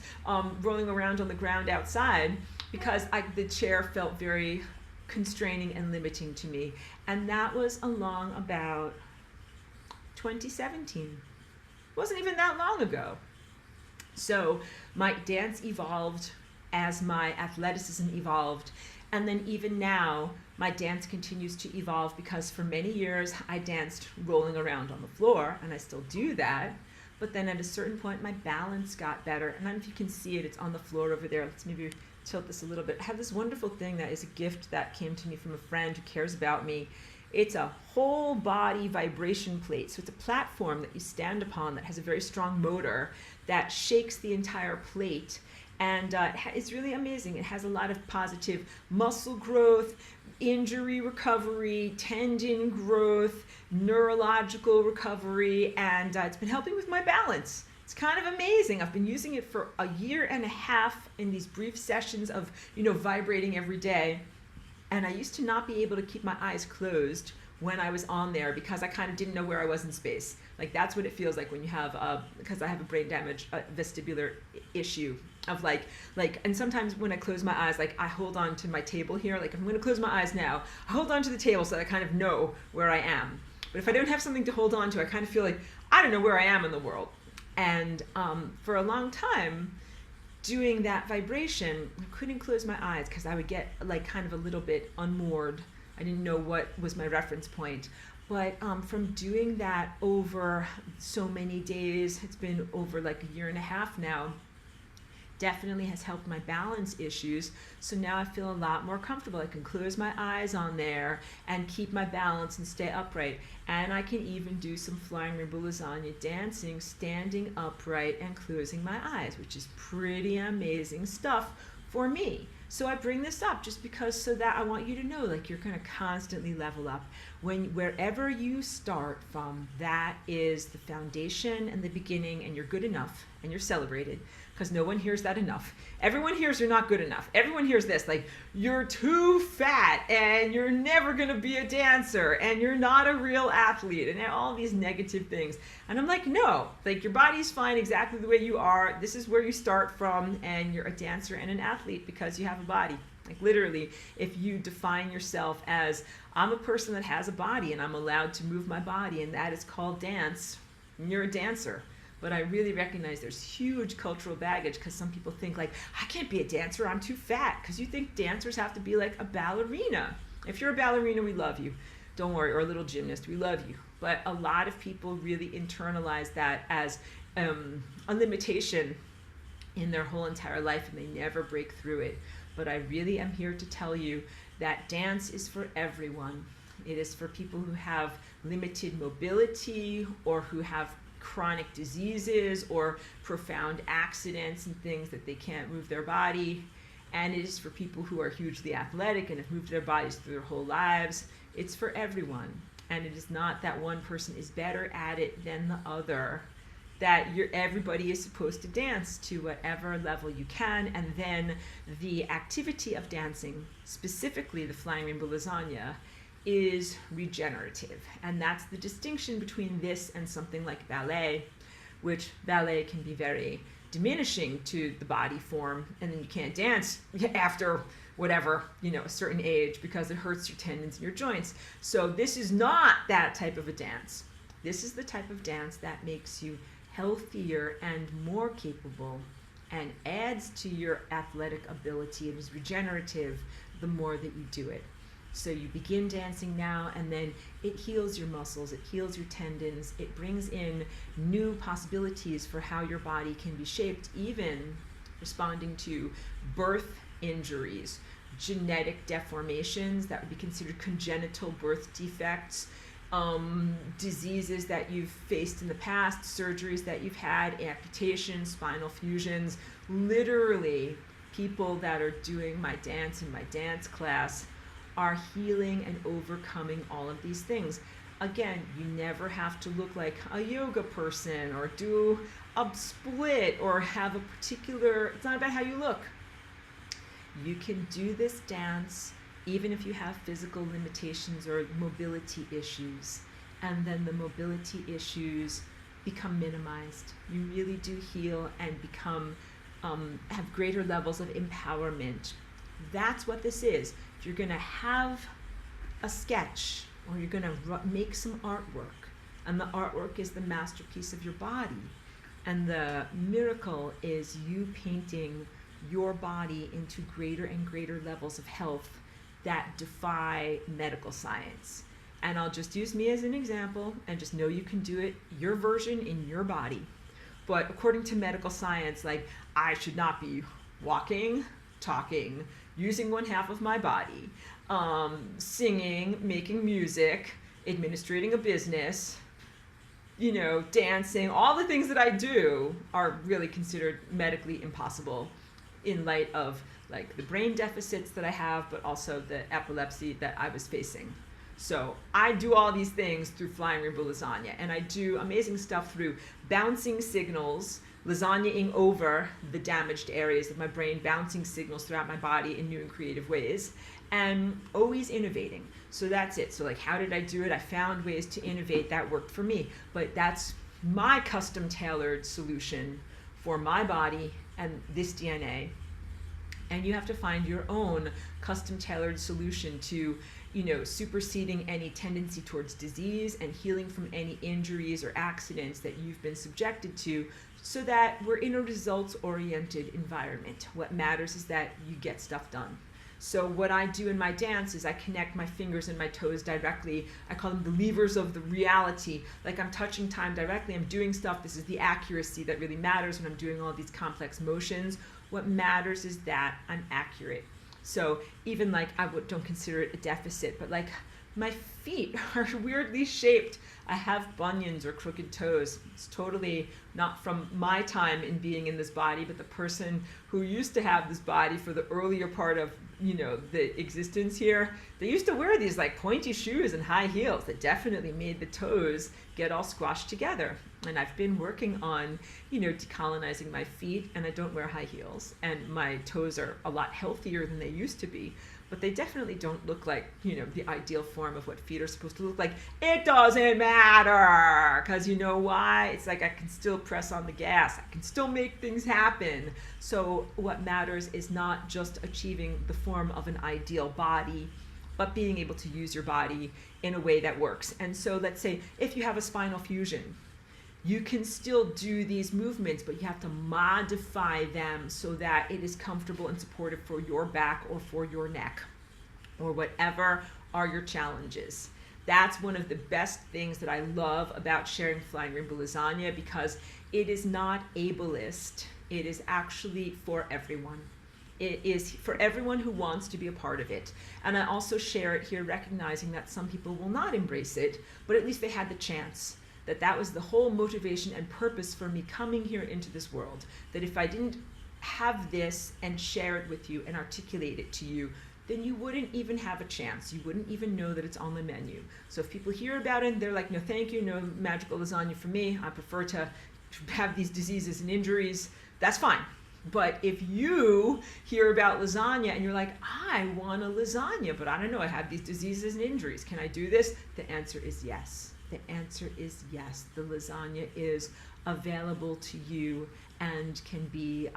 rolling around on the ground outside, because the chair felt very constraining and limiting to me. And that was along about 2017. It wasn't even that long ago. So my dance evolved as my athleticism evolved. And then even now, my dance continues to evolve, because for many years I danced rolling around on the floor, and I still do that. But then at a certain point, my balance got better. And I don't know if you can see it, it's on the floor over there. Let's maybe tilt this a little bit. I have this wonderful thing that is a gift that came to me from a friend who cares about me. It's a whole body vibration plate. So it's a platform that you stand upon that has a very strong motor that shakes the entire plate. And it's really amazing. It has a lot of positive muscle growth, injury recovery, tendon growth, neurological recovery, and it's been helping with my balance. It's kind of amazing. I've been using it for a year and a half in these brief sessions of, vibrating every day. And I used to not be able to keep my eyes closed when I was on there because I kind of didn't know where I was in space. Like that's what it feels like when you have, because I have a brain damage, vestibular issue of like, and sometimes when I close my eyes, like I hold on to my table here, like I'm going to close my eyes now, I hold on to the table so that I kind of know where I am. But if I don't have something to hold on to, I kind of feel like I don't know where I am in the world. And for a long time, doing that vibration, I couldn't close my eyes because I would get like kind of a little bit unmoored. I didn't know what was my reference point. But from doing that over so many days, it's been over like a year and a half now, definitely has helped my balance issues. So now I feel a lot more comfortable. I can close my eyes on there and keep my balance and stay upright. And I can even do some flying rainbow lasagna dancing, standing upright and closing my eyes, which is pretty amazing stuff for me. So I bring this up just because so that I want you to know, like you're going to constantly level up. Wherever you start from, that is the foundation and the beginning, and you're good enough and you're celebrated. Because no one hears that enough. Everyone hears you're not good enough. Everyone hears this, like, you're too fat, and you're never gonna be a dancer, and you're not a real athlete, and all these negative things. And I'm like, no, like your body's fine exactly the way you are. This is where you start from, and you're a dancer and an athlete because you have a body. Like literally, if you define yourself as, I'm a person that has a body, and I'm allowed to move my body, and that is called dance, and you're a dancer. But I really recognize there's huge cultural baggage because some people think like, I can't be a dancer, I'm too fat. Because you think dancers have to be like a ballerina. If you're a ballerina, we love you. Don't worry, or a little gymnast, we love you. But a lot of people really internalize that as a limitation in their whole entire life, and they never break through it. But I really am here to tell you that dance is for everyone. It is for people who have limited mobility or who have chronic diseases or profound accidents and things that they can't move their body. And it is for people who are hugely athletic and have moved their bodies through their whole lives. It's for everyone. And it is not that one person is better at it than the other. That everybody is supposed to dance to whatever level you can. And then the activity of dancing, specifically the flying rainbow lasagna, is regenerative. And that's the distinction between this and something like ballet, which ballet can be very diminishing to the body form, and then you can't dance after whatever, a certain age because it hurts your tendons and your joints. So this is not that type of a dance. This is the type of dance that makes you healthier and more capable and adds to your athletic ability. It is regenerative the more that you do it. So you begin dancing now, and then it heals your muscles, it heals your tendons, it brings in new possibilities for how your body can be shaped, even responding to birth injuries, genetic deformations that would be considered congenital birth defects, diseases that you've faced in the past, surgeries that you've had, amputations, spinal fusions. Literally, people that are doing my dance in my dance class are healing and overcoming all of these things. Again, you never have to look like a yoga person or do a split or have a particular, it's not about how you look. You can do this dance even if you have physical limitations or mobility issues, and then the mobility issues become minimized. You really do heal and become, have greater levels of empowerment. That's what this is. If you're going to have a sketch or you're going to make some artwork, and the artwork is the masterpiece of your body, and the miracle is you painting your body into greater and greater levels of health that defy medical science. And I'll just use me as an example and just know you can do it, your version in your body. But according to medical science, like I should not be walking, talking, using one half of my body, singing, making music, administrating a business, you know, dancing, all the things that I do are really considered medically impossible in light of like the brain deficits that I have, but also the epilepsy that I was facing. So I do all these things through Flying Rainbow Lasagna, and I do amazing stuff through bouncing signals, lasagnaing over the damaged areas of my brain, bouncing signals throughout my body in new and creative ways, and always innovating. So that's it. So like, how did I do it? I found ways to innovate that worked for me, but that's my custom tailored solution for my body and this DNA. And you have to find your own custom tailored solution to, you know, superseding any tendency towards disease and healing from any injuries or accidents that you've been subjected to, so that we're in a results oriented environment. What matters is that you get stuff done. So what I do in my dance is I connect my fingers and my toes directly. I call them the levers of the reality. Like I'm touching time directly, I'm doing stuff. This is the accuracy that really matters when I'm doing all these complex motions. What matters is that I'm accurate. So even like, I don't consider it a deficit, but like my feet are weirdly shaped. I have bunions or crooked toes. It's totally not from my time in being in this body, but the person who used to have this body for the earlier part of, you know, the existence here, they used to wear these like pointy shoes and high heels that definitely made the toes get all squashed together. And I've been working on, you know, decolonizing my feet, and I don't wear high heels, and my toes are a lot healthier than they used to be, but they definitely don't look like, you know, the ideal form of what feet are supposed to look like. It doesn't matter, because you know why? It's like I can still press on the gas. I can still make things happen. So what matters is not just achieving the form of an ideal body, but being able to use your body in a way that works. And so let's say if you have a spinal fusion, you can still do these movements, but you have to modify them so that it is comfortable and supportive for your back or for your neck or whatever are your challenges. That's one of the best things that I love about sharing Flying Rainbow Lasagna, because it is not ableist. It is actually for everyone. It is for everyone who wants to be a part of it. And I also share it here recognizing that some people will not embrace it, but at least they had the chance. That was the whole motivation and purpose for me coming here into this world. That if I didn't have this and share it with you and articulate it to you, then you wouldn't even have a chance. You wouldn't even know that it's on the menu. So if people hear about it and they're like, no thank you, no magical lasagna for me, I prefer to have these diseases and injuries, that's fine. But if you hear about lasagna and you're like, I want a lasagna, but I don't know, I have these diseases and injuries, can I do this? The answer is yes. The answer is yes. The lasagna is available to you and can be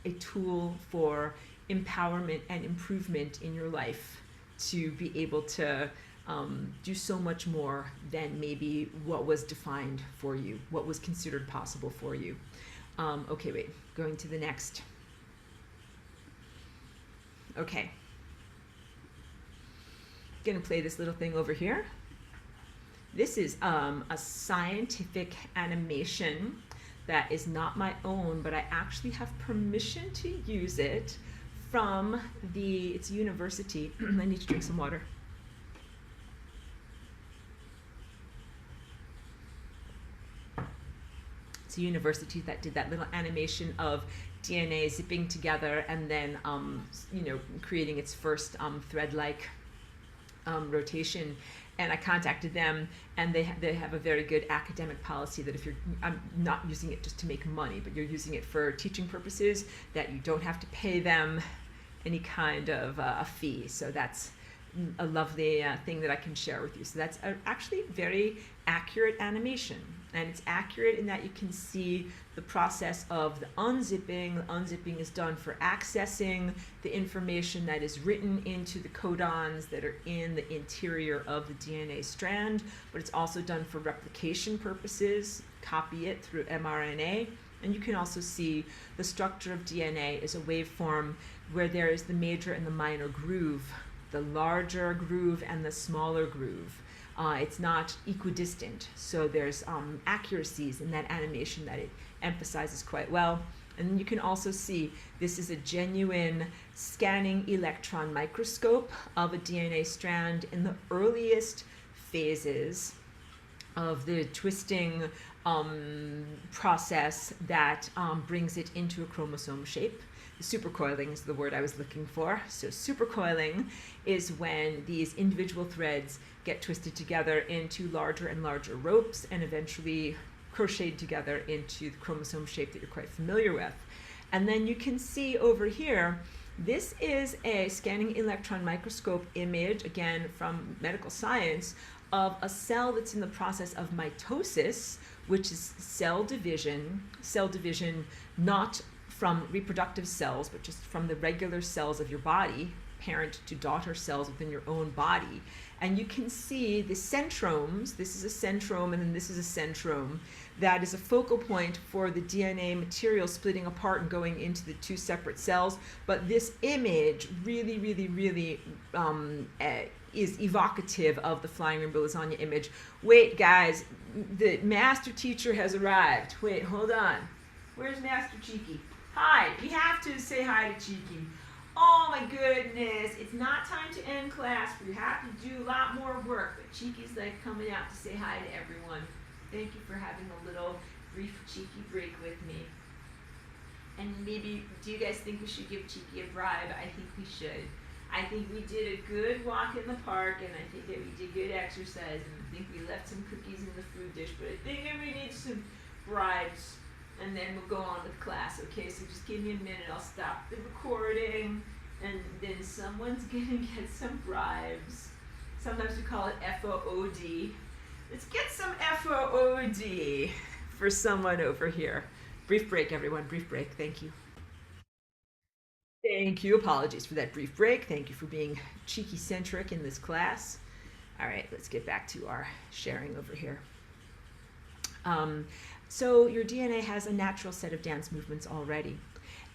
a tool for empowerment and improvement in your life to be able to do so much more than maybe what was defined for you, what was considered possible for you. Okay, wait, going to the next. Okay. Gonna play this little thing over here. This is a scientific animation that is not my own, but I actually have permission to use it from it's a university. I need to drink some water. It's a university that did that little animation of DNA zipping together and then, you know, creating its first thread-like rotation. And I contacted them, and they have a very good academic policy that if I'm not using it just to make money, but you're using it for teaching purposes, that you don't have to pay them any kind of a fee. So that's a lovely thing that I can share with you. So that's actually very accurate animation. And it's accurate in that you can see the process of the unzipping. The unzipping is done for accessing the information that is written into the codons that are in the interior of the DNA strand, but it's also done for replication purposes, copy it through mRNA. And you can also see the structure of DNA is a waveform where there is the major and the minor groove, the larger groove and the smaller groove. It's not equidistant, so there's accuracies in that animation that it emphasizes quite well. And you can also see this is a genuine scanning electron microscope of a DNA strand in the earliest phases of the twisting process that brings it into a chromosome shape. Supercoiling is the word I was looking for. So supercoiling is when these individual threads get twisted together into larger and larger ropes and eventually crocheted together into the chromosome shape that you're quite familiar with. And then you can see over here, this is a scanning electron microscope image, again from medical science, of a cell that's in the process of mitosis, which is cell division not from reproductive cells, but just from the regular cells of your body, parent to daughter cells within your own body. And you can see the centromes, this is a centrome and then this is a centrome, that is a focal point for the DNA material splitting apart and going into the two separate cells. But this image really is evocative of the Flying Rainbow Lasagna image. Wait, guys, the master teacher has arrived. Wait, hold on. Where's Master Cheeky? Hi, we have to say hi to Cheeky. Oh my goodness, it's not time to end class. We have to do a lot more work, but Cheeky's like coming out to say hi to everyone. Thank you for having a little brief Cheeky break with me. And maybe, do you guys think we should give Cheeky a bribe? I think we should. I think we did a good walk in the park, and I think that we did good exercise, and I think we left some cookies in the food dish, but I think that we need some bribes, and then we'll go on with class, okay? So just give me a minute, I'll stop the recording, and then someone's gonna get some bribes. Sometimes we call it FOOD. Let's get some FOOD for someone over here. Brief break, everyone, brief break, thank you. Thank you. Apologies for that brief break. Thank you for being cheeky-centric in this class. All right, let's get back to our sharing over here. So your DNA has a natural set of dance movements already.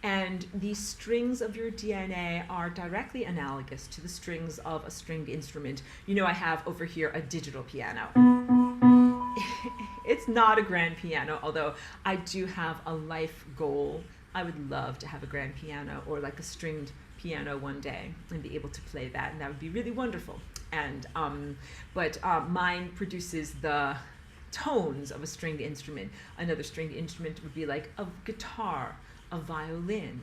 And the strings of your DNA are directly analogous to the strings of a stringed instrument. You know, I have over here a digital piano. It's not a grand piano, although I do have a life goal. I would love to have a grand piano or like a stringed piano one day and be able to play that, and that would be really wonderful. And but mine produces the tones of a stringed instrument. Another stringed instrument would be like a guitar, a violin.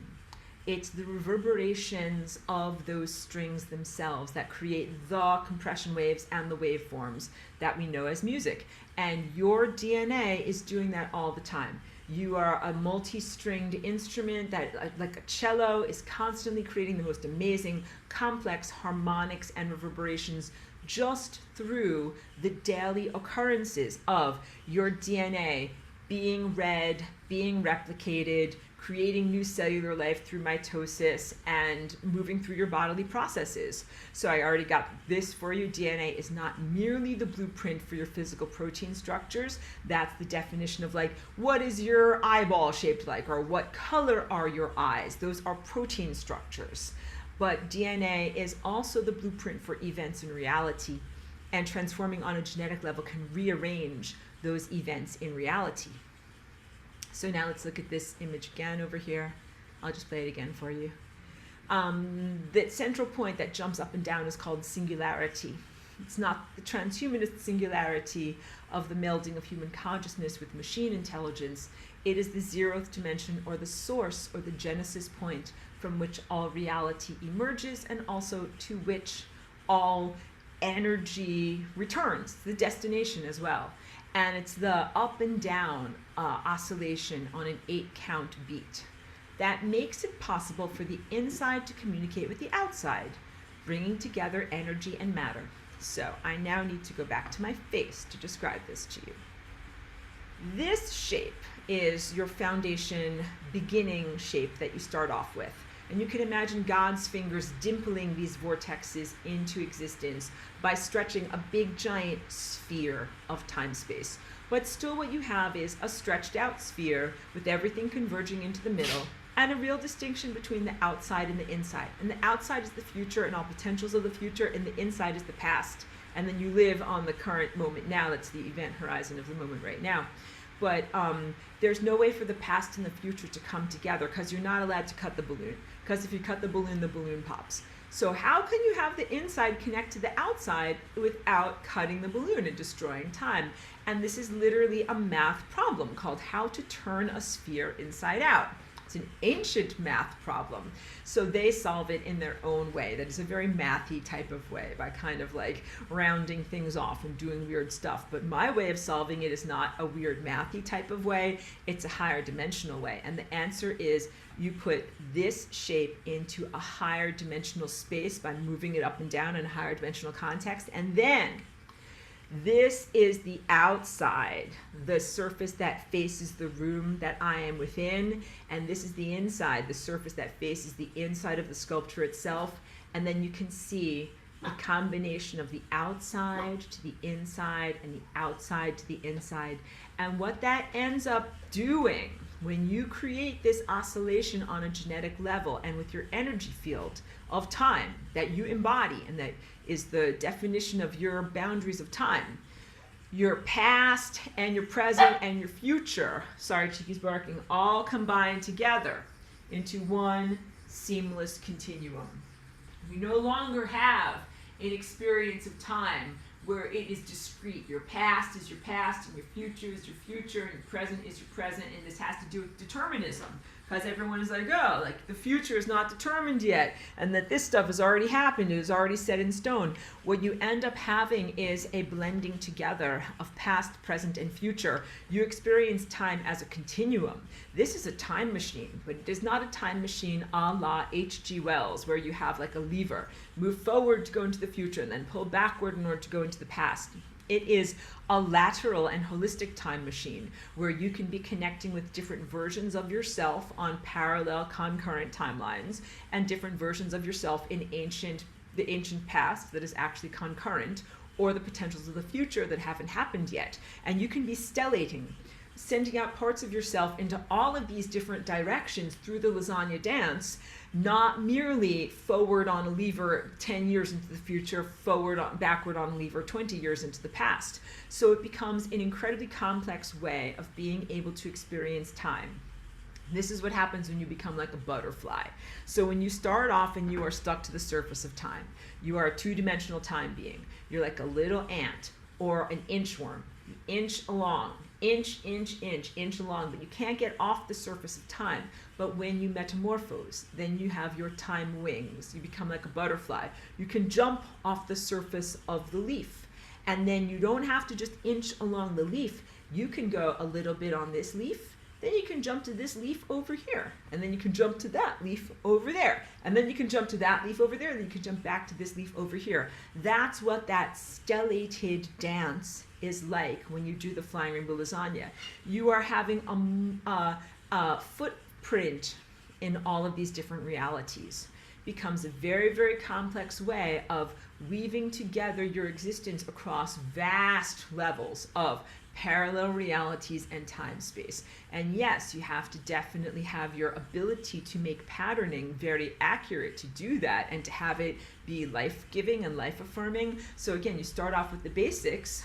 It's the reverberations of those strings themselves that create the compression waves and the waveforms that we know as music. And your DNA is doing that all the time. You are a multi-stringed instrument that, like a cello, is constantly creating the most amazing, complex harmonics and reverberations just through the daily occurrences of your DNA being read, being replicated, creating new cellular life through mitosis, and moving through your bodily processes. So I already got this for you. DNA is not merely the blueprint for your physical protein structures. That's the definition of like, what is your eyeball shaped like, or what color are your eyes? Those are protein structures. But DNA is also the blueprint for events in reality, and transforming on a genetic level can rearrange those events in reality. So now let's look at this image again over here. I'll just play it again for you. The central point that jumps up and down is called singularity. It's not the transhumanist singularity of the melding of human consciousness with machine intelligence. It is the zeroth dimension, or the source, or the genesis point from which all reality emerges, and also to which all energy returns, the destination as well. And it's the up and down oscillation on an 8-count beat that makes it possible for the inside to communicate with the outside, bringing together energy and matter. So I now need to go back to my face to describe this to you. This shape is your foundation beginning shape that you start off with. And you can imagine God's fingers dimpling these vortexes into existence by stretching a big giant sphere of time-space. But still what you have is a stretched out sphere with everything converging into the middle, and a real distinction between the outside and the inside. And the outside is the future and all potentials of the future, and the inside is the past. And then you live on the current moment now. That's the event horizon of the moment right now. but there's no way for the past and the future to come together because you're not allowed to cut the balloon. Because if you cut the balloon pops. So how can you have the inside connect to the outside without cutting the balloon and destroying time? And this is literally a math problem called how to turn a sphere inside out. It's an ancient math problem. So they solve it in their own way. That is a very mathy type of way, by kind of like rounding things off and doing weird stuff. But my way of solving it is not a weird mathy type of way. It's a higher dimensional way. And the answer is you put this shape into a higher dimensional space by moving it up and down in a higher dimensional context. And then this is the outside, the surface that faces the room that I am within. And this is the inside, the surface that faces the inside of the sculpture itself. And then you can see the combination of the outside to the inside and the outside to the inside. And what that ends up doing when you create this oscillation on a genetic level and with your energy field of time that you embody, and that is the definition of your boundaries of time, your past and your present and your future, sorry, Chiqui's barking, all combine together into one seamless continuum. You no longer have an experience of time where it is discrete. Your past is your past, and your future is your future, and your present is your present, and this has to do with determinism. Because everyone is like, oh, like the future is not determined yet, and that this stuff has already happened, it is already set in stone. What you end up having is a blending together of past, present, and future. You experience time as a continuum. This is a time machine, but it is not a time machine a la H.G. Wells, where you have like a lever. Move forward to go into the future, and then pull backward in order to go into the past. It is a lateral and holistic time machine where you can be connecting with different versions of yourself on parallel concurrent timelines, and different versions of yourself in the ancient past that is actually concurrent, or the potentials of the future that haven't happened yet. And you can be stellating, sending out parts of yourself into all of these different directions through the Lasagna dance, not merely forward on a lever 10 years into the future, backward on a lever 20 years into the past. So it becomes an incredibly complex way of being able to experience time. This is what happens when you become like a butterfly. So when you start off and you are stuck to the surface of time, you are a two-dimensional time being. You're like a little ant or an inchworm. You inch along, inch along, but you can't get off the surface of time. But when you metamorphose, then you have your time wings. You become like a butterfly. You can jump off the surface of the leaf. And then you don't have to just inch along the leaf. You can go a little bit on this leaf, then you can jump to this leaf over here. And then you can jump to that leaf over there. And then you can jump to that leaf over there, and then you can jump back to this leaf over here. That's what that stellated dance is like when you do the Flying Rainbow Lasagna. You are having a footprint in all of these different realities. Becomes a very, very complex way of weaving together your existence across vast levels of parallel realities and time space. And yes, you have to definitely have your ability to make patterning very accurate to do that, and to have it be life-giving and life-affirming. So again, you start off with the basics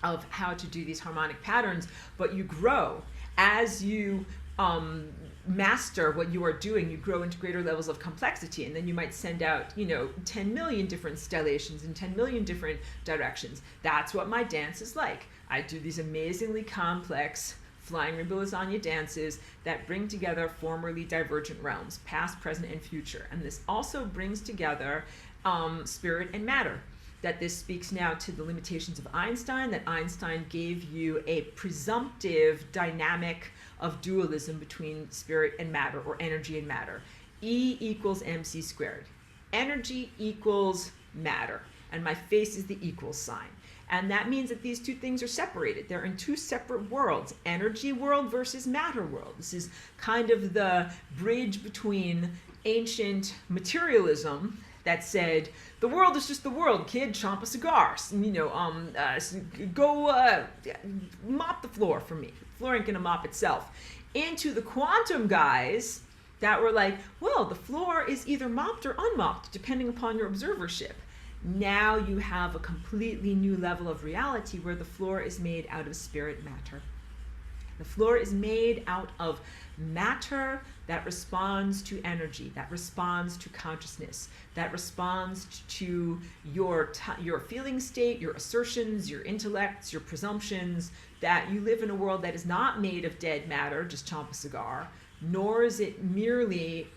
of how to do these harmonic patterns, but you grow as you master what you are doing. You grow into greater levels of complexity, and then you might send out 10 million different stellations in 10 million different directions. That's what my dance is like. I do these amazingly complex Flying Rainbow Lasagna dances that bring together formerly divergent realms, past, present, and future. And this also brings together spirit and matter. That this speaks now to the limitations of Einstein, that Einstein gave you a presumptive dynamic of dualism between spirit and matter, or energy and matter. E equals mc squared. Energy equals matter. And my face is the equal sign. And that means that these two things are separated. They're in two separate worlds, energy world versus matter world. This is kind of the bridge between ancient materialism that said, the world is just the world, kid, chomp a cigar. Go mop the floor for me. The floor ain't gonna mop itself. Into the quantum guys that were like, well, the floor is either mopped or unmopped, depending upon your observership. Now you have a completely new level of reality where the floor is made out of spirit matter. The floor is made out of matter that responds to energy, that responds to consciousness, that responds to your feeling state, your assertions, your intellects, your presumptions, that you live in a world that is not made of dead matter, just chomp a cigar, nor is it merely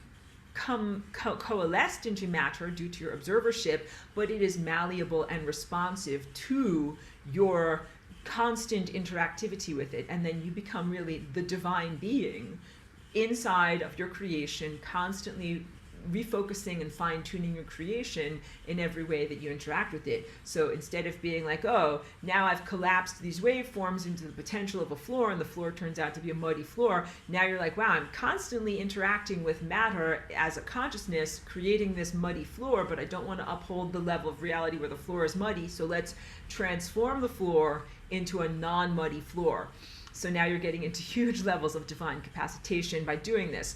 coalesced into matter due to your observership, but it is malleable and responsive to your constant interactivity with it. And then you become really the divine being inside of your creation, constantly refocusing and fine-tuning your creation in every way that you interact with it. So instead of being like, oh, now I've collapsed these waveforms into the potential of a floor and the floor turns out to be a muddy floor, now you're like, wow, I'm constantly interacting with matter as a consciousness, creating this muddy floor, but I don't want to uphold the level of reality where the floor is muddy, so let's transform the floor into a non-muddy floor. So now you're getting into huge levels of divine capacitation by doing this.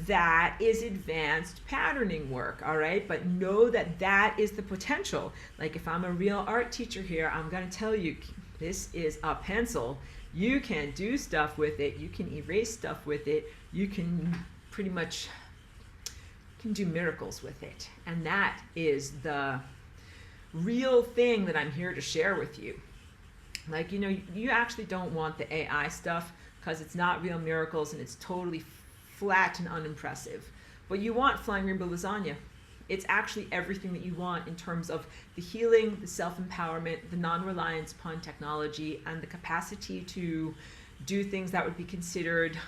That is advanced patterning work, all right? But know that that is the potential. Like if I'm a real art teacher here, I'm going to tell you, this is a pencil. You can do stuff with it. You can erase stuff with it. You can pretty much do miracles with it. And that is the real thing that I'm here to share with you. Like, you know, you actually don't want the AI stuff because it's not real miracles and it's totally flat and unimpressive. But you want Flying Rainbow Lasagna. It's actually everything that you want in terms of the healing, the self-empowerment, the non-reliance upon technology, and the capacity to do things that would be considered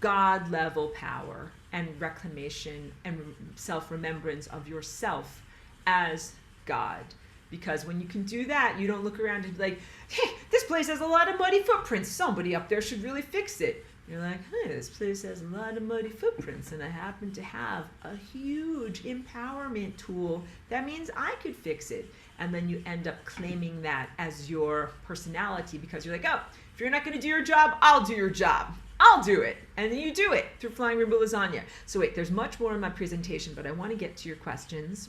God-level power and reclamation and self-remembrance of yourself as God. Because when you can do that, you don't look around and be like, hey, this place has a lot of muddy footprints. Somebody up there should really fix it. You're like, hey, this place has a lot of muddy footprints and I happen to have a huge empowerment tool. That means I could fix it. And then you end up claiming that as your personality because you're like, oh, if you're not going to do your job, I'll do your job. I'll do it. And then you do it through Flying Rainbow Lasagna. So wait, there's much more in my presentation, but I want to get to your questions.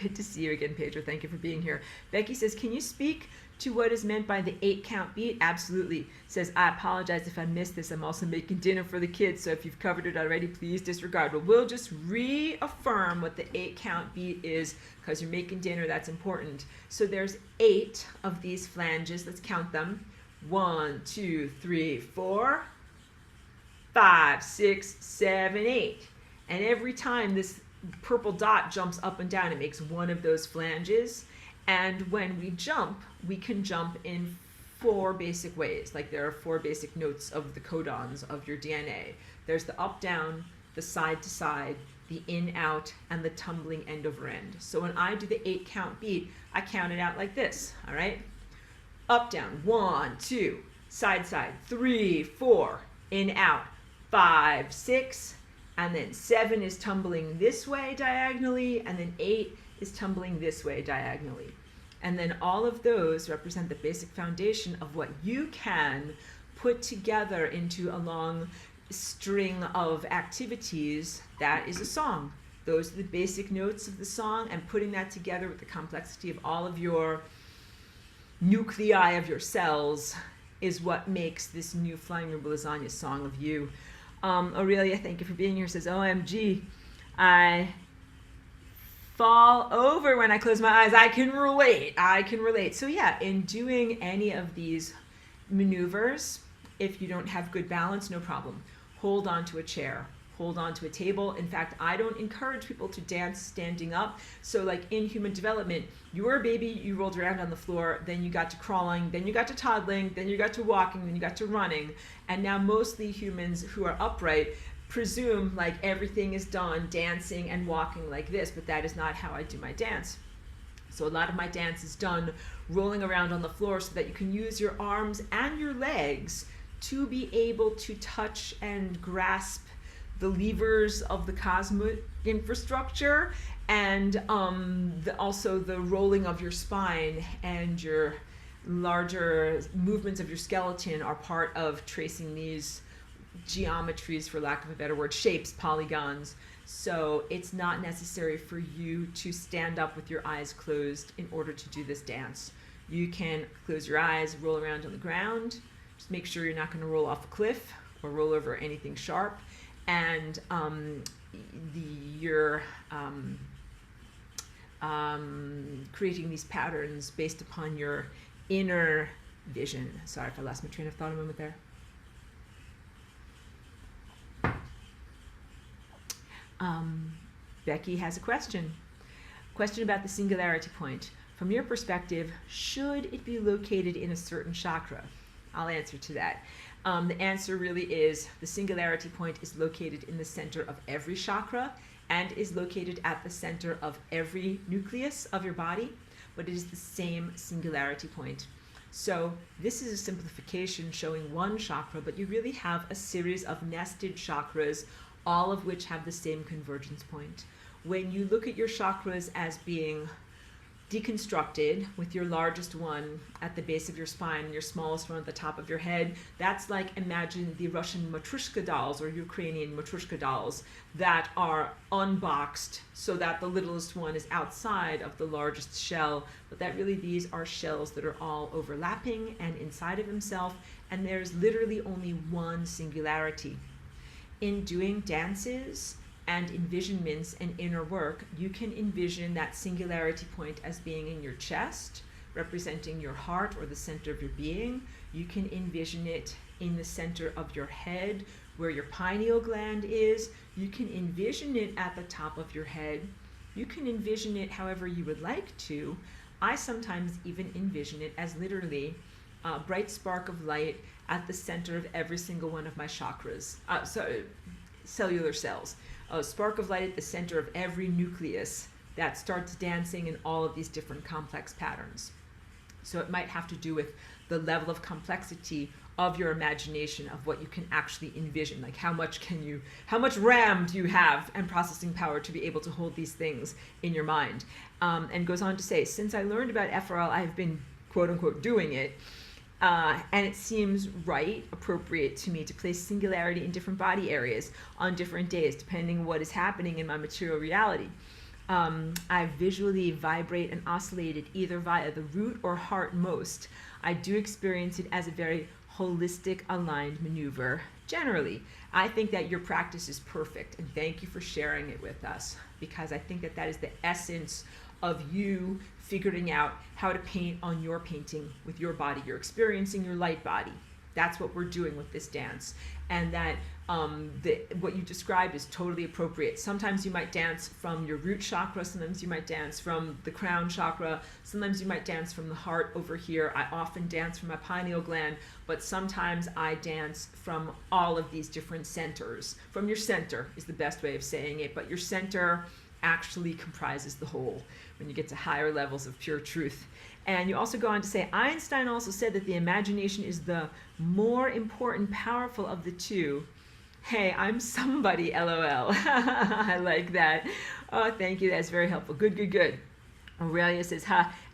Good to see you again, Pedro. Thank you for being here. Becky says, can you speak to what is meant by the 8-count beat? Absolutely. Says, I apologize if I missed this. I'm also making dinner for the kids, so if you've covered it already, please disregard. But we'll just reaffirm what the 8-count beat is because you're making dinner. That's important. So there's 8 of these flanges. Let's count them. 1, 2, 3, 4, 5, 6, 7, 8. And every time this purple dot jumps up and down, it makes one of those flanges. And when we jump, we can jump in 4 basic ways. Like there are 4 basic notes of the codons of your DNA. There's the up, down, the side to side, the in, out, and the tumbling end over end. So when I do the 8-count beat, I count it out like this, all right? Up, down, 1, 2, side, side, 3, 4, in, out, 5, 6, and then 7 is tumbling this way diagonally, and then 8 is tumbling this way diagonally. And then all of those represent the basic foundation of what you can put together into a long string of activities that is a song. Those are the basic notes of the song, and putting that together with the complexity of all of your nuclei of your cells is what makes this new Flying Rainbow Lasagna song of you. Aurelia, thank you for being here, says, OMG, I fall over when I close my eyes. I can relate. So yeah, in doing any of these maneuvers, if you don't have good balance, no problem. Hold on to a chair, hold on to a table. In fact, I don't encourage people to dance standing up. So like in human development, you were a baby, you rolled around on the floor, then you got to crawling, then you got to toddling, then you got to walking, then you got to running. And now mostly humans who are upright presume like everything is done dancing and walking like this, but that is not how I do my dance. So a lot of my dance is done rolling around on the floor so that you can use your arms and your legs to be able to touch and grasp the levers of the cosmic infrastructure, and also the rolling of your spine and your larger movements of your skeleton are part of tracing these geometries, for lack of a better word, shapes, polygons. So it's not necessary for you to stand up with your eyes closed in order to do this dance. You can close your eyes, roll around on the ground. Just make sure you're not going to roll off a cliff or roll over anything sharp. And you're creating these patterns based upon your inner vision. Sorry if I lost my train of thought a moment there. Becky has a question. Question about the singularity point. From your perspective, should it be located in a certain chakra? I'll answer to that. The answer really is the singularity point is located in the center of every chakra and is located at the center of every nucleus of your body, but it is the same singularity point. So this is a simplification showing one chakra, but you really have a series of nested chakras, all of which have the same convergence point. When you look at your chakras as being deconstructed, with your largest one at the base of your spine and your smallest one at the top of your head, that's like, imagine the Russian Matryoshka dolls or Ukrainian Matryoshka dolls that are unboxed so that the littlest one is outside of the largest shell, but that really these are shells that are all overlapping and inside of himself, and there's literally only one singularity. In doing dances and envisionments and inner work, you can envision that singularity point as being in your chest, representing your heart or the center of your being. You can envision it in the center of your head, where your pineal gland is. You can envision it at the top of your head. You can envision it however you would like to. I sometimes even envision it as literally a bright spark of light at the center of every single one of my chakras, cellular cells. A spark of light at the center of every nucleus that starts dancing in all of these different complex patterns. So it might have to do with the level of complexity of your imagination of what you can actually envision, like how much RAM do you have and processing power to be able to hold these things in your mind. And goes on to say, since I learned about FRL, I've been quote unquote doing it. And it seems appropriate to me to place singularity in different body areas on different days, depending on what is happening in my material reality. I visually vibrate and oscillate it either via the root or heart most. I do experience it as a very holistic, aligned maneuver. Generally, I think that your practice is perfect, and thank you for sharing it with us, because I think that that is the essence of you figuring out how to paint on your painting with your body. You're experiencing your light body. That's what we're doing with this dance. And that what you described is totally appropriate. Sometimes you might dance from your root chakra, sometimes you might dance from the crown chakra, sometimes you might dance from the heart over here. I often dance from my pineal gland, but sometimes I dance from all of these different centers. From your center is the best way of saying it, but your center actually comprises the whole when you get to higher levels of pure truth. And you also go on to say, Einstein also said that the imagination is the more important, powerful of the two. Hey, I'm somebody, LOL. I like that. Oh, thank you. That's very helpful. Good, good, good. Aurelia says,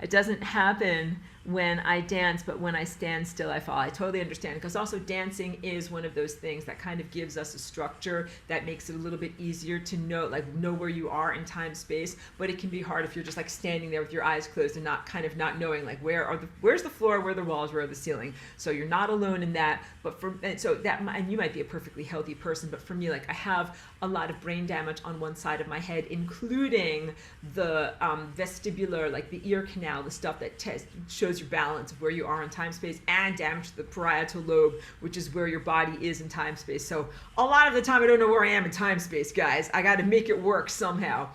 it doesn't happen when I dance, but when I stand still, I fall. I totally understand, because also dancing is one of those things that kind of gives us a structure that makes it a little bit easier to know where you are in time, space, but it can be hard if you're just like standing there with your eyes closed and not knowing like where's the floor, where are the walls, where are the ceiling. So you're not alone in that, and you might be a perfectly healthy person, but for me, like, I have a lot of brain damage on one side of my head, including the vestibular, like the ear canal, the stuff that shows your balance of where you are in time space, and damage to the parietal lobe, which is where your body is in time space. So a lot of the time I don't know where I am in time space, guys. I got to make it work somehow.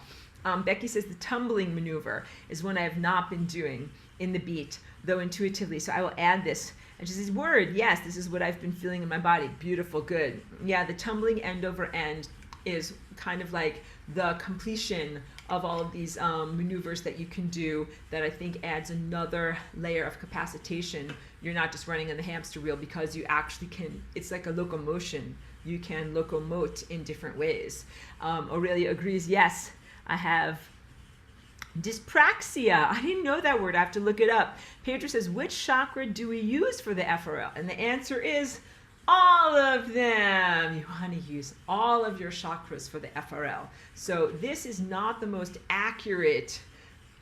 Becky says the tumbling maneuver is one I have not been doing in the beat, though intuitively. So I will add this. And she says, word, yes, this is what I've been feeling in my body. Beautiful, good. Yeah, the tumbling end over end is kind of like the completion of all of these maneuvers that you can do, that I think adds another layer of capacitation. You're not just running on the hamster wheel, because you actually can, it's like a locomotion. You can locomote in different ways. Aurelia agrees, yes, I have dyspraxia. I didn't know that word. I have to look it up. Pedro says, which chakra do we use for the FRL? And the answer is all of them. You want to use all of your chakras for the FRL. So this is not the most accurate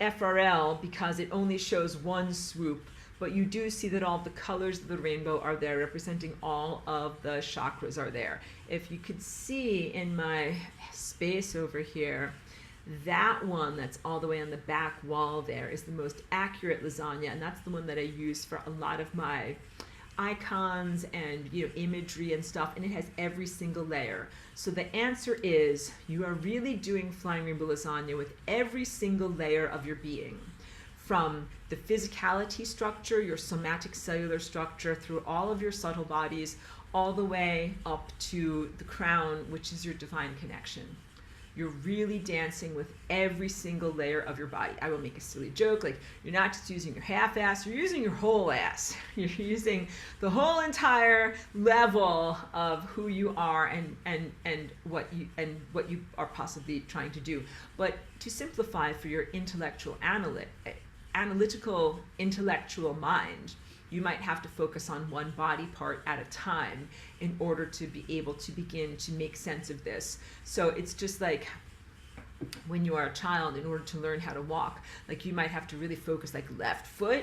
FRL because it only shows one swoop, but you do see that all the colors of the rainbow are there, representing all of the chakras are there. If you could see in my space over here, that one that's all the way on the back wall there is the most accurate lasagna, and that's the one that I use for a lot of my icons and imagery and stuff, and it has every single layer. So the answer is you are really doing flying rainbow lasagna with every single layer of your being, from the physicality structure, your somatic cellular structure, through all of your subtle bodies, all the way up to the crown, which is your divine connection. You're really dancing with every single layer of your body. I will make a silly joke, like you're not just using your half ass, you're using your whole ass. You're using the whole entire level of who you are and what you are possibly trying to do. But to simplify for your analytical intellectual mind, you might have to focus on one body part at a time in order to be able to begin to make sense of this. So it's just like when you are a child, in order to learn how to walk, like you might have to really focus like left foot,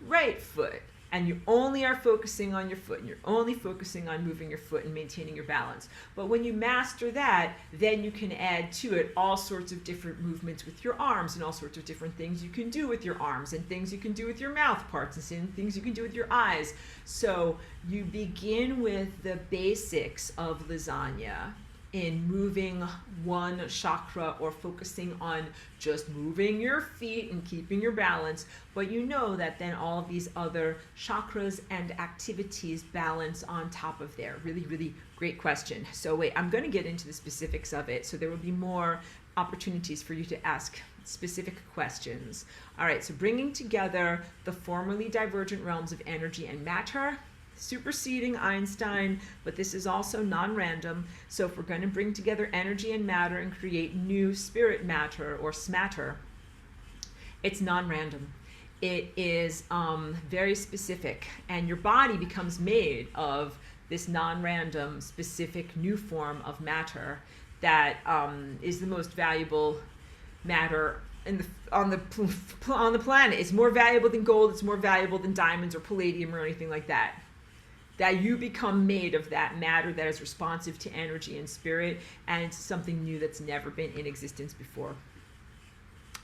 right foot, and you only are focusing on your foot, and you're only focusing on moving your foot and maintaining your balance. But when you master that, then you can add to it all sorts of different movements with your arms, and all sorts of different things you can do with your arms, and things you can do with your mouth parts, and things you can do with your eyes. So you begin with the basics of lasagna in moving one chakra or focusing on just moving your feet and keeping your balance, but you know that then all of these other chakras and activities balance on top of there. Really, really great question. So wait, I'm going to get into the specifics of it, so there will be more opportunities for you to ask specific questions. All right, so bringing together the formerly divergent realms of energy and matter, superseding Einstein, but this is also non-random. So if we're going to bring together energy and matter and create new spirit matter or smatter, it's non-random. It is very specific, and your body becomes made of this non-random specific new form of matter that is the most valuable matter on the planet. It's more valuable than gold, it's more valuable than diamonds or palladium or anything like that. That you become made of that matter that is responsive to energy and spirit, and it's something new that's never been in existence before.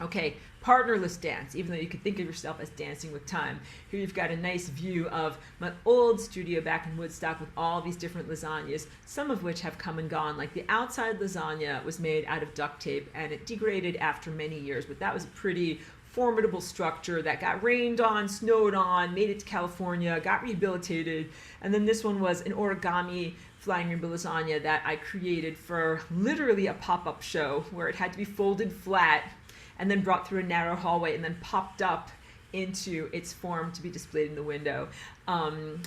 Okay, partnerless dance, even though you could think of yourself as dancing with time. Here you've got a nice view of my old studio back in Woodstock with all these different lasagnas, some of which have come and gone. Like the outside lasagna was made out of duct tape, and it degraded after many years, but that was a pretty formidable structure that got rained on, snowed on, made it to California, got rehabilitated. And then this one was an origami flying rainbow lasagna that I created for literally a pop-up show where it had to be folded flat and then brought through a narrow hallway and then popped up into its form to be displayed in the window.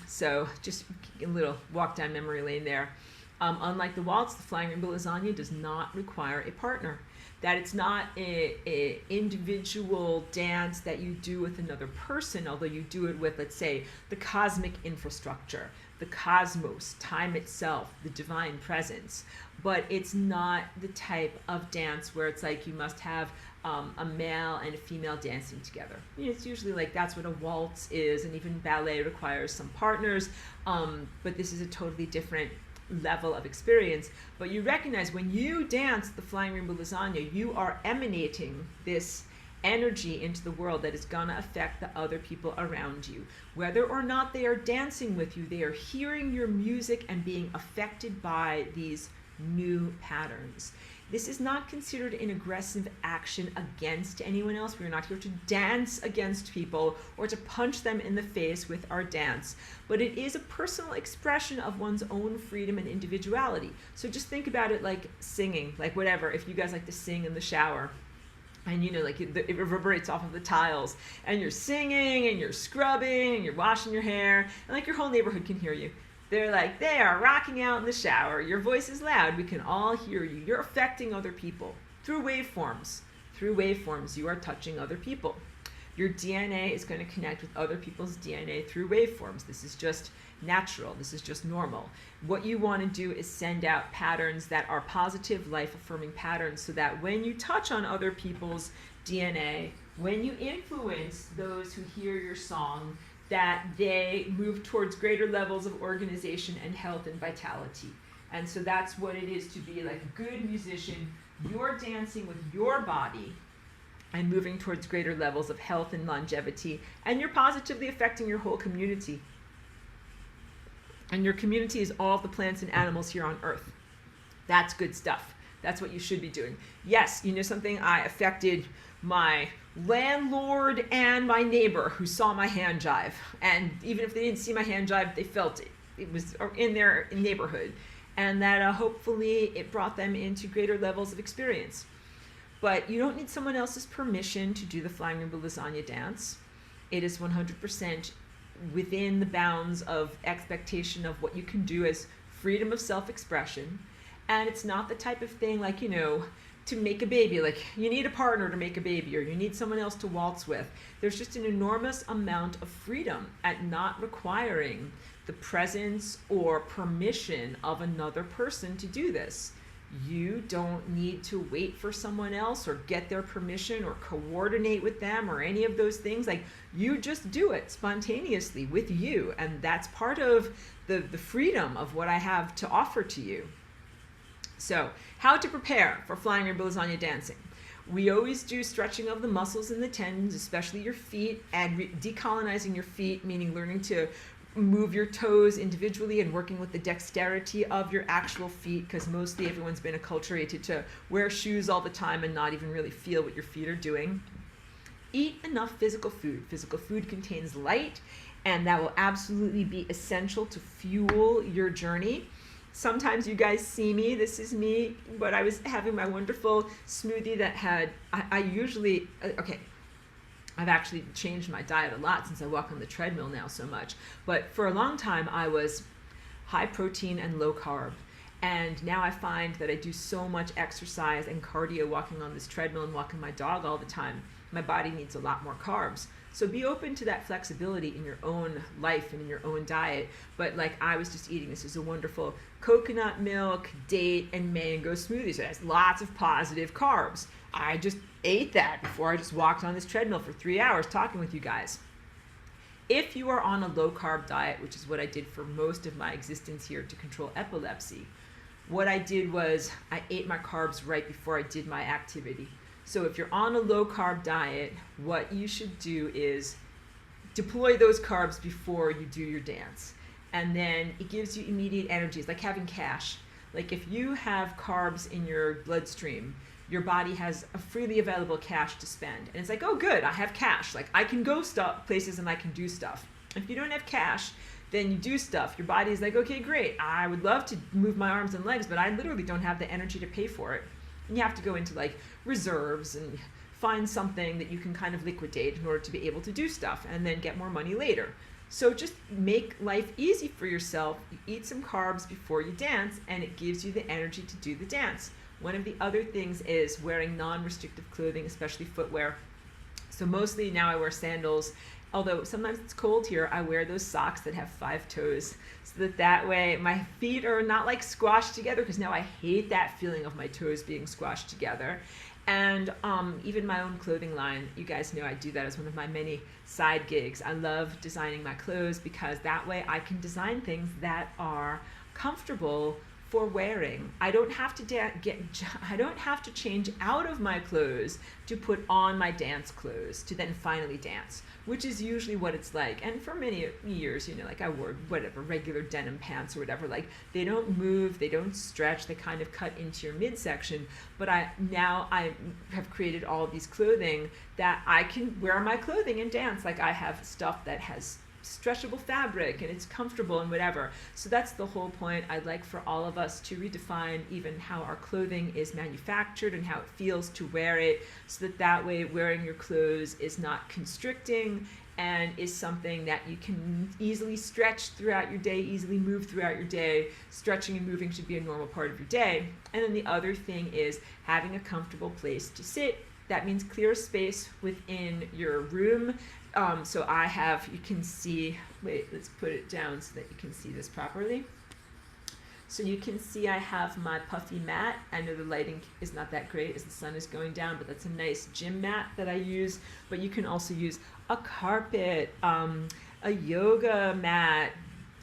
So just a little walk down memory lane there. Unlike the waltz, the flying rainbow lasagna does not require a partner. That it's not a individual dance that you do with another person, although you do it with, let's say, the cosmic infrastructure, the cosmos, time itself, the divine presence. But it's not the type of dance where it's like you must have a male and a female dancing together. It's usually like that's what a waltz is, and even ballet requires some partners, but this is a totally different level of experience. But you recognize when you dance the flying rainbow lasagna, you are emanating this energy into the world that is going to affect the other people around you. Whether or not they are dancing with you, they are hearing your music and being affected by these new patterns. This is not considered an aggressive action against anyone else. We are not here to dance against people or to punch them in the face with our dance, but it is a personal expression of one's own freedom and individuality. So just think about it like singing, like whatever, if you guys like to sing in the shower, and like it reverberates off of the tiles, and you're singing and you're scrubbing and you're washing your hair, and like your whole neighborhood can hear you. They're like, they are rocking out in the shower. Your voice is loud. We can all hear you. You're affecting other people through waveforms. Through waveforms, you are touching other people. Your DNA is going to connect with other people's DNA through waveforms. This is just natural. This is just normal. What you want to do is send out patterns that are positive, life-affirming patterns, so that when you touch on other people's DNA, when you influence those who hear your song, that they move towards greater levels of organization and health and vitality. And so that's what it is to be like a good musician. You're dancing with your body and moving towards greater levels of health and longevity, and you're positively affecting your whole community. And your community is all of the plants and animals here on Earth. That's good stuff. That's what you should be doing. Yes, you know something? I affected my landlord and my neighbor who saw my hand jive. And even if they didn't see my hand jive, they felt it. It was in their neighborhood. And that hopefully it brought them into greater levels of experience. But you don't need someone else's permission to do the Flying Rainbow Lasagna dance. It is 100% within the bounds of expectation of what you can do as freedom of self-expression. And it's not the type of thing like, you know, to make a baby, like you need a partner to make a baby, or you need someone else to waltz with. There's just an enormous amount of freedom at not requiring the presence or permission of another person to do this. You don't need to wait for someone else or get their permission or coordinate with them or any of those things. Like, you just do it spontaneously with you. And that's part of the freedom of what I have to offer to you. So, how to prepare for Flying Rainbow Lasagna dancing. We always do stretching of the muscles and the tendons, especially your feet, and decolonizing your feet, meaning learning to move your toes individually and working with the dexterity of your actual feet, because mostly everyone's been acculturated to wear shoes all the time and not even really feel what your feet are doing. Eat enough physical food. Physical food contains light, and that will absolutely be essential to fuel your journey. Sometimes you guys see me, this is me, but I was having my wonderful smoothie that had, I usually, okay, I've actually changed my diet a lot since I walk on the treadmill now so much. But for a long time, I was high protein and low carb. And now I find that I do so much exercise and cardio walking on this treadmill and walking my dog all the time. My body needs a lot more carbs. So be open to that flexibility in your own life and in your own diet. But like I was just eating, this is a wonderful coconut milk, date, and mango smoothie. So it has lots of positive carbs. I just ate that before I just walked on this treadmill for 3 hours talking with you guys. If you are on a low carb diet, which is what I did for most of my existence here to control epilepsy, what I did was I ate my carbs right before I did my activity. So if you're on a low carb diet, what you should do is deploy those carbs before you do your dance. And then it gives you immediate energy. It's like having cash. Like if you have carbs in your bloodstream, your body has a freely available cash to spend. And it's like, oh good, I have cash. Like I can go places and I can do stuff. If you don't have cash, then you do stuff. Your body is like, okay, great. I would love to move my arms and legs, but I literally don't have the energy to pay for it. And you have to go into like reserves and find something that you can kind of liquidate in order to be able to do stuff and then get more money later. So just make life easy for yourself. You eat some carbs before you dance and it gives you the energy to do the dance. One of the other things is wearing non-restrictive clothing, especially footwear. So mostly now I wear sandals, although sometimes it's cold here, I wear those socks that have 5 toes so that way my feet are not like squashed together, because now I hate that feeling of my toes being squashed together. And even my own clothing line, you guys know I do that as one of my many side gigs. I love designing my clothes because that way I can design things that are comfortable for wearing. I don't have to change out of my clothes to put on my dance clothes to then finally dance, which is usually what it's like. And for many years, you know, like I wore whatever regular denim pants or whatever, like they don't move, they don't stretch, they kind of cut into your midsection. But now I have created all of these clothing that I can wear my clothing and dance. Like I have stuff that has stretchable fabric and it's comfortable and whatever. So that's the whole point. I'd like for all of us to redefine even how our clothing is manufactured and how it feels to wear it, so that way wearing your clothes is not constricting and is something that you can easily stretch throughout your day, easily move throughout your day. Stretching and moving should be a normal part of your day. And then the other thing is having a comfortable place to sit. That means clear space within your room. So I have, you can see, wait, let's put it down so that you can see this properly. So you can see I have my puffy mat. I know the lighting is not that great as the sun is going down, but that's a nice gym mat that I use. But you can also use a carpet, a yoga mat,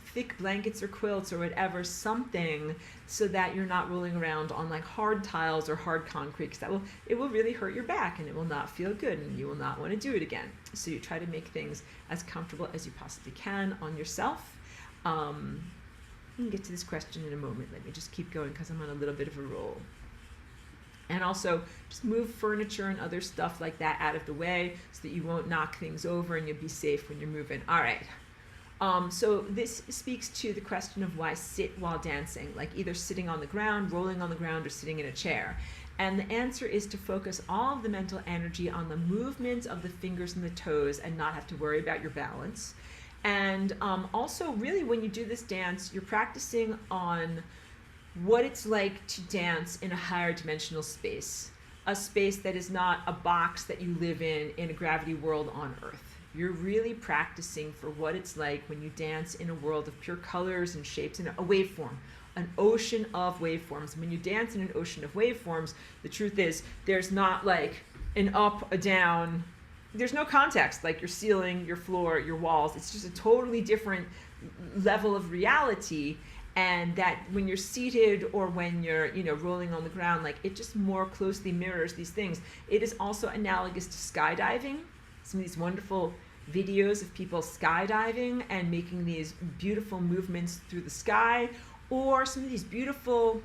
thick blankets or quilts or whatever, something, so that you're not rolling around on like hard tiles or hard concrete, because it will really hurt your back and it will not feel good and you will not want to do it again. So you try to make things as comfortable as you possibly can on yourself. We can get to this question in a moment. Let me just keep going because I'm on a little bit of a roll. And also just move furniture and other stuff like that out of the way so that you won't knock things over and you'll be safe when you're moving. All right. So this speaks to the question of why sit while dancing, like either sitting on the ground, rolling on the ground, or sitting in a chair. And the answer is to focus all of the mental energy on the movements of the fingers and the toes and not have to worry about your balance. And also, really, when you do this dance, you're practicing on what it's like to dance in a higher dimensional space, a space that is not a box that you live in a gravity world on Earth. You're really practicing for what it's like when you dance in a world of pure colors and shapes, in a waveform, an ocean of waveforms. When you dance in an ocean of waveforms, the truth is there's not like an up, a down, there's no context, like your ceiling, your floor, your walls. It's just a totally different level of reality. And that when you're seated or when you're, rolling on the ground, like it just more closely mirrors these things. It is also analogous to skydiving. Some of these wonderful videos of people skydiving and making these beautiful movements through the sky, or some of these beautiful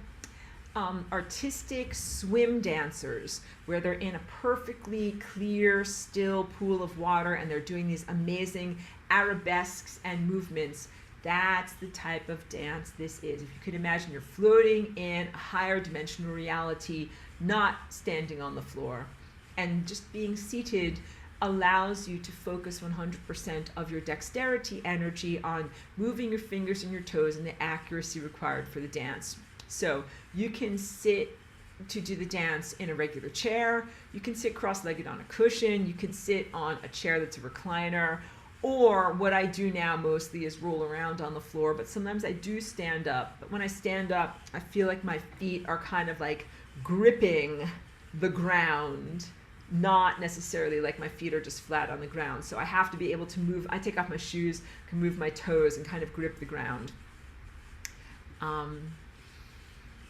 artistic swim dancers where they're in a perfectly clear, still pool of water and they're doing these amazing arabesques and movements. That's the type of dance this is. If you could imagine, you're floating in a higher dimensional reality, not standing on the floor. And just being seated allows you to focus 100% of your dexterity energy on moving your fingers and your toes and the accuracy required for the dance. So you can sit to do the dance in a regular chair, you can sit cross-legged on a cushion, you can sit on a chair that's a recliner, or what I do now mostly is roll around on the floor, but sometimes I do stand up. But when I stand up, I feel like my feet are kind of like gripping the ground, not necessarily like my feet are just flat on the ground. So I have to be able to move. I take off my shoes, can move my toes and kind of grip the ground.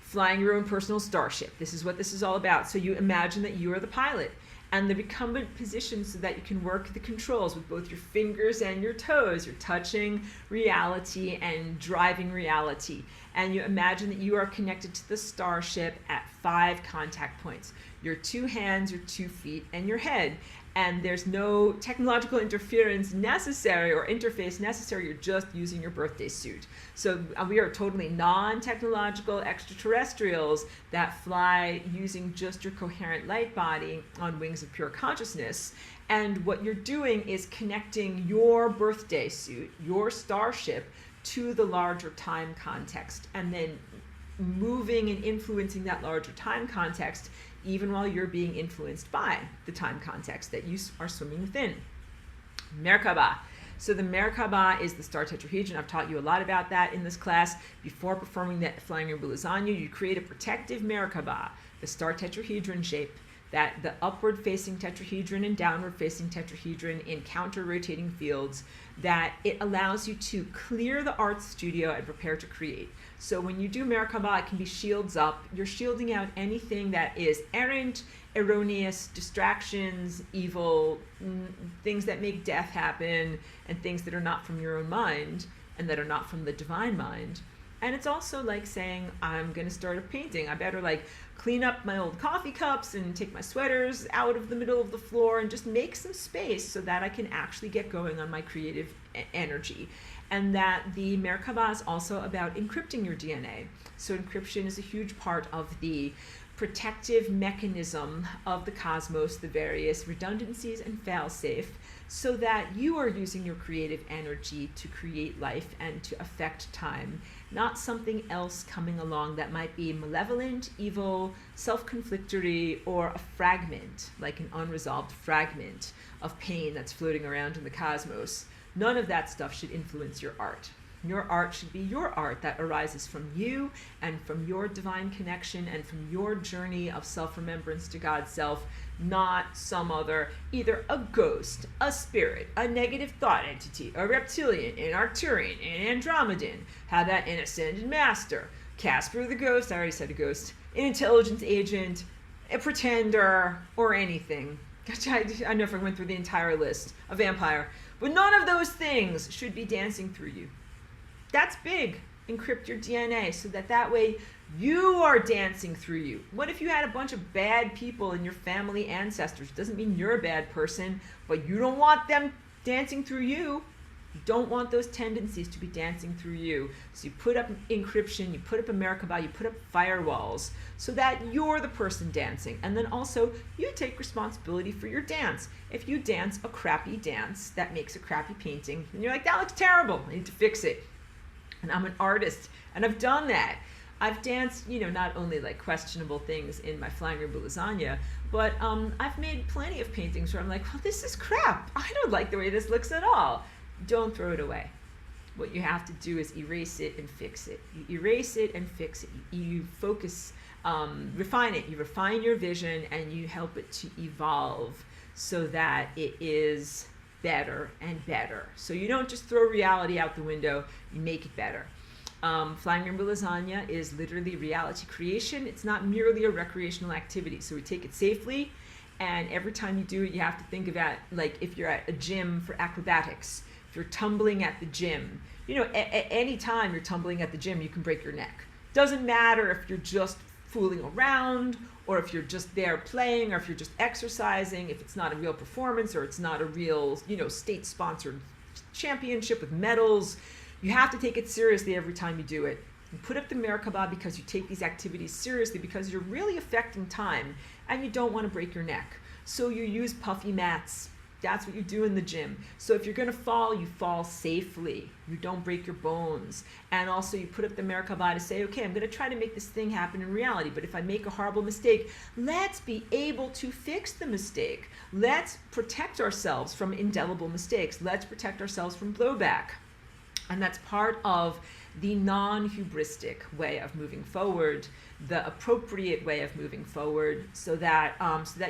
Flying your own personal starship. This is what this is all about. So you imagine that you are the pilot and the recumbent position so that you can work the controls with both your fingers and your toes. You're touching reality and driving reality. And you imagine that you are connected to the starship at 5 contact points: your 2 hands, your 2 feet, and your head. And there's no technological interference necessary or interface necessary. You're just using your birthday suit. So we are totally non-technological extraterrestrials that fly using just your coherent light body on wings of pure consciousness. And what you're doing is connecting your birthday suit, your starship, to the larger time context, and then moving and influencing that larger time context even while you're being influenced by the time context that you are swimming within. Merkaba. So the Merkaba is the star tetrahedron. I've taught you a lot about that in this class. Before performing the flying over Lasagna, you create a protective Merkaba, the star tetrahedron shape, that the upward facing tetrahedron and downward facing tetrahedron in counter rotating fields, that it allows you to clear the art studio and prepare to create. So when you do Merkaba, it can be shields up. You're shielding out anything that is errant, erroneous, distractions, evil, things that make death happen, and things that are not from your own mind and that are not from the divine mind. And it's also like saying, I'm going to start a painting. I better like clean up my old coffee cups and take my sweaters out of the middle of the floor and just make some space so that I can actually get going on my creative energy. And that the Merkaba is also about encrypting your DNA. So encryption is a huge part of the protective mechanism of the cosmos, the various redundancies and fail-safe, so that you are using your creative energy to create life and to affect time, not something else coming along that might be malevolent, evil, self-conflictory, or a fragment, like an unresolved fragment of pain that's floating around in the cosmos. None of that stuff should influence your art. Your art should be your art that arises from you and from your divine connection and from your journey of self-remembrance to God's self, not some other, either a ghost, a spirit, a negative thought entity, a reptilian, an Arcturian, an Andromedan. How about an ascended master, Casper the ghost, I already said a ghost, an intelligence agent, a pretender, or anything. I don't know if I went through the entire list, a vampire. But none of those things should be dancing through you. That's big. Encrypt your DNA so that way you are dancing through you. What if you had a bunch of bad people in your family ancestors? Doesn't mean you're a bad person, but you don't want them dancing through you. You don't want those tendencies to be dancing through you. So you put up encryption, you put up a Merkaba, you put up firewalls so that you're the person dancing. And then also you take responsibility for your dance. If you dance a crappy dance that makes a crappy painting, and you're like, that looks terrible, I need to fix it. And I'm an artist, and I've done that. I've danced, not only like questionable things in my Flying Rainbow Lasagna, but I've made plenty of paintings where I'm like, well, this is crap. I don't like the way this looks at all. Don't throw it away. What you have to do is erase it and fix it. You erase it and fix it. You focus, refine it. You refine your vision and you help it to evolve so that it is better and better. So you don't just throw reality out the window, you make it better. Flying Rainbow Lasagna is literally reality creation. It's not merely a recreational activity. So we take it safely, and every time you do it, you have to think about, like, if you're at a gym for acrobatics, if you're tumbling at the gym, at any time you're tumbling at the gym, you can break your neck. Doesn't matter if you're just fooling around, or if you're just there playing, or if you're just exercising, if it's not a real performance, or it's not a real, state-sponsored championship with medals. You have to take it seriously every time you do it. You put up the Merkaba because you take these activities seriously, because you're really affecting time, and you don't want to break your neck. So you use puffy mats. That's what you do in the gym. So if you're going to fall, you fall safely. You don't break your bones. And also you put up the Merkaba to say, okay, I'm going to try to make this thing happen in reality. But if I make a horrible mistake, let's be able to fix the mistake. Let's protect ourselves from indelible mistakes. Let's protect ourselves from blowback. And that's part of the non-hubristic way of moving forward, the appropriate way of moving forward, so that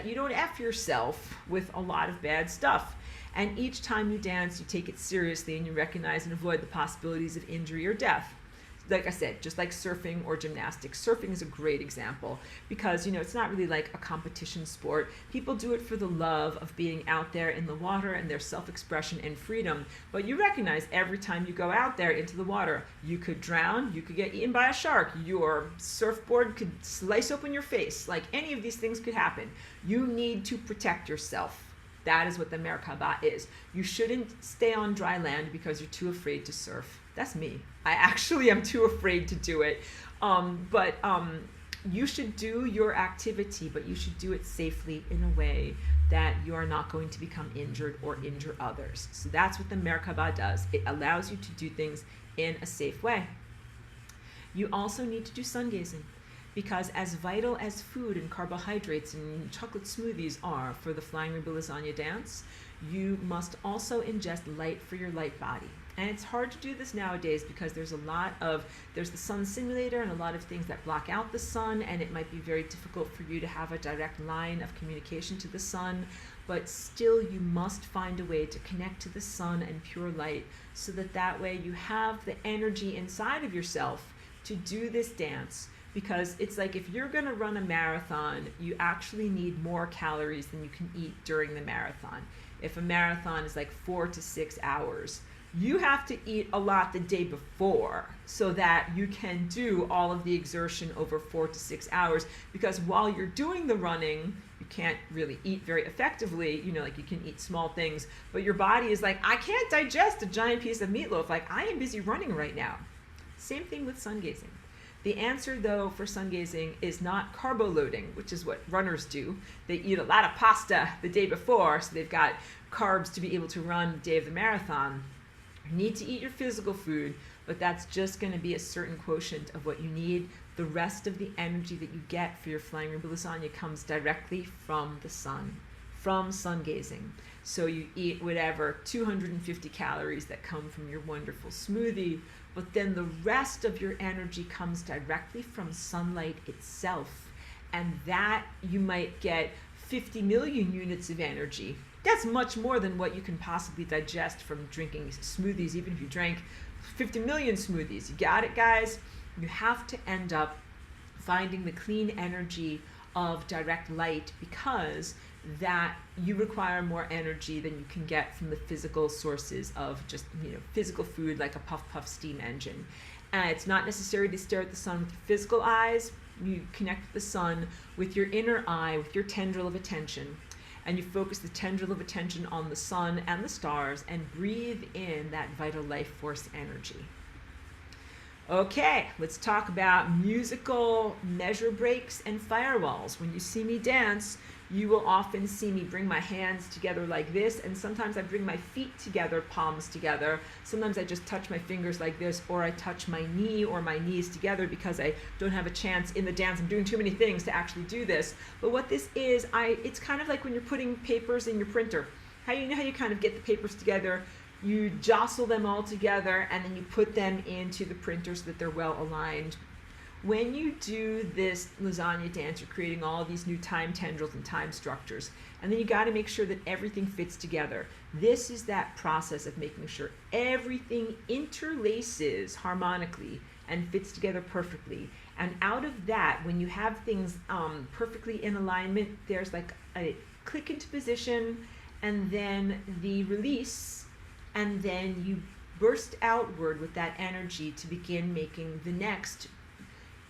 you don't F yourself with a lot of bad stuff. And each time you dance, you take it seriously and you recognize and avoid the possibilities of injury or death. Like I said, just like surfing or gymnastics. Surfing is a great example because, it's not really like a competition sport. People do it for the love of being out there in the water and their self-expression and freedom. But you recognize every time you go out there into the water, you could drown, you could get eaten by a shark, your surfboard could slice open your face. Like, any of these things could happen. You need to protect yourself. That is what the Merkaba is. You shouldn't stay on dry land because you're too afraid to surf. That's me. I actually am too afraid to do it. But you should do your activity, but you should do it safely in a way that you are not going to become injured or injure others. So that's what the Merkaba does. It allows you to do things in a safe way. You also need to do sun gazing, because as vital as food and carbohydrates and chocolate smoothies are for the Flying Rainbow Lasagna dance, you must also ingest light for your light body. And it's hard to do this nowadays because there's the sun simulator and a lot of things that block out the sun, and it might be very difficult for you to have a direct line of communication to the sun, but still you must find a way to connect to the sun and pure light so that way you have the energy inside of yourself to do this dance. Because it's like, if you're going to run a marathon, you actually need more calories than you can eat during the marathon. If a marathon is like 4 to 6 hours, you have to eat a lot the day before so that you can do all of the exertion over 4 to 6 hours. Because while you're doing the running, you can't really eat very effectively. Like, you can eat small things, but your body is like, I can't digest a giant piece of meatloaf. Like, I am busy running right now. Same thing with sun gazing. The answer, though, for sun gazing is not carbo loading, which is what runners do. They eat a lot of pasta the day before, so they've got carbs to be able to run the day of the marathon. You need to eat your physical food, but that's just going to be a certain quotient of what you need. The rest of the energy that you get for your Flying Rainbow Lasagna comes directly from the sun, from sun gazing. So you eat whatever 250 calories that come from your wonderful smoothie, but then the rest of your energy comes directly from sunlight itself. And that you might get 50 million units of energy. That's much more than what you can possibly digest from drinking smoothies, even if you drank 50 million smoothies. You got it, guys? You have to end up finding the clean energy of direct light, because that you require more energy than you can get from the physical sources of just, physical food like a puff steam engine. And it's not necessary to stare at the sun with your physical eyes. You connect the sun with your inner eye, with your tendril of attention, and you focus the tendril of attention on the sun and the stars and breathe in that vital life force energy. Okay, let's talk about musical measure breaks and firewalls. When you see me dance, you will often see me bring my hands together like this, and sometimes I bring my feet together, palms together. Sometimes I just touch my fingers like this, or I touch my knee or my knees together because I don't have a chance in the dance. I'm doing too many things to actually do this. But what this is, it's kind of like when you're putting papers in your printer. How you kind of get the papers together? You jostle them all together and then you put them into the printer so that they're well aligned. When you do this lasagna dance, you're creating all these new time tendrils and time structures. And then you got to make sure that everything fits together. This is that process of making sure everything interlaces harmonically and fits together perfectly. And out of that, when you have things perfectly in alignment, there's like a click into position and then the release, and then you burst outward with that energy to begin making the next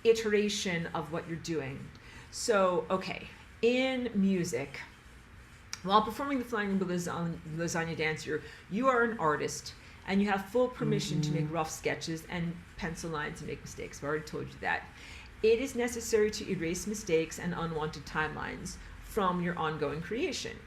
iteration of what you're doing. So, okay, in music, while performing the Flying Roomba Lasagna dance, you are an artist, and you have full permission to make rough sketches and pencil lines and make mistakes. I've already told you that. It is necessary to erase mistakes and unwanted timelines from your ongoing creation.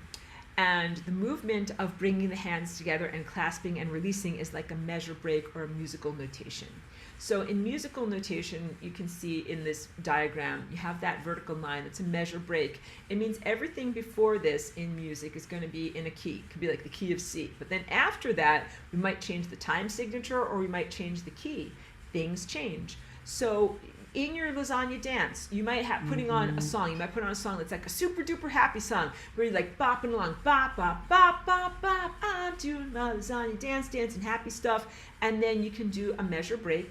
And the movement of bringing the hands together and clasping and releasing is like a measure break or a musical notation. So in musical notation, you can see in this diagram, you have that vertical line. It's a measure break. It means everything before this in music is going to be in a key. It could be like the key of C. But then after that, we might change the time signature or we might change the key. Things change. So in your lasagna dance, you might have putting on a song. You might put on a song that's like a super duper happy song where you're like bopping along, bop, bop, bop, bop, bop. I'm doing my lasagna dance, dancing happy stuff. And then you can do a measure break.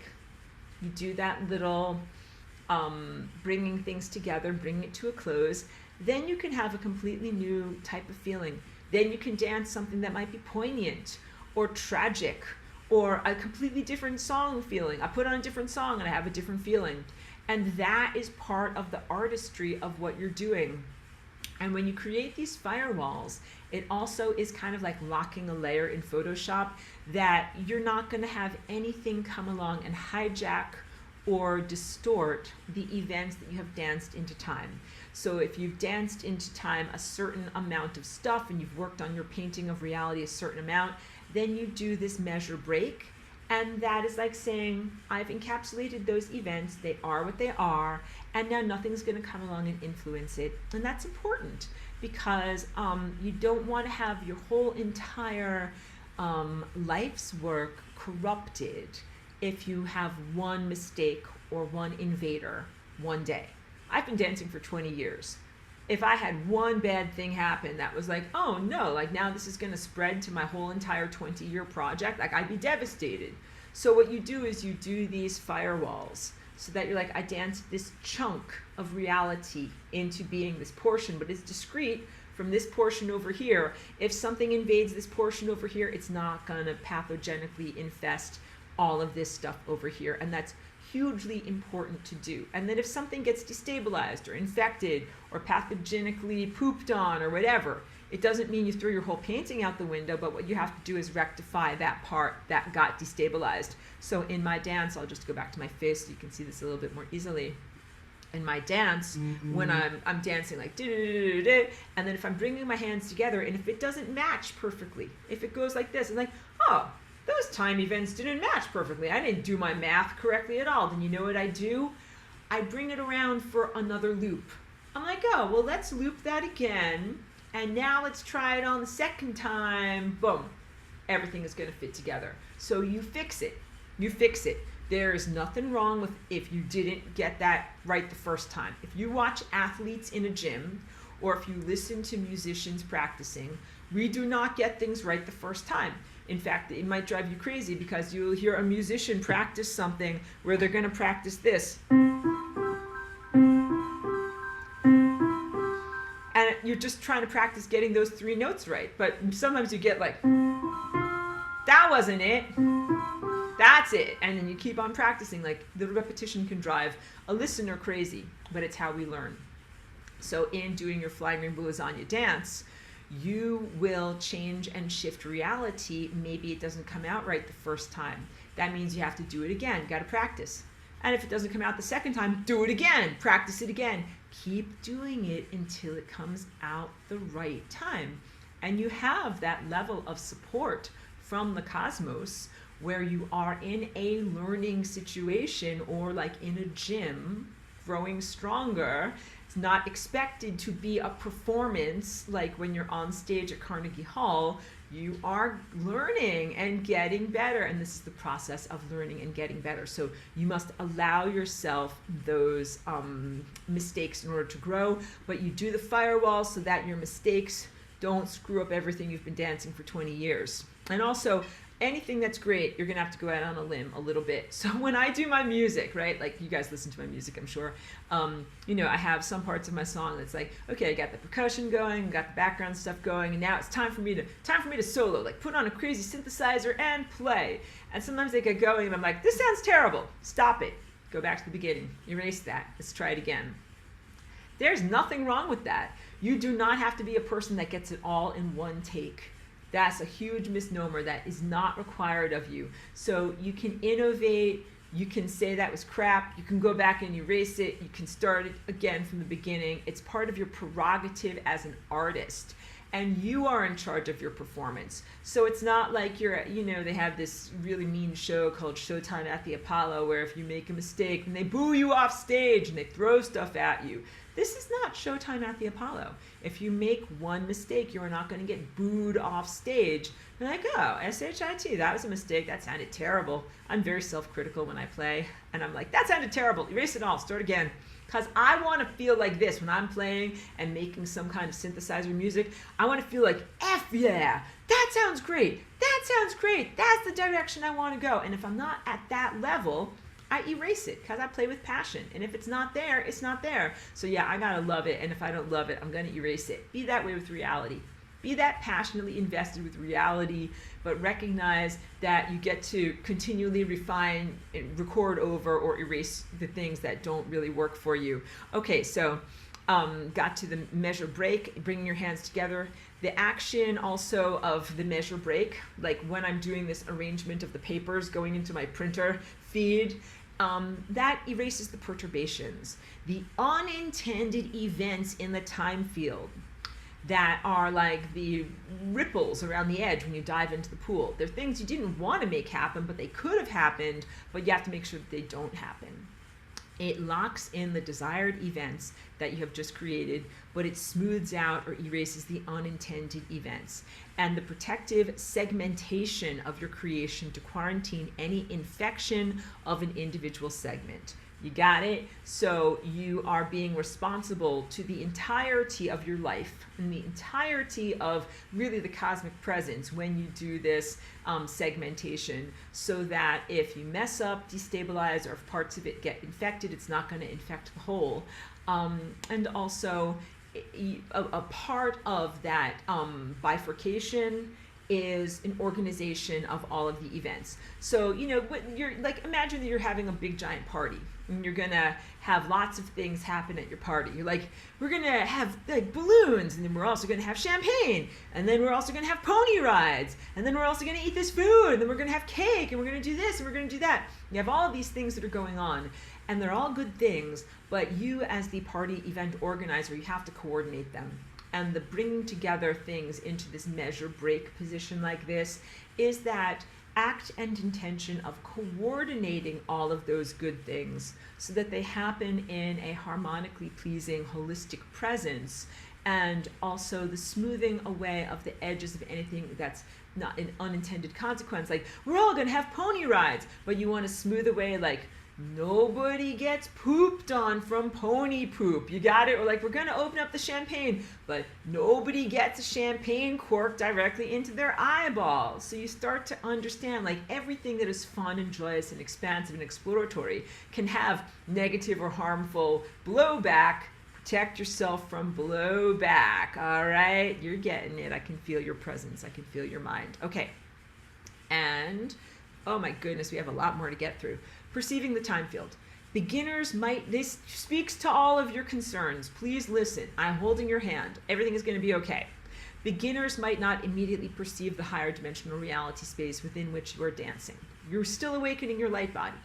You do that little bringing things together, bringing it to a close. Then you can have a completely new type of feeling. Then you can dance something that might be poignant or tragic, or a completely different song feeling. I put on a different song and I have a different feeling. And that is part of the artistry of what you're doing. And when you create these firewalls, it also is kind of like locking a layer in Photoshop that you're not going to have anything come along and hijack or distort the events that you have danced into time. So if you've danced into time a certain amount of stuff and you've worked on your painting of reality a certain amount, then you do this measure break, and that is like saying, I've encapsulated those events, they are what they are, and now nothing's going to come along and influence it. And that's important because you don't want to have your whole entire life's work corrupted if you have one mistake or one invader one day. I've been dancing for 20 years. If I had one bad thing happen that was like, oh no, like now this is going to spread to my whole entire 20-year project, like I'd be devastated. So what you do is you do these firewalls so that you're like, I danced this chunk of reality into being this portion, but it's discrete from this portion over here. If something invades this portion over here, it's not going to pathogenically infest all of this stuff over here. And that's hugely important to do. And then if something gets destabilized or infected or pathogenically pooped on or whatever, it doesn't mean you throw your whole painting out the window, but what you have to do is rectify that part that got destabilized. So in my dance, I'll just go back to my face so you can see this a little bit more easily. In my dance, when I'm dancing like and then if I'm bringing my hands together and if it doesn't match perfectly, if it goes like this, I'm like, oh, those time events didn't match perfectly. I didn't do my math correctly at all. Then you know what I do? I bring it around for another loop. I'm like, oh, well, let's loop that again. And now let's try it on the second time. Boom. Everything is going to fit together. So you fix it. You fix it. There is nothing wrong with if you didn't get that right the first time. If you watch athletes in a gym, or if you listen to musicians practicing, we do not get things right the first time. In fact, it might drive you crazy because you'll hear a musician practice something where they're going to practice this. And you're just trying to practice getting those 3 notes right. But sometimes you get like, that wasn't it. That's it. And then you keep on practicing. Like, the repetition can drive a listener crazy, but it's how we learn. So in doing your Flying Rainbow Lasagna dance, you will change and shift reality. Maybe it doesn't come out right the first time. That means you have to do it again. Got to practice. And if it doesn't come out the second time, do it again. Practice it again. Keep doing it until it comes out the right time. And you have that level of support from the cosmos where you are in a learning situation, or like in a gym, growing stronger. It's not expected to be a performance like when you're on stage at Carnegie Hall. You are learning and getting better, and this is the process of learning and getting better. So you must allow yourself those mistakes in order to grow, but you do the firewall so that your mistakes don't screw up everything you've been dancing for 20 years. And also, anything that's great, you're gonna have to go out on a limb a little bit. So when I do my music, right, like you guys listen to my music, I'm sure, you know, I have some parts of my song that's like, okay, I got the percussion going, got the background stuff going, and now it's time for me to solo, like put on a crazy synthesizer and play. And sometimes they get going and I'm like, this sounds terrible. Stop it. Go back to the beginning. Erase that. Let's try it again. There's nothing wrong with that. You do not have to be a person that gets it all in one take. That's a huge misnomer that is not required of you. So you can innovate, you can say that was crap, you can go back and erase it, you can start it again from the beginning. It's part of your prerogative as an artist. And you are in charge of your performance. So it's not like you're, you know, they have this really mean show called Showtime at the Apollo, where if you make a mistake, then they boo you off stage and they throw stuff at you. This is not Showtime at the Apollo. If you make one mistake, you are not going to get booed off stage. You're like, oh, S-H-I-T, that was a mistake. That sounded terrible. I'm very self-critical when I play. And I'm like, that sounded terrible. Erase it all. Start again. Because I want to feel like this when I'm playing and making some kind of synthesizer music. I want to feel like, F yeah, that sounds great. That sounds great. That's the direction I want to go. And if I'm not at that level, I erase it because I play with passion. And if it's not there, it's not there. So yeah, I gotta love it. And if I don't love it, I'm gonna erase it. Be that way with reality. Be that passionately invested with reality, but recognize that you get to continually refine and record over or erase the things that don't really work for you. Okay, so got to the measure break, bringing your hands together. The action also of the measure break, like when I'm doing this arrangement of the papers going into my printer feed, that erases the perturbations, the unintended events in the time field that are like the ripples around the edge when you dive into the pool. They're things you didn't want to make happen, but they could have happened, but you have to make sure that they don't happen. It locks in the desired events that you have just created, but it smooths out or erases the unintended events. And the protective segmentation of your creation to quarantine any infection of an individual segment. You got it? So you are being responsible to the entirety of your life and the entirety of really the cosmic presence when you do this segmentation, so that if you mess up, destabilize, or if parts of it get infected, it's not going to infect the whole. And also, a part of that bifurcation is an organization of all of the events. So, you know, you're like, imagine that you're having a big giant party and you're gonna have lots of things happen at your party. You're like, we're gonna have like balloons, and then we're also gonna have champagne, and then we're also gonna have pony rides, and then we're also gonna eat this food, and then we're gonna have cake, and we're gonna do this, and we're gonna do that. You have all of these things that are going on, and they're all good things, but you as the party event organizer, you have to coordinate them. And the bringing together things into this measure break position like this is that act and intention of coordinating all of those good things so that they happen in a harmonically pleasing, holistic presence. and also the smoothing away of the edges of anything that's not an unintended consequence. Like, we're all gonna have pony rides, but you want to smooth away, like, nobody gets pooped on from pony poop. You got it? Or like, we're gonna open up the champagne, but nobody gets a champagne cork directly into their eyeball. So you start to understand, like, everything that is fun and joyous and expansive and exploratory can have negative or harmful blowback. Protect yourself from blowback. All right, you're getting it. I can feel your presence. I can feel your mind. Okay. And oh my goodness, we have a lot more to get through. Perceiving the time field. Beginners might, this speaks to all of your concerns. Please listen. I'm holding your hand. Everything is going to be okay. Beginners might not immediately perceive the higher dimensional reality space within which you are dancing. You're still awakening your light body.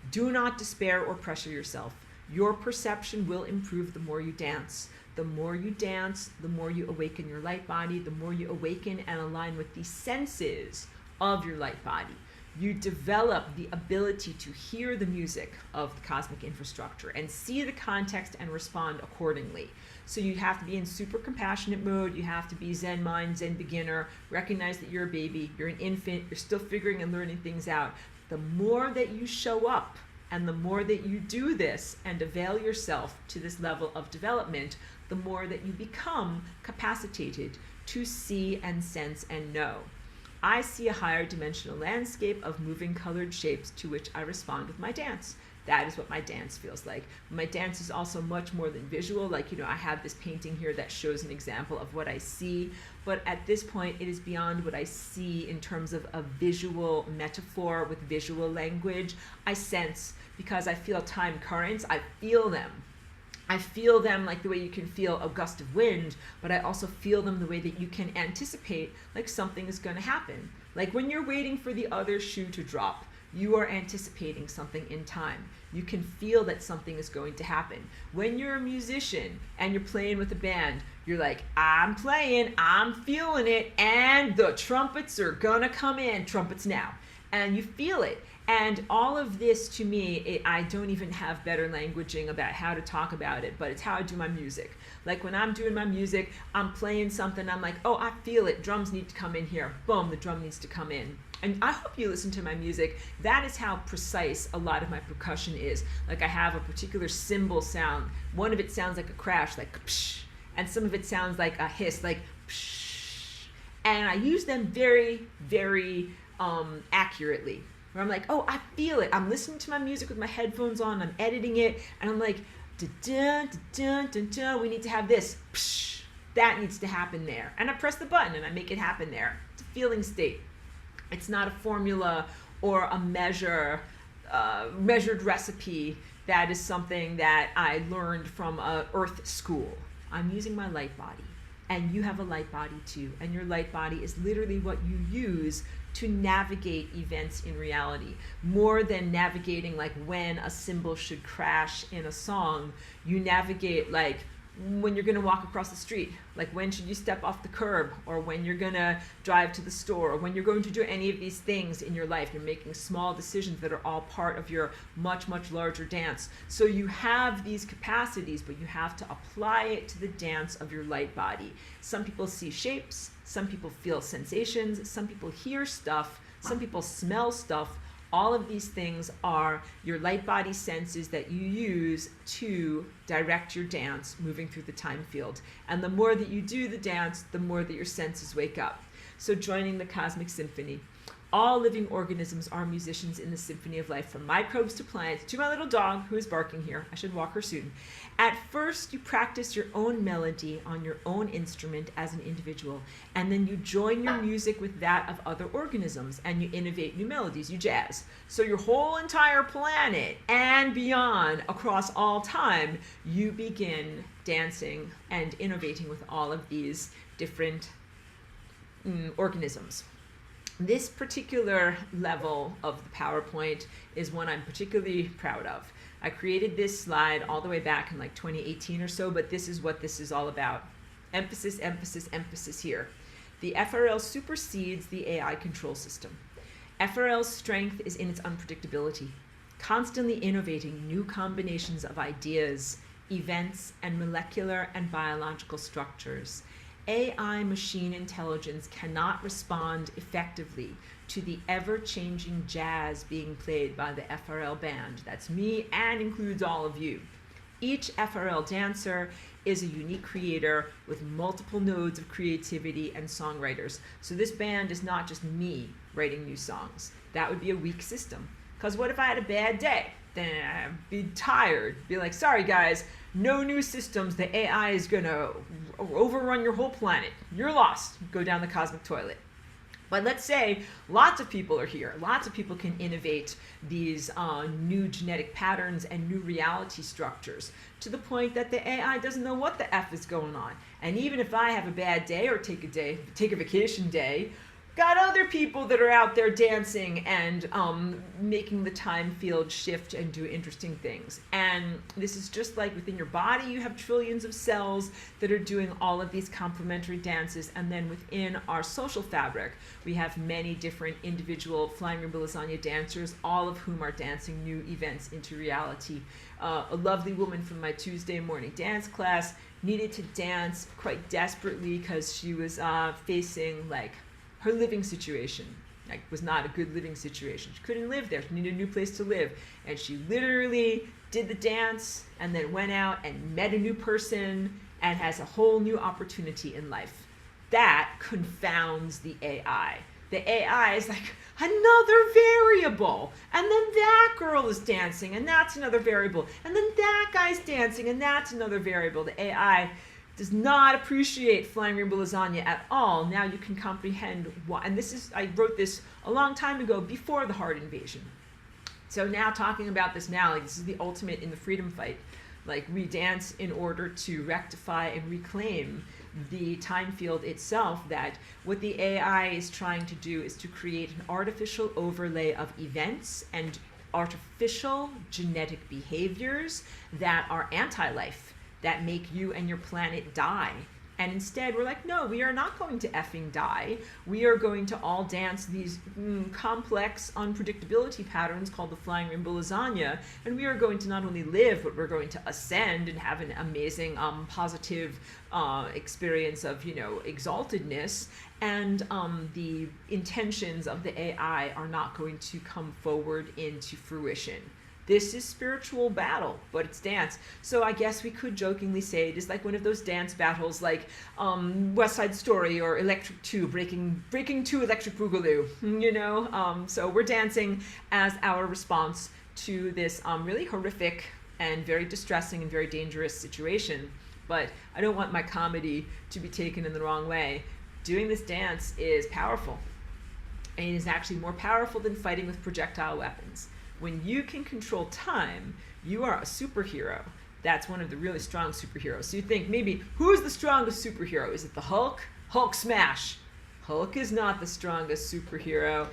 Do not despair or pressure yourself. Your perception will improve the more you dance. The more you dance, the more you awaken your light body, the more you awaken and align with the senses of your light body. You develop the ability to hear the music of the cosmic infrastructure and see the context and respond accordingly. So you have to be in super compassionate mode. You have to be Zen mind, Zen beginner. Recognize that you're a baby, you're an infant, you're still figuring and learning things out. The more that you show up and the more that you do this and avail yourself to this level of development, the more that you become capacitated to see and sense and know. I see a higher dimensional landscape of moving colored shapes to which I respond with my dance. That is what my dance feels like. My dance is also much more than visual. Like, you know, I have this painting here that shows an example of what I see, but at this point it is beyond what I see in terms of a visual metaphor with visual language. I sense, because I feel time currents, I feel them. I feel them like the way you can feel a gust of wind, but I also feel them the way that you can anticipate like something is going to happen. Like when you're waiting for the other shoe to drop, you are anticipating something in time. You can feel that something is going to happen. When you're a musician and you're playing with a band, you're like, I'm playing, I'm feeling it, and the trumpets are gonna come in, trumpets now. And you feel it. And all of this, to me, I don't even have better languaging about how to talk about it, but it's how I do my music. Like when I'm doing my music, I'm playing something, I'm like, oh, I feel it, drums need to come in here. Boom, the drum needs to come in. And I hope you listen to my music. That is how precise a lot of my percussion is. Like I have a particular cymbal sound. One of it sounds like a crash, like psh, and some of it sounds like a hiss, like psh. And I use them very, very accurately. Where I'm like, oh, I feel it. I'm listening to my music with my headphones on, I'm editing it, and I'm like, da-dun, da-dun, da-dun, we need to have this. Psh, that needs to happen there. And I press the button and I make it happen there. It's a feeling state. It's not a formula or a measured recipe. That is something that I learned from Earth school. I'm using my light body. And you have a light body too. And your light body is literally what you use to navigate events in reality. More than navigating like when a cymbal should crash in a song, you navigate like when you're gonna walk across the street, like when should you step off the curb, or when you're gonna drive to the store, or when you're going to do any of these things in your life. You're making small decisions that are all part of your much, much larger dance. So you have these capacities, but you have to apply it to the dance of your light body. Some people see shapes, some people feel sensations, some people hear stuff, some people smell stuff. All of these things are your light body senses that you use to direct your dance moving through the time field. And the more that you do the dance, the more that your senses wake up. So joining the cosmic symphony. All living organisms are musicians in the symphony of life, from microbes to plants to my little dog who is barking here. I should walk her soon. At first, you practice your own melody on your own instrument as an individual, and then you join your music with that of other organisms, and you innovate new melodies, you jazz. So your whole entire planet and beyond, across all time, you begin dancing and innovating with all of these different organisms. This particular level of the PowerPoint is one I'm particularly proud of. I created this slide all the way back in like 2018 or so, but this is what this is all about. Emphasis, emphasis, emphasis here. The FRL supersedes the AI control system. FRL's strength is in its unpredictability, constantly innovating new combinations of ideas events, and molecular and biological structures. AI machine intelligence cannot respond effectively to the ever-changing jazz being played by the FRL band. That's me and includes all of you. Each FRL dancer is a unique creator with multiple nodes of creativity and songwriters. So this band is not just me writing new songs. That would be a weak system. Because what if I had a bad day? Then I'd be tired, be like, sorry guys, no new systems, the AI is gonna overrun your whole planet. You're lost, go down the cosmic toilet. But let's say lots of people are here. Lots of people can innovate these new genetic patterns and new reality structures to the point that the AI doesn't know what the F is going on. And even if I have a bad day or take a vacation day, got other people that are out there dancing and making the time field shift and do interesting things. And this is just like within your body, you have trillions of cells that are doing all of these complementary dances. And then within our social fabric, we have many different individual Flying Rainbow Lasagna dancers, all of whom are dancing new events into reality. A lovely woman from my Tuesday morning dance class needed to dance quite desperately because she was facing like her living situation was not a good living situation. She couldn't live there. She needed a new place to live. And she literally did the dance and then went out and met a new person and has a whole new opportunity in life. That confounds the AI. The AI is like another variable. And then that girl is dancing and that's another variable. And then that guy's dancing and that's another variable. The AI does not appreciate Flying Rainbow Lasagna at all. Now you can comprehend why. And this is, I wrote this a long time ago before the hard invasion. So now talking about this now, like this is the ultimate in the freedom fight. Like we dance in order to rectify and reclaim the time field itself, that what the AI is trying to do is to create an artificial overlay of events and artificial genetic behaviors that are anti-life, that make you and your planet die. And instead we're like, no, we are not going to effing die. We are going to all dance these complex unpredictability patterns called the Flying Rainbow Lasagna. And we are going to not only live, but we're going to ascend and have an amazing positive experience of, exaltedness. And the intentions of the AI are not going to come forward into fruition. This is spiritual battle, but it's dance. So I guess we could jokingly say it is like one of those dance battles like West Side Story or Electric 2, breaking 2 Electric Boogaloo, So we're dancing as our response to this really horrific and very distressing and very dangerous situation. But I don't want my comedy to be taken in the wrong way. Doing this dance is powerful. And it is actually more powerful than fighting with projectile weapons. When you can control time, you are a superhero. That's one of the really strong superheroes. So you think maybe, who's the strongest superhero? Is it the Hulk? Hulk smash. Hulk is not the strongest superhero.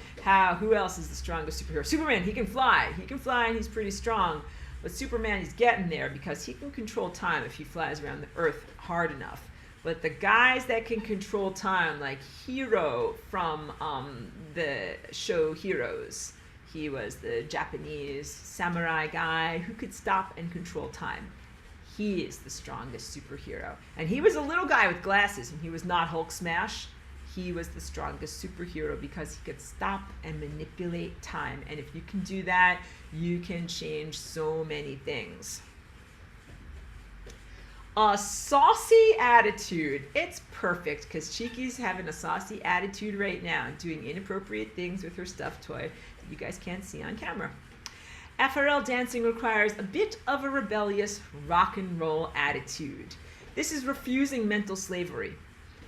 Who else is the strongest superhero? Superman, he can fly. He can fly and he's pretty strong. But Superman, he's getting there because he can control time if he flies around the earth hard enough. But the guys that can control time, like Hiro from the show Heroes, he was the Japanese samurai guy who could stop and control time. He is the strongest superhero. And he was a little guy with glasses, and he was not Hulk smash. He was the strongest superhero because he could stop and manipulate time. And if you can do that, you can change so many things. A saucy attitude. It's perfect because Cheeky's having a saucy attitude right now, doing inappropriate things with her stuffed toy that you guys can't see on camera. FRL dancing requires a bit of a rebellious rock and roll attitude. This is refusing mental slavery.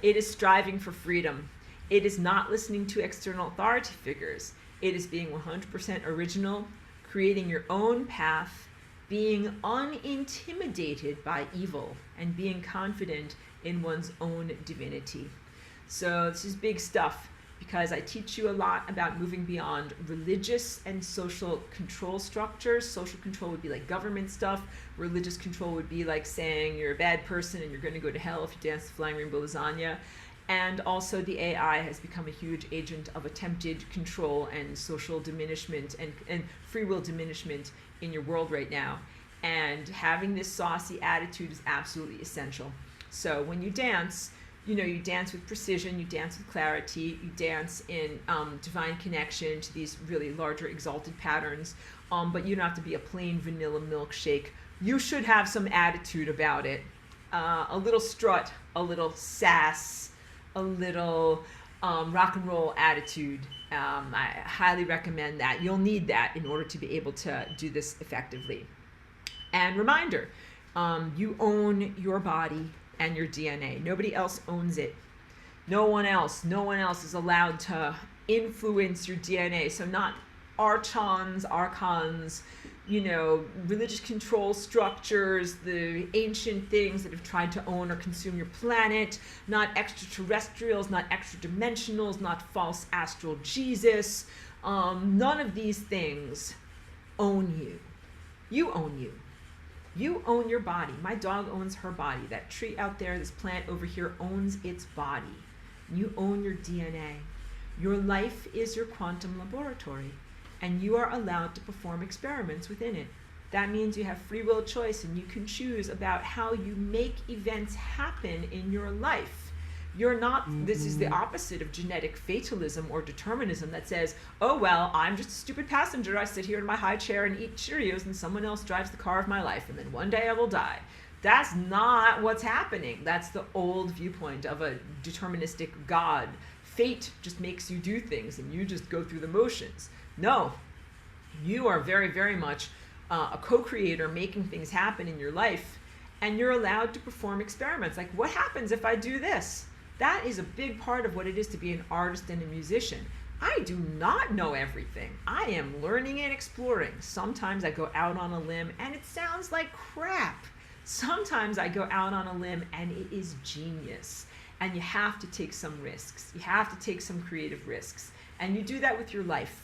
It is striving for freedom. It is not listening to external authority figures. It is being 100% original, creating your own path, being unintimidated by evil, and being confident in one's own divinity. So this is big stuff because I teach you a lot about moving beyond religious and social control structures. Social control would be like government stuff. Religious control would be like saying you're a bad person and you're going to go to hell if you dance the Flying Rainbow Lasagna. And also the AI has become a huge agent of attempted control and social diminishment and free will diminishment in your world right now. And having this saucy attitude is absolutely essential. So when you dance, you know, you dance with precision, you dance with clarity, you dance in divine connection to these really larger exalted patterns, but you don't have to be a plain vanilla milkshake. You should have some attitude about it, a little strut, a little sass, a little rock and roll attitude. I highly recommend that. You'll need that in order to be able to do this effectively. And reminder, you own your body and your DNA. Nobody else owns it. No one else is allowed to influence your DNA. So not archons, archons, you know, religious control structures, the ancient things that have tried to own or consume your planet, not extraterrestrials, not extra-dimensionals, not false astral Jesus. None of these things own you. You own you. You own your body. My dog owns her body. That tree out there, this plant over here owns its body. You own your DNA. Your life is your quantum laboratory, and you are allowed to perform experiments within it. That means you have free will choice, and you can choose about how you make events happen in your life. You're not, this is the opposite of genetic fatalism or determinism that says, oh, well, I'm just a stupid passenger. I sit here in my high chair and eat Cheerios, and someone else drives the car of my life, and then one day I will die. That's not what's happening. That's the old viewpoint of a deterministic God. Fate just makes you do things, and you just go through the motions. No, you are very, very much a co-creator making things happen in your life, and you're allowed to perform experiments. Like, what happens if I do this? That is a big part of what it is to be an artist and a musician. I do not know everything. I am learning and exploring. Sometimes I go out on a limb and it sounds like crap. Sometimes I go out on a limb and it is genius. And you have to take some risks. You have to take some creative risks. And you do that with your life.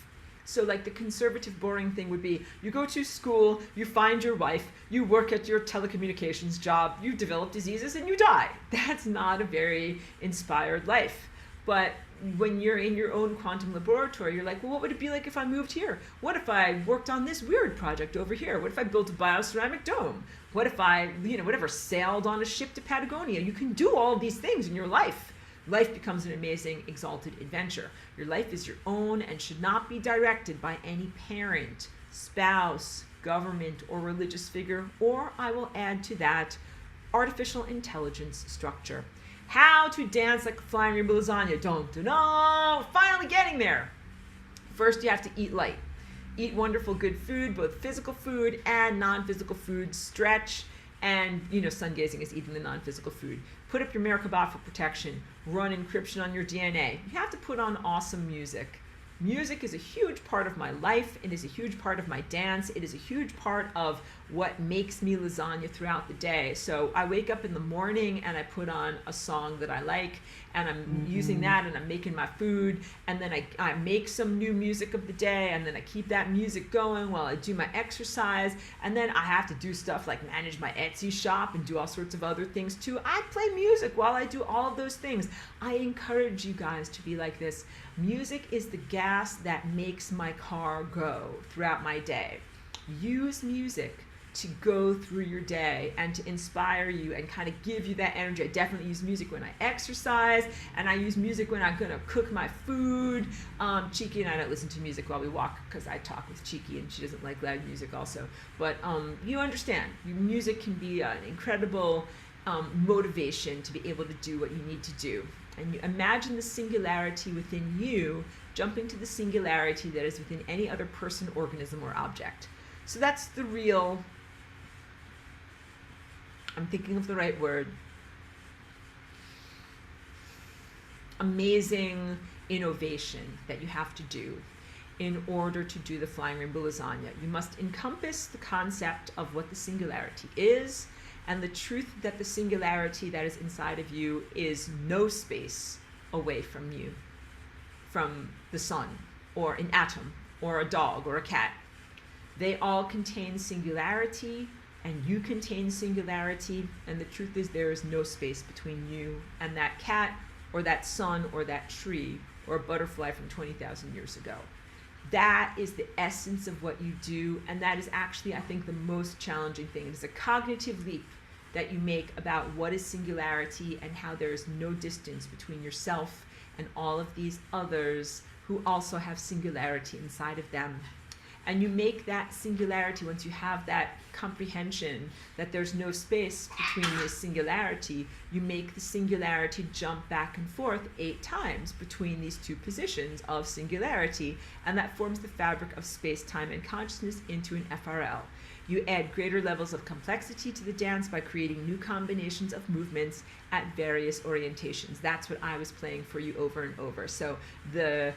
So like the conservative, boring thing would be, you go to school, you find your wife, you work at your telecommunications job, you develop diseases, and you die. That's not a very inspired life. But when you're in your own quantum laboratory, you're like, well, what would it be like if I moved here? What if I worked on this weird project over here? What if I built a bioceramic dome? What if I, you know, whatever, sailed on a ship to Patagonia? You can do all of these things in your life. Life becomes an amazing, exalted adventure. Your life is your own and should not be directed by any parent, spouse, government, or religious figure, or I will add to that, artificial intelligence structure. How to dance like a flying rainbow lasagna. Finally getting there. First, you have to eat light. Eat wonderful, good food, both physical food and non-physical food. Stretch, and, you know, sun gazing is eating the non-physical food. Put up your Merkabah for protection. Run encryption on your DNA. You have to put on awesome music. Music is a huge part of my life. It is a huge part of my dance. It is a huge part of what makes me lasagna throughout the day. So I wake up in the morning and I put on a song that I like, and I'm using that, and I'm making my food, and then I make some new music of the day, and then I keep that music going while I do my exercise, and then I have to do stuff like manage my Etsy shop and do all sorts of other things too. I play music while I do all of those things. I encourage you guys to be like this. Music is the gas that makes my car go throughout my day. Use music to go through your day and to inspire you and kind of give you that energy. I definitely use music when I exercise, and I use music when I'm gonna cook my food. Cheeky and I don't listen to music while we walk because I talk with Cheeky and she doesn't like loud music also. But you understand, music can be an incredible motivation to be able to do what you need to do. And you imagine the singularity within you jumping to the singularity that is within any other person, organism, or object. So that's the real, I'm thinking of the right word, amazing innovation that you have to do in order to do the flying rainbow lasagna. You must encompass the concept of what the singularity is, and the truth that the singularity that is inside of you is no space away from you, from the sun, or an atom, or a dog, or a cat. They all contain singularity, and you contain singularity, and the truth is there is no space between you and that cat, or that sun, or that tree, or a butterfly from 20,000 years ago. That is the essence of what you do, and that is actually, I think, the most challenging thing. It is a cognitive leap that you make about what is singularity and how there is no distance between yourself and all of these others who also have singularity inside of them. And you make that singularity, once you have that comprehension that there's no space between this singularity, you make the singularity jump back and forth 8 times between these two positions of singularity, and that forms the fabric of space, time, and consciousness into an FRL. You add greater levels of complexity to the dance by creating new combinations of movements at various orientations. That's what I was playing for you over and over. So the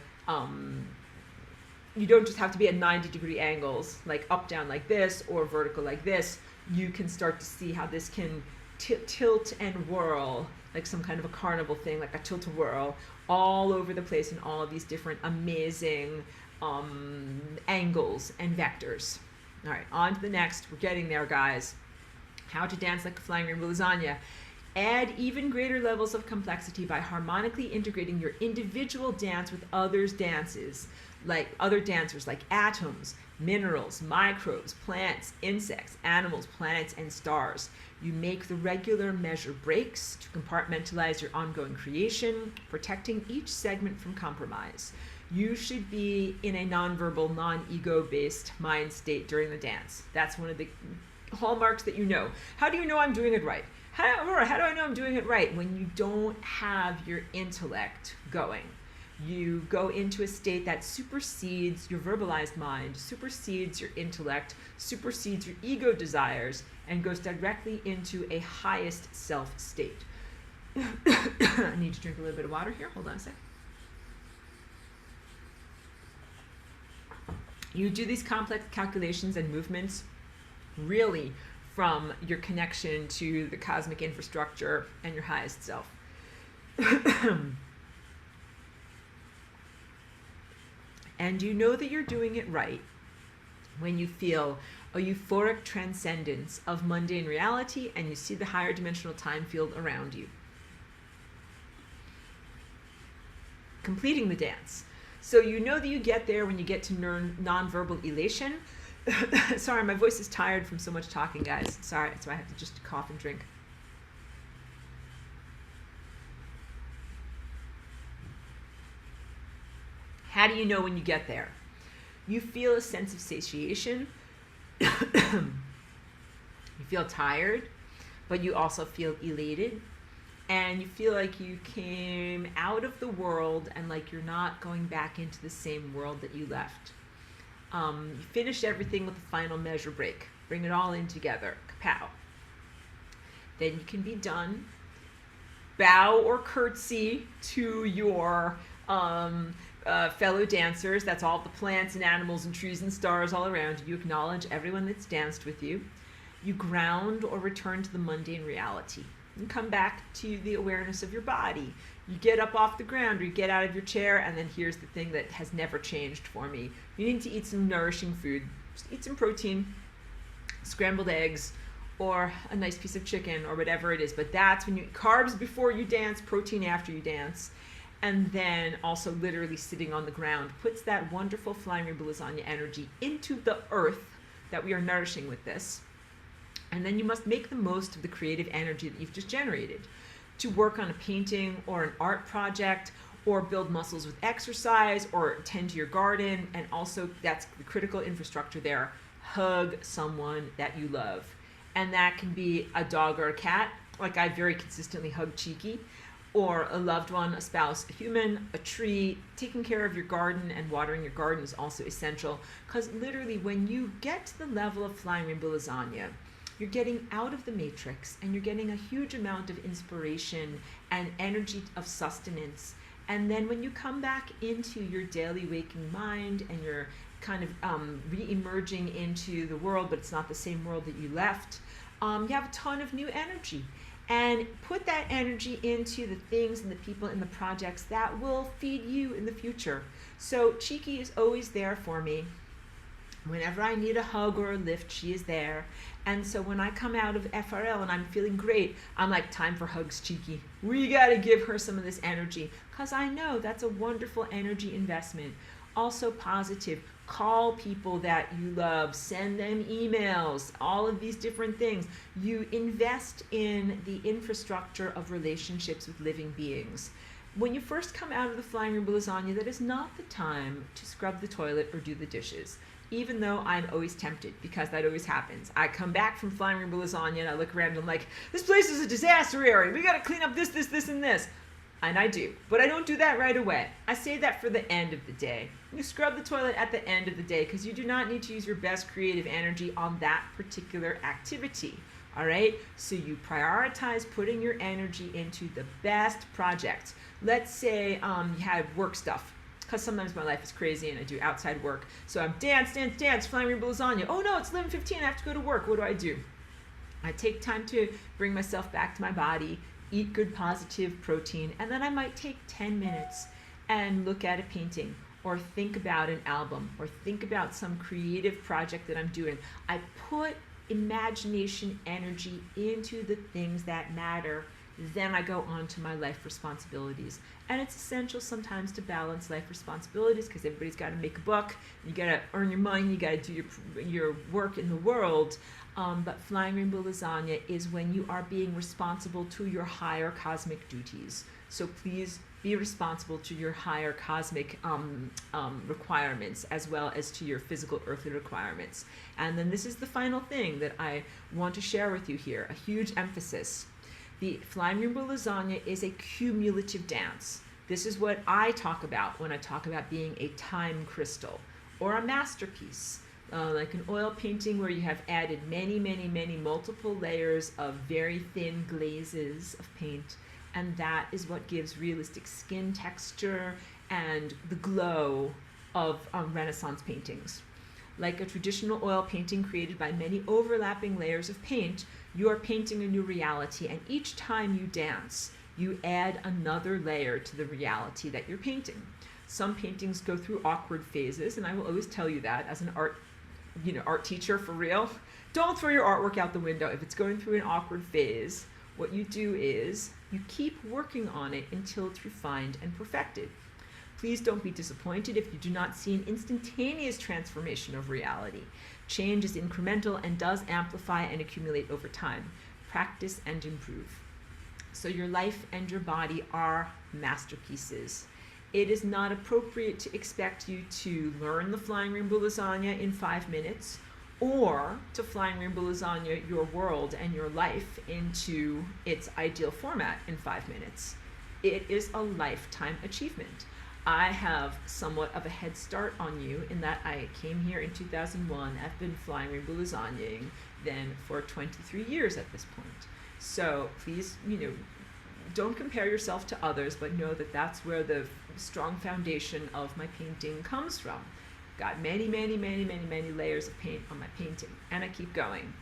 you don't just have to be at 90-degree angles, like up, down like this, or vertical like this. You can start to see how this can tilt and whirl, like some kind of a carnival thing, like a tilt-a-whirl, all over the place in all of these different amazing angles and vectors. All right, on to the next. We're getting there, guys. How to dance like a flying rainbow lasagna. Add even greater levels of complexity by harmonically integrating your individual dance with others' dances, like other dancers, like atoms, minerals, microbes, plants, insects, animals, planets, and stars. You make the regular measure breaks to compartmentalize your ongoing creation, protecting each segment from compromise. You should be in a nonverbal, non-ego-based mind state during the dance. That's one of the hallmarks that you know. How do you know I'm doing it right? How do I know I'm doing it right? When you don't have your intellect going. You go into a state that supersedes your verbalized mind, supersedes your intellect, supersedes your ego desires, and goes directly into a highest self state. I need to drink a little bit of water here. Hold on a sec. You do these complex calculations and movements really from your connection to the cosmic infrastructure and your highest self. And you know that you're doing it right when you feel a euphoric transcendence of mundane reality and you see the higher dimensional time field around you. Completing the dance. So you know that you get there when you get to nonverbal elation. Sorry, my voice is tired from so much talking, guys. Sorry, so I have to just cough and drink. How do you know when you get there? You feel a sense of satiation. You feel tired, but you also feel elated. And you feel like you came out of the world and like you're not going back into the same world that you left. You finish everything with a final measure break. Bring it all in together. Kapow. Then you can be done. Bow or curtsy to your fellow dancers. That's all the plants and animals and trees and stars all around you. You acknowledge everyone that's danced with you. You ground or return to the mundane reality. You come back to the awareness of your body. You get up off the ground or you get out of your chair, and then here's the thing that has never changed for me. You need to eat some nourishing food. Just eat some protein, scrambled eggs, or a nice piece of chicken or whatever it is. But that's when you, carbs before you dance, protein after you dance. And then also literally sitting on the ground puts that wonderful flying rainbow lasagna energy into the earth that we are nourishing with this. And then you must make the most of the creative energy that you've just generated to work on a painting or an art project, or build muscles with exercise, or tend to your garden. And also, that's the critical infrastructure there. Hug someone that you love. And that can be a dog or a cat. Like I very consistently hug Cheeky, or a loved one, a spouse, a human, a tree. Taking care of your garden and watering your garden is also essential, because literally when you get to the level of flying rainbow lasagna, you're getting out of the matrix and you're getting a huge amount of inspiration and energy of sustenance. And then when you come back into your daily waking mind and you're kind of re-emerging into the world, but it's not the same world that you left, you have a ton of new energy. And put that energy into the things and the people and the projects that will feed you in the future. So Cheeky is always there for me. Whenever I need a hug or a lift, she is there. And so when I come out of FRL and I'm feeling great, I'm like, time for hugs, Cheeky. We got to give her some of this energy, because I know that's a wonderful energy investment. Also positive. Call people that you love, send them emails, all of these different things. You invest in the infrastructure of relationships with living beings. When you first come out of the Flying Rainbow Lasagna, that is not the time to scrub the toilet or do the dishes, even though I'm always tempted, because that always happens. I come back from Flying Rainbow Lasagna and I look around and I'm like, this place is a disaster area. We got to clean up this, and this. And I do, but I don't do that right away. I save that for the end of the day. You scrub the toilet at the end of the day because you do not need to use your best creative energy on that particular activity. All right, so you prioritize putting your energy into the best projects. Let's say you have work stuff, because sometimes my life is crazy and I do outside work. So I'm dance, Flying Rainbow Lasagna. Oh no, it's 11:15, I have to go to work. What do? I take time to bring myself back to my body, eat good positive protein, and then I might take 10 minutes and look at a painting or think about an album or think about some creative project that I'm doing. I put imagination energy into the things that matter. Then I go on to my life responsibilities. And it's essential sometimes to balance life responsibilities because everybody's got to make a buck. You got to earn your money. You got to do your work in the world. But Flying Rainbow Lasagna is when you are being responsible to your higher cosmic duties. So please be responsible to your higher cosmic requirements as well as to your physical earthly requirements. And then this is the final thing that I want to share with you here, a huge emphasis. The Flying Rainbow Lasagna is a cumulative dance. This is what I talk about when I talk about being a time crystal or a masterpiece. Like an oil painting where you have added many multiple layers of very thin glazes of paint, and that is what gives realistic skin texture and the glow of Renaissance paintings. Like a traditional oil painting created by many overlapping layers of paint, you are painting a new reality, and each time you dance, you add another layer to the reality that you're painting. Some paintings go through awkward phases, and I will always tell you that as an art teacher for real. Don't throw your artwork out the window. If it's going through an awkward phase, what you do is you keep working on it until it's refined and perfected. Please don't be disappointed if you do not see an instantaneous transformation of reality. Change is incremental and does amplify and accumulate over time. Practice and improve. So your life and your body are masterpieces. It is not appropriate to expect you to learn the Flying Rainbow Lasagna in 5 minutes or to Flying Rainbow Lasagna your world and your life into its ideal format in 5 minutes. It is a lifetime achievement. I have somewhat of a head start on you in that I came here in 2001. I've been Flying Rainbow Lasagnaing then for 23 years at this point. So please, don't compare yourself to others, but know that that's where the strong foundation of my painting comes from. Got many layers of paint on my painting, and I keep going.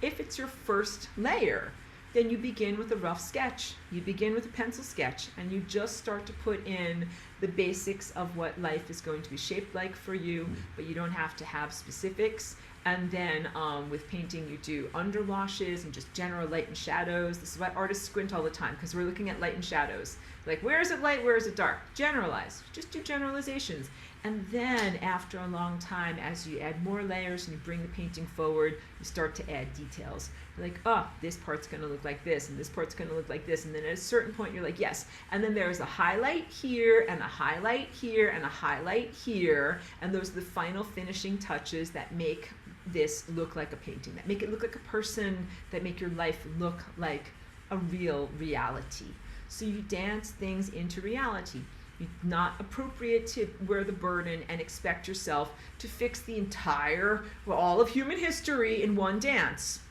If it's your first layer, then you begin with a rough sketch. You begin with a pencil sketch, and you just start to put in the basics of what life is going to be shaped like for you, but you don't have to have specifics. And then with painting, you do underwashes and just general light and shadows. This is why artists squint all the time, because we're looking at light and shadows. Like, where is it light, where is it dark? Generalize. Just do generalizations. And then after a long time, as you add more layers and you bring the painting forward, you start to add details. You're like, oh, this part's going to look like this, and this part's going to look like this. And then at a certain point, you're like, yes. And then there's a highlight here, and a highlight here, and a highlight here. And those are the final finishing touches that make this look like a painting, that make it look like a person, that make your life look like a real reality. So you dance things into reality. It's not appropriate to wear the burden and expect yourself to fix the entire, all of human history in one dance.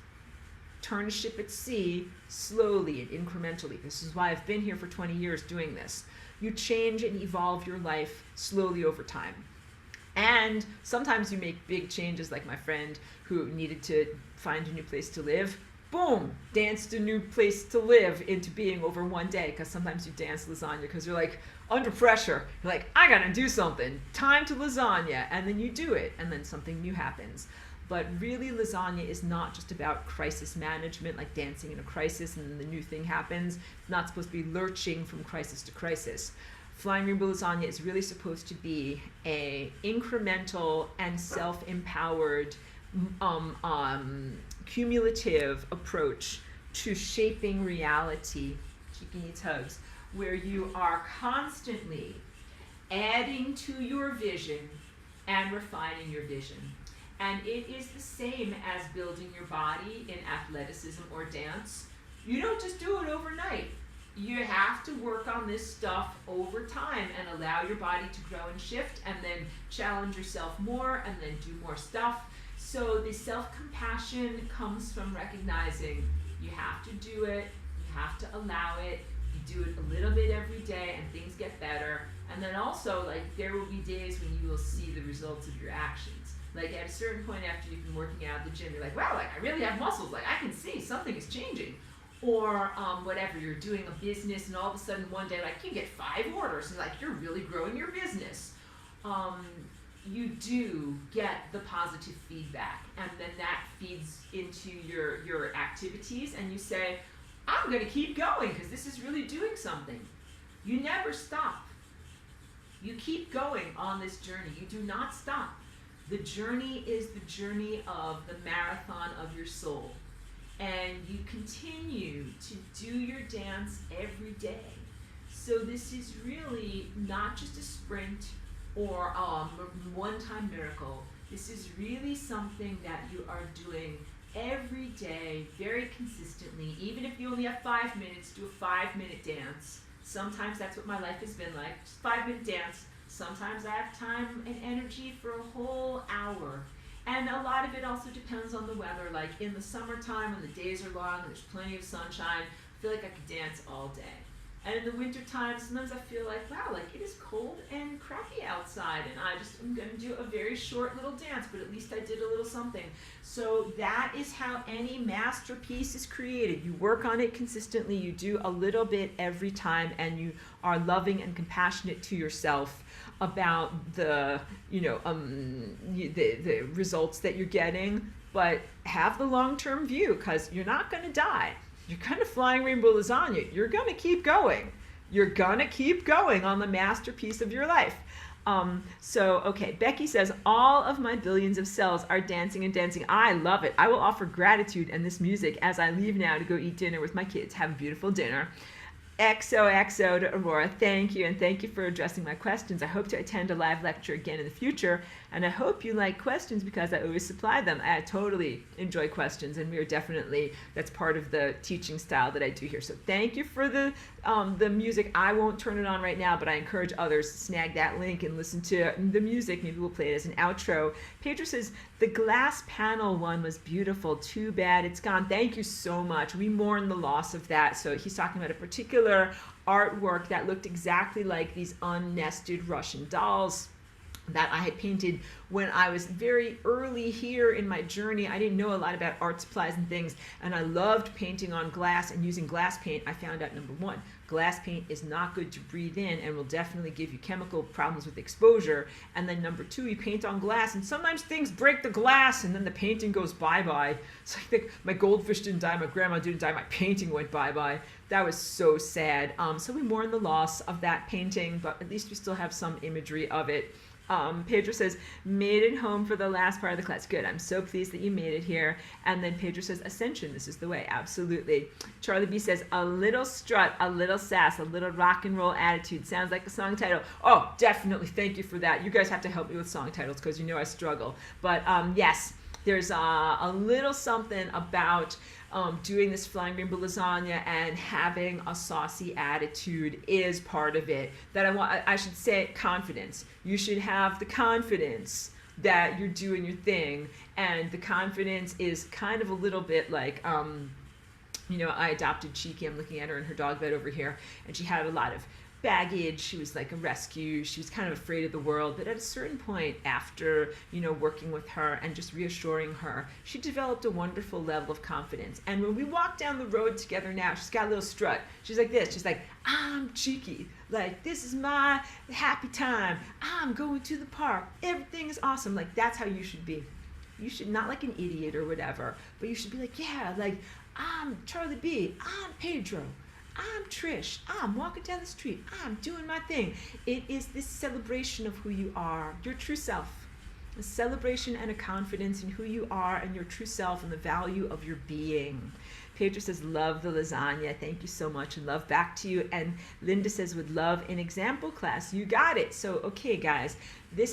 Turn a ship at sea slowly and incrementally. This is why I've been here for 20 years doing this. You change and evolve your life slowly over time. And sometimes you make big changes, like my friend who needed to find a new place to live. Boom, danced a new place to live into being over one day, because sometimes you dance lasagna because you're like under pressure. You're like, I gotta do something, time to lasagna, and then you do it, and then something new happens. But really, lasagna is not just about crisis management, like dancing in a crisis and then the new thing happens. It's not supposed to be lurching from crisis to crisis. Flying Rainbow Lasagna is really supposed to be a incremental and self-empowered, cumulative approach to shaping reality, cheeky needs hugs, where you are constantly adding to your vision and refining your vision. And it is the same as building your body in athleticism or dance. You don't just do it overnight. You have to work on this stuff over time and allow your body to grow and shift, and then challenge yourself more and then do more stuff. So the self-compassion comes from recognizing you have to do it, you have to allow it, you do it a little bit every day and things get better. And then also, like, there will be days when you will see the results of your actions. Like, at a certain point after you've been working out at the gym, you're like, wow, like, I really have muscles, like, I can see something is changing. Or whatever, you're doing a business and all of a sudden one day, like, you get 5 orders and like, you're really growing your business. You do get the positive feedback, and then that feeds into your activities, and you say, I'm gonna keep going because this is really doing something. You never stop. You keep going on this journey. You do not stop. The journey is the journey of the marathon of your soul. And you continue to do your dance every day. So this is really not just a sprint or a one-time miracle. This is really something that you are doing every day, very consistently. Even if you only have 5 minutes, do a 5-minute dance. Sometimes that's what my life has been like, just 5-minute dance. Sometimes I have time and energy for a whole hour. And a lot of it also depends on the weather. Like in the summertime, when the days are long and there's plenty of sunshine, I feel like I could dance all day. And in the wintertime, sometimes I feel like, wow, like it is cold and crappy outside, and I'm going to do a very short little dance, but at least I did a little something. So that is how any masterpiece is created. You work on it consistently, you do a little bit every time, and you are loving and compassionate to yourself about the, the results that you're getting, but have the long-term view, because you're not going to die. You're kind of flying rainbow lasagna. You're going to keep going. You're going to keep going on the masterpiece of your life. Okay, Becky says, all of my billions of cells are dancing and dancing. I love it. I will offer gratitude and this music as I leave now to go eat dinner with my kids. Have a beautiful dinner. XOXO to Aurora, thank you, and thank you for addressing my questions. I hope to attend a live lecture again in the future, and I hope you like questions because I always supply them. I totally enjoy questions, and we are definitely, that's part of the teaching style that I do here. So thank you for the music. I won't turn it on right now, but I encourage others to snag that link and listen to the music. Maybe we'll play it as an outro. Pedro says, the glass panel one was beautiful. Too bad it's gone. Thank you so much. We mourn the loss of that. So he's talking about a particular artwork that looked exactly like these unnested Russian dolls that I had painted when I was very early here in my journey. I didn't know a lot about art supplies and things, and I loved painting on glass and using glass paint. I found out, number one, glass paint is not good to breathe in and will definitely give you chemical problems with exposure. And then number two, you paint on glass and sometimes things break the glass and then the painting goes bye-bye. It's like my goldfish didn't die, my grandma didn't die, my painting went bye-bye. That was so sad. So we mourn the loss of that painting, but at least we still have some imagery of it. Pedro says, made it home for the last part of the class. Good, I'm so pleased that you made it here. And then Pedro says, ascension, this is the way. Absolutely. Charlie B says, a little strut, a little sass, a little rock and roll attitude. Sounds like a song title. Oh, definitely. Thank you for that. You guys have to help me with song titles because you know I struggle. But yes, there's a little something about doing this flying rainbow lasagna and having a saucy attitude is part of it. That I should say confidence. You should have the confidence that you're doing your thing, and the confidence is kind of a little bit like, I adopted Cheeky. I'm looking at her in her dog bed over here, and she had a lot of baggage. She was like a rescue. She was kind of afraid of the world, but at a certain point after, working with her and just reassuring her, she developed a wonderful level of confidence. And when we walk down the road together now, she's got a little strut. She's like this. She's like, I'm Cheeky. Like, this is my happy time. I'm going to the park. Everything is awesome. Like, that's how you should be. You should not like an idiot or whatever, but you should be like, yeah, like, I'm Charlie B. I'm Pedro. I'm Trish. I'm walking down the street. I'm doing my thing. It is this celebration of who you are, your true self. A celebration and a confidence in who you are and your true self and the value of your being. Pedro says, love the lasagna. Thank you so much. And love back to you. And Linda says, would love an example class. You got it. So, okay, guys,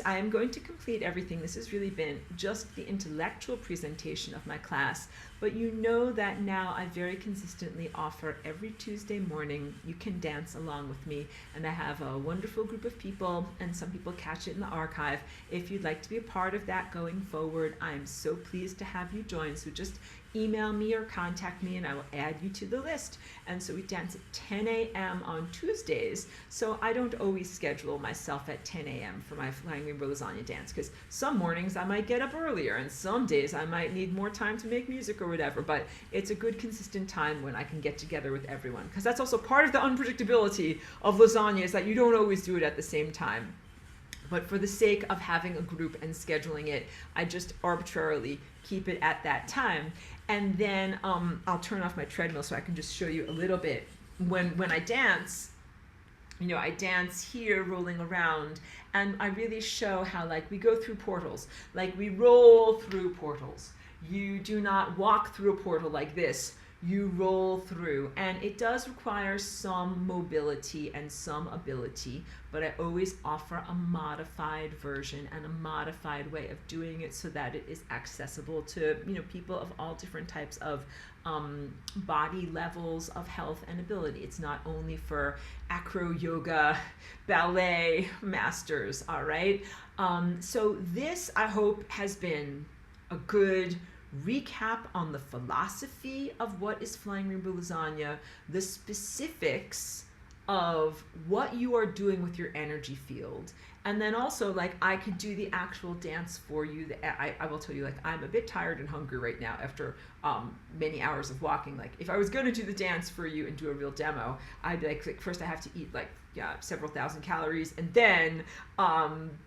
I am going to complete everything. This has really been just the intellectual presentation of my class. But you know that now I very consistently offer every Tuesday morning, you can dance along with me. And I have a wonderful group of people, and some people catch it in the archive. If you'd like to be a part of that going forward, I'm so pleased to have you join. So just email me or contact me and I will add you to the list. And so we dance at 10 a.m. on Tuesdays. So I don't always schedule myself at 10 a.m. for my Flying Rainbow Lasagna dance, because some mornings I might get up earlier and some days I might need more time to make music or whatever. But it's a good consistent time when I can get together with everyone, because that's also part of the unpredictability of lasagna, is that you don't always do it at the same time. But for the sake of having a group and scheduling it, I just arbitrarily keep it at that time. And then I'll turn off my treadmill so I can just show you a little bit. When I dance, you know, I dance here rolling around, and I really show how, like, we go through portals, like we roll through portals. You do not walk through a portal like this. You roll through, and it does require some mobility and some ability, but I always offer a modified version and a modified way of doing it so that it is accessible to, you know, people of all different types of body levels of health and ability. It's not only for acro yoga, ballet masters, all right? So this, I hope, has been a good recap on the philosophy of what is Flying Rainbow Lasagna, the specifics of what you are doing with your energy field, and then also, like, I could do the actual dance for you. I will tell you, like, I'm a bit tired and hungry right now after many hours of walking. Like, if I was going to do the dance for you and do a real demo, I'd be like first I have to eat like several thousand calories, and then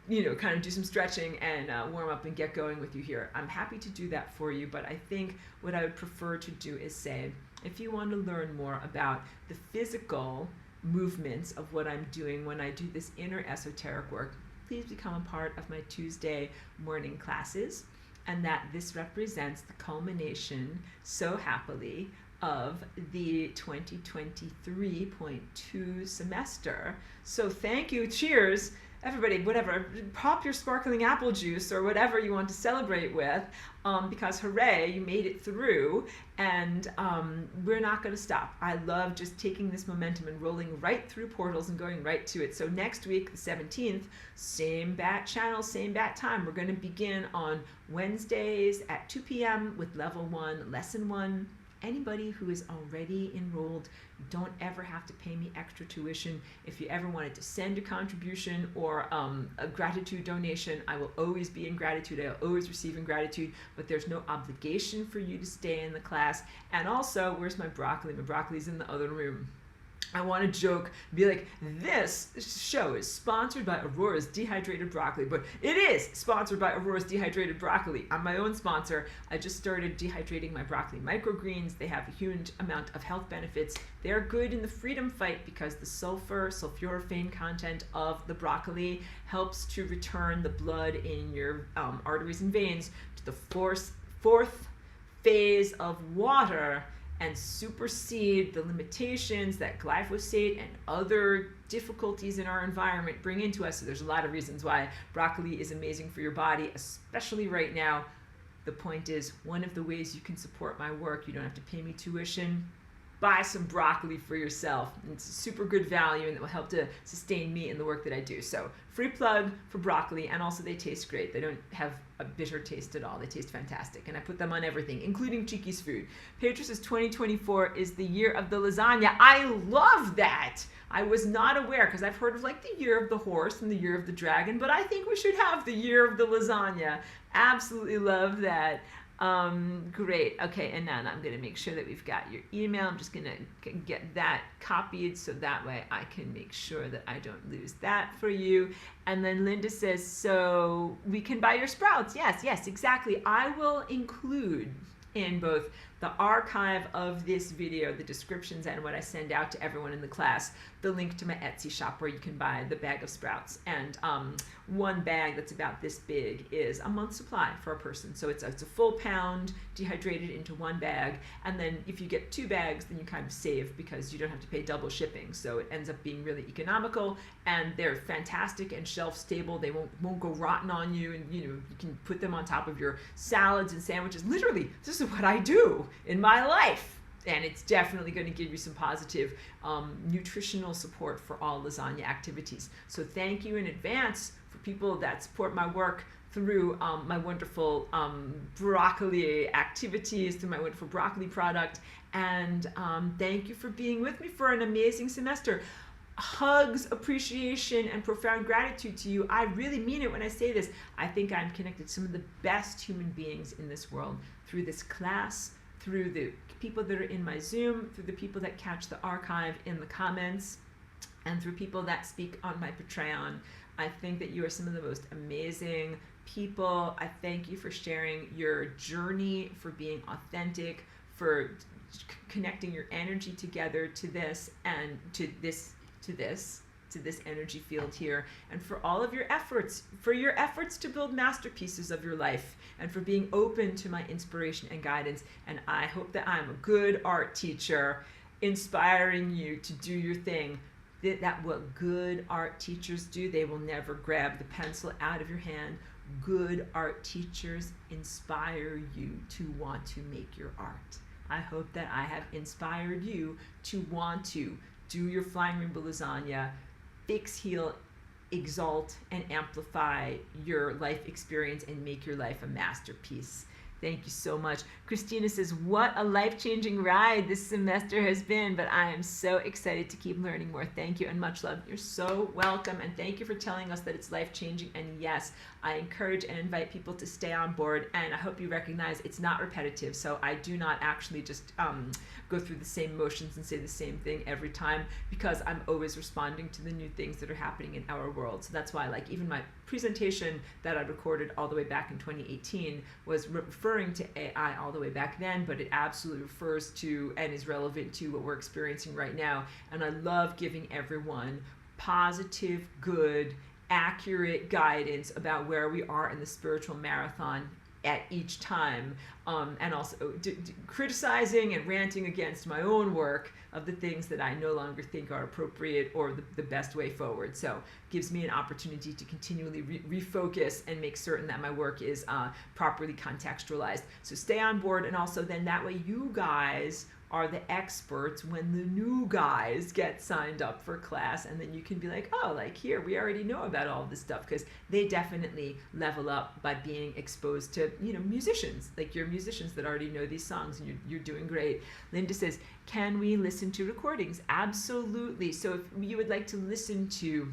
you know, kind of do some stretching and warm up and get going with you here. I'm happy to do that for you, but I think what I would prefer to do is say, if you want to learn more about the physical movements of what I'm doing when I do this inner esoteric work, please become a part of my Tuesday morning classes, and that this represents the culmination, so happily, of the 2023.2 semester. So thank you, cheers, everybody, whatever, pop your sparkling apple juice or whatever you want to celebrate with, because hooray, you made it through, and we're not going to stop. I love just taking this momentum and rolling right through portals and going right to it. So next week, the 17th, same bat channel, same bat time. We're going to begin on Wednesdays at 2 p.m. with level 1, lesson 1. Anybody who is already enrolled, you don't ever have to pay me extra tuition. If you ever wanted to send a contribution or a gratitude donation, I will always be in gratitude. I'll always receive in gratitude, but there's no obligation for you to stay in the class. And also, where's my broccoli? My broccoli's in the other room. I want to joke, be like, this show is sponsored by Aurora's Dehydrated Broccoli, but it is sponsored by Aurora's Dehydrated Broccoli. I'm my own sponsor. I just started dehydrating my broccoli microgreens. They have a huge amount of health benefits. They're good in the freedom fight because the sulforaphane content of the broccoli helps to return the blood in your arteries and veins to the fourth phase of water, and supersede the limitations that glyphosate and other difficulties in our environment bring into us. So there's a lot of reasons why broccoli is amazing for your body, especially right now. The point is, one of the ways you can support my work, you don't have to pay me tuition, buy some broccoli for yourself. It's a super good value, and it will help to sustain me in the work that I do. So free plug for broccoli, and also they taste great. They don't have a bitter taste at all. They taste fantastic, and I put them on everything, including Cheeky's food. Pedro says 2024 is the year of the lasagna. I love that. I was not aware, because I've heard of like the year of the horse and the year of the dragon, but I think we should have the year of the lasagna. Absolutely love that. Great. Okay, and now I'm going to make sure that we've got your email. I'm just going to get that copied so that way I can make sure that I don't lose that for you. And then Linda says, so we can buy your sprouts. Yes, exactly. I will include in both the archive of this video, the descriptions, and what I send out to everyone in the class, the link to my Etsy shop where you can buy the bag of sprouts. And one bag that's about this big is a month's supply for a person. So it's a full pound dehydrated into one bag. And then if you get 2 bags, then you kind of save because you don't have to pay double shipping. So it ends up being really economical, and they're fantastic and shelf stable. They won't go rotten on you, and you can put them on top of your salads and sandwiches. Literally, this is what I do in my life, and it's definitely going to give you some positive nutritional support for all lasagna activities. So thank you in advance for people that support my work through my wonderful broccoli activities, through my wonderful broccoli product, and thank you for being with me for an amazing semester. Hugs, appreciation, and profound gratitude to you. I really mean it when I say this. I think I'm connected to some of the best human beings in this world through this class, through the people that are in my Zoom, through the people that catch the archive in the comments, and through people that speak on my Patreon. I think that you are some of the most amazing people. I thank you for sharing your journey, for being authentic, for connecting your energy together to this and to this energy field here, and for all of your efforts, to build masterpieces of your life, and for being open to my inspiration and guidance. And I hope that I'm a good art teacher, inspiring you to do your thing. That what good art teachers do, they will never grab the pencil out of your hand. Good art teachers inspire you to want to make your art. I hope that I have inspired you to want to do your flying rainbow lasagna, fix, heal, exalt, and amplify your life experience and make your life a masterpiece. Thank you so much. Christina says, what a life-changing ride this semester has been, but I am so excited to keep learning more. Thank you and much love. You're so welcome, and thank you for telling us that it's life-changing. And yes, I encourage and invite people to stay on board, and I hope you recognize it's not repetitive. So I do not actually just go through the same motions and say the same thing every time, because I'm always responding to the new things that are happening in our world. So that's why, like, even my presentation that I recorded all the way back in 2018 was referring to AI all the way back then, but it absolutely refers to and is relevant to what we're experiencing right now. And I love giving everyone positive, good, accurate guidance about where we are in the spiritual marathon at each time, and also criticizing and ranting against my own work of the things that I no longer think are appropriate or the best way forward. So gives me an opportunity to continually refocus and make certain that my work is properly contextualized. So stay on board, and also then that way you guys are the experts when the new guys get signed up for class, and then you can be like, oh, like here, we already know about all this stuff, because they definitely level up by being exposed to, musicians, like you're musicians that already know these songs, and you're doing great. Linda says, can we listen to recordings? Absolutely. So if you would like to listen to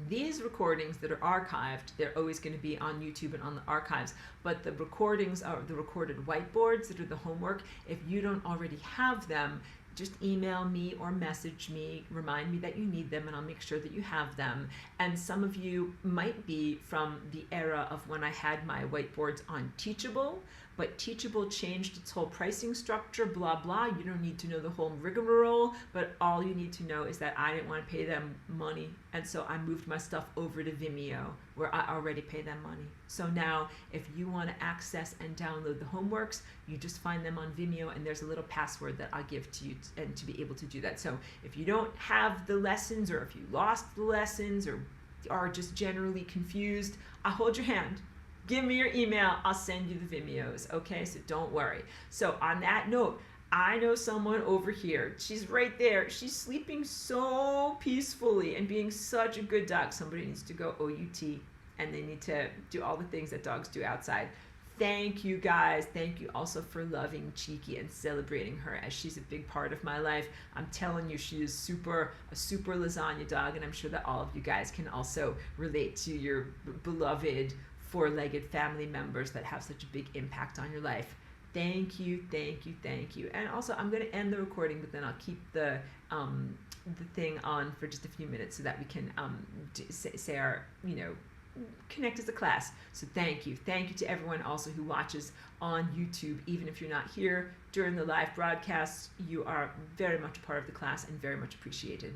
these recordings that are archived, they're always going to be on YouTube and on the archives, but the recordings are the recorded whiteboards that are the homework. If you don't already have them, just email me or message me, remind me that you need them, and I'll make sure that you have them. And some of you might be from the era of when I had my whiteboards on Teachable, but Teachable changed its whole pricing structure, blah, blah. You don't need to know the whole rigmarole, but all you need to know is that I didn't want to pay them money, and so I moved my stuff over to Vimeo, where I already pay them money. So now, if you want to access and download the homeworks, you just find them on Vimeo, and there's a little password that I'll give to you and to be able to do that. So if you don't have the lessons, or if you lost the lessons, or are just generally confused, I'll hold your hand. Give me your email, I'll send you the Vimeos, okay? So don't worry. So on that note, I know someone over here. She's right there. She's sleeping so peacefully and being such a good dog. Somebody needs to go OUT, and they need to do all the things that dogs do outside. Thank you, guys. Thank you also for loving Cheeky and celebrating her, as she's a big part of my life. I'm telling you, she is a super lasagna dog, and I'm sure that all of you guys can also relate to your beloved four-legged family members that have such a big impact on your life. Thank you, thank you, thank you. And also, I'm going to end the recording, but then I'll keep the thing on for just a few minutes so that we can say our, connect as a class. So thank you. Thank you to everyone also who watches on YouTube. Even if you're not here during the live broadcasts, you are very much a part of the class and very much appreciated.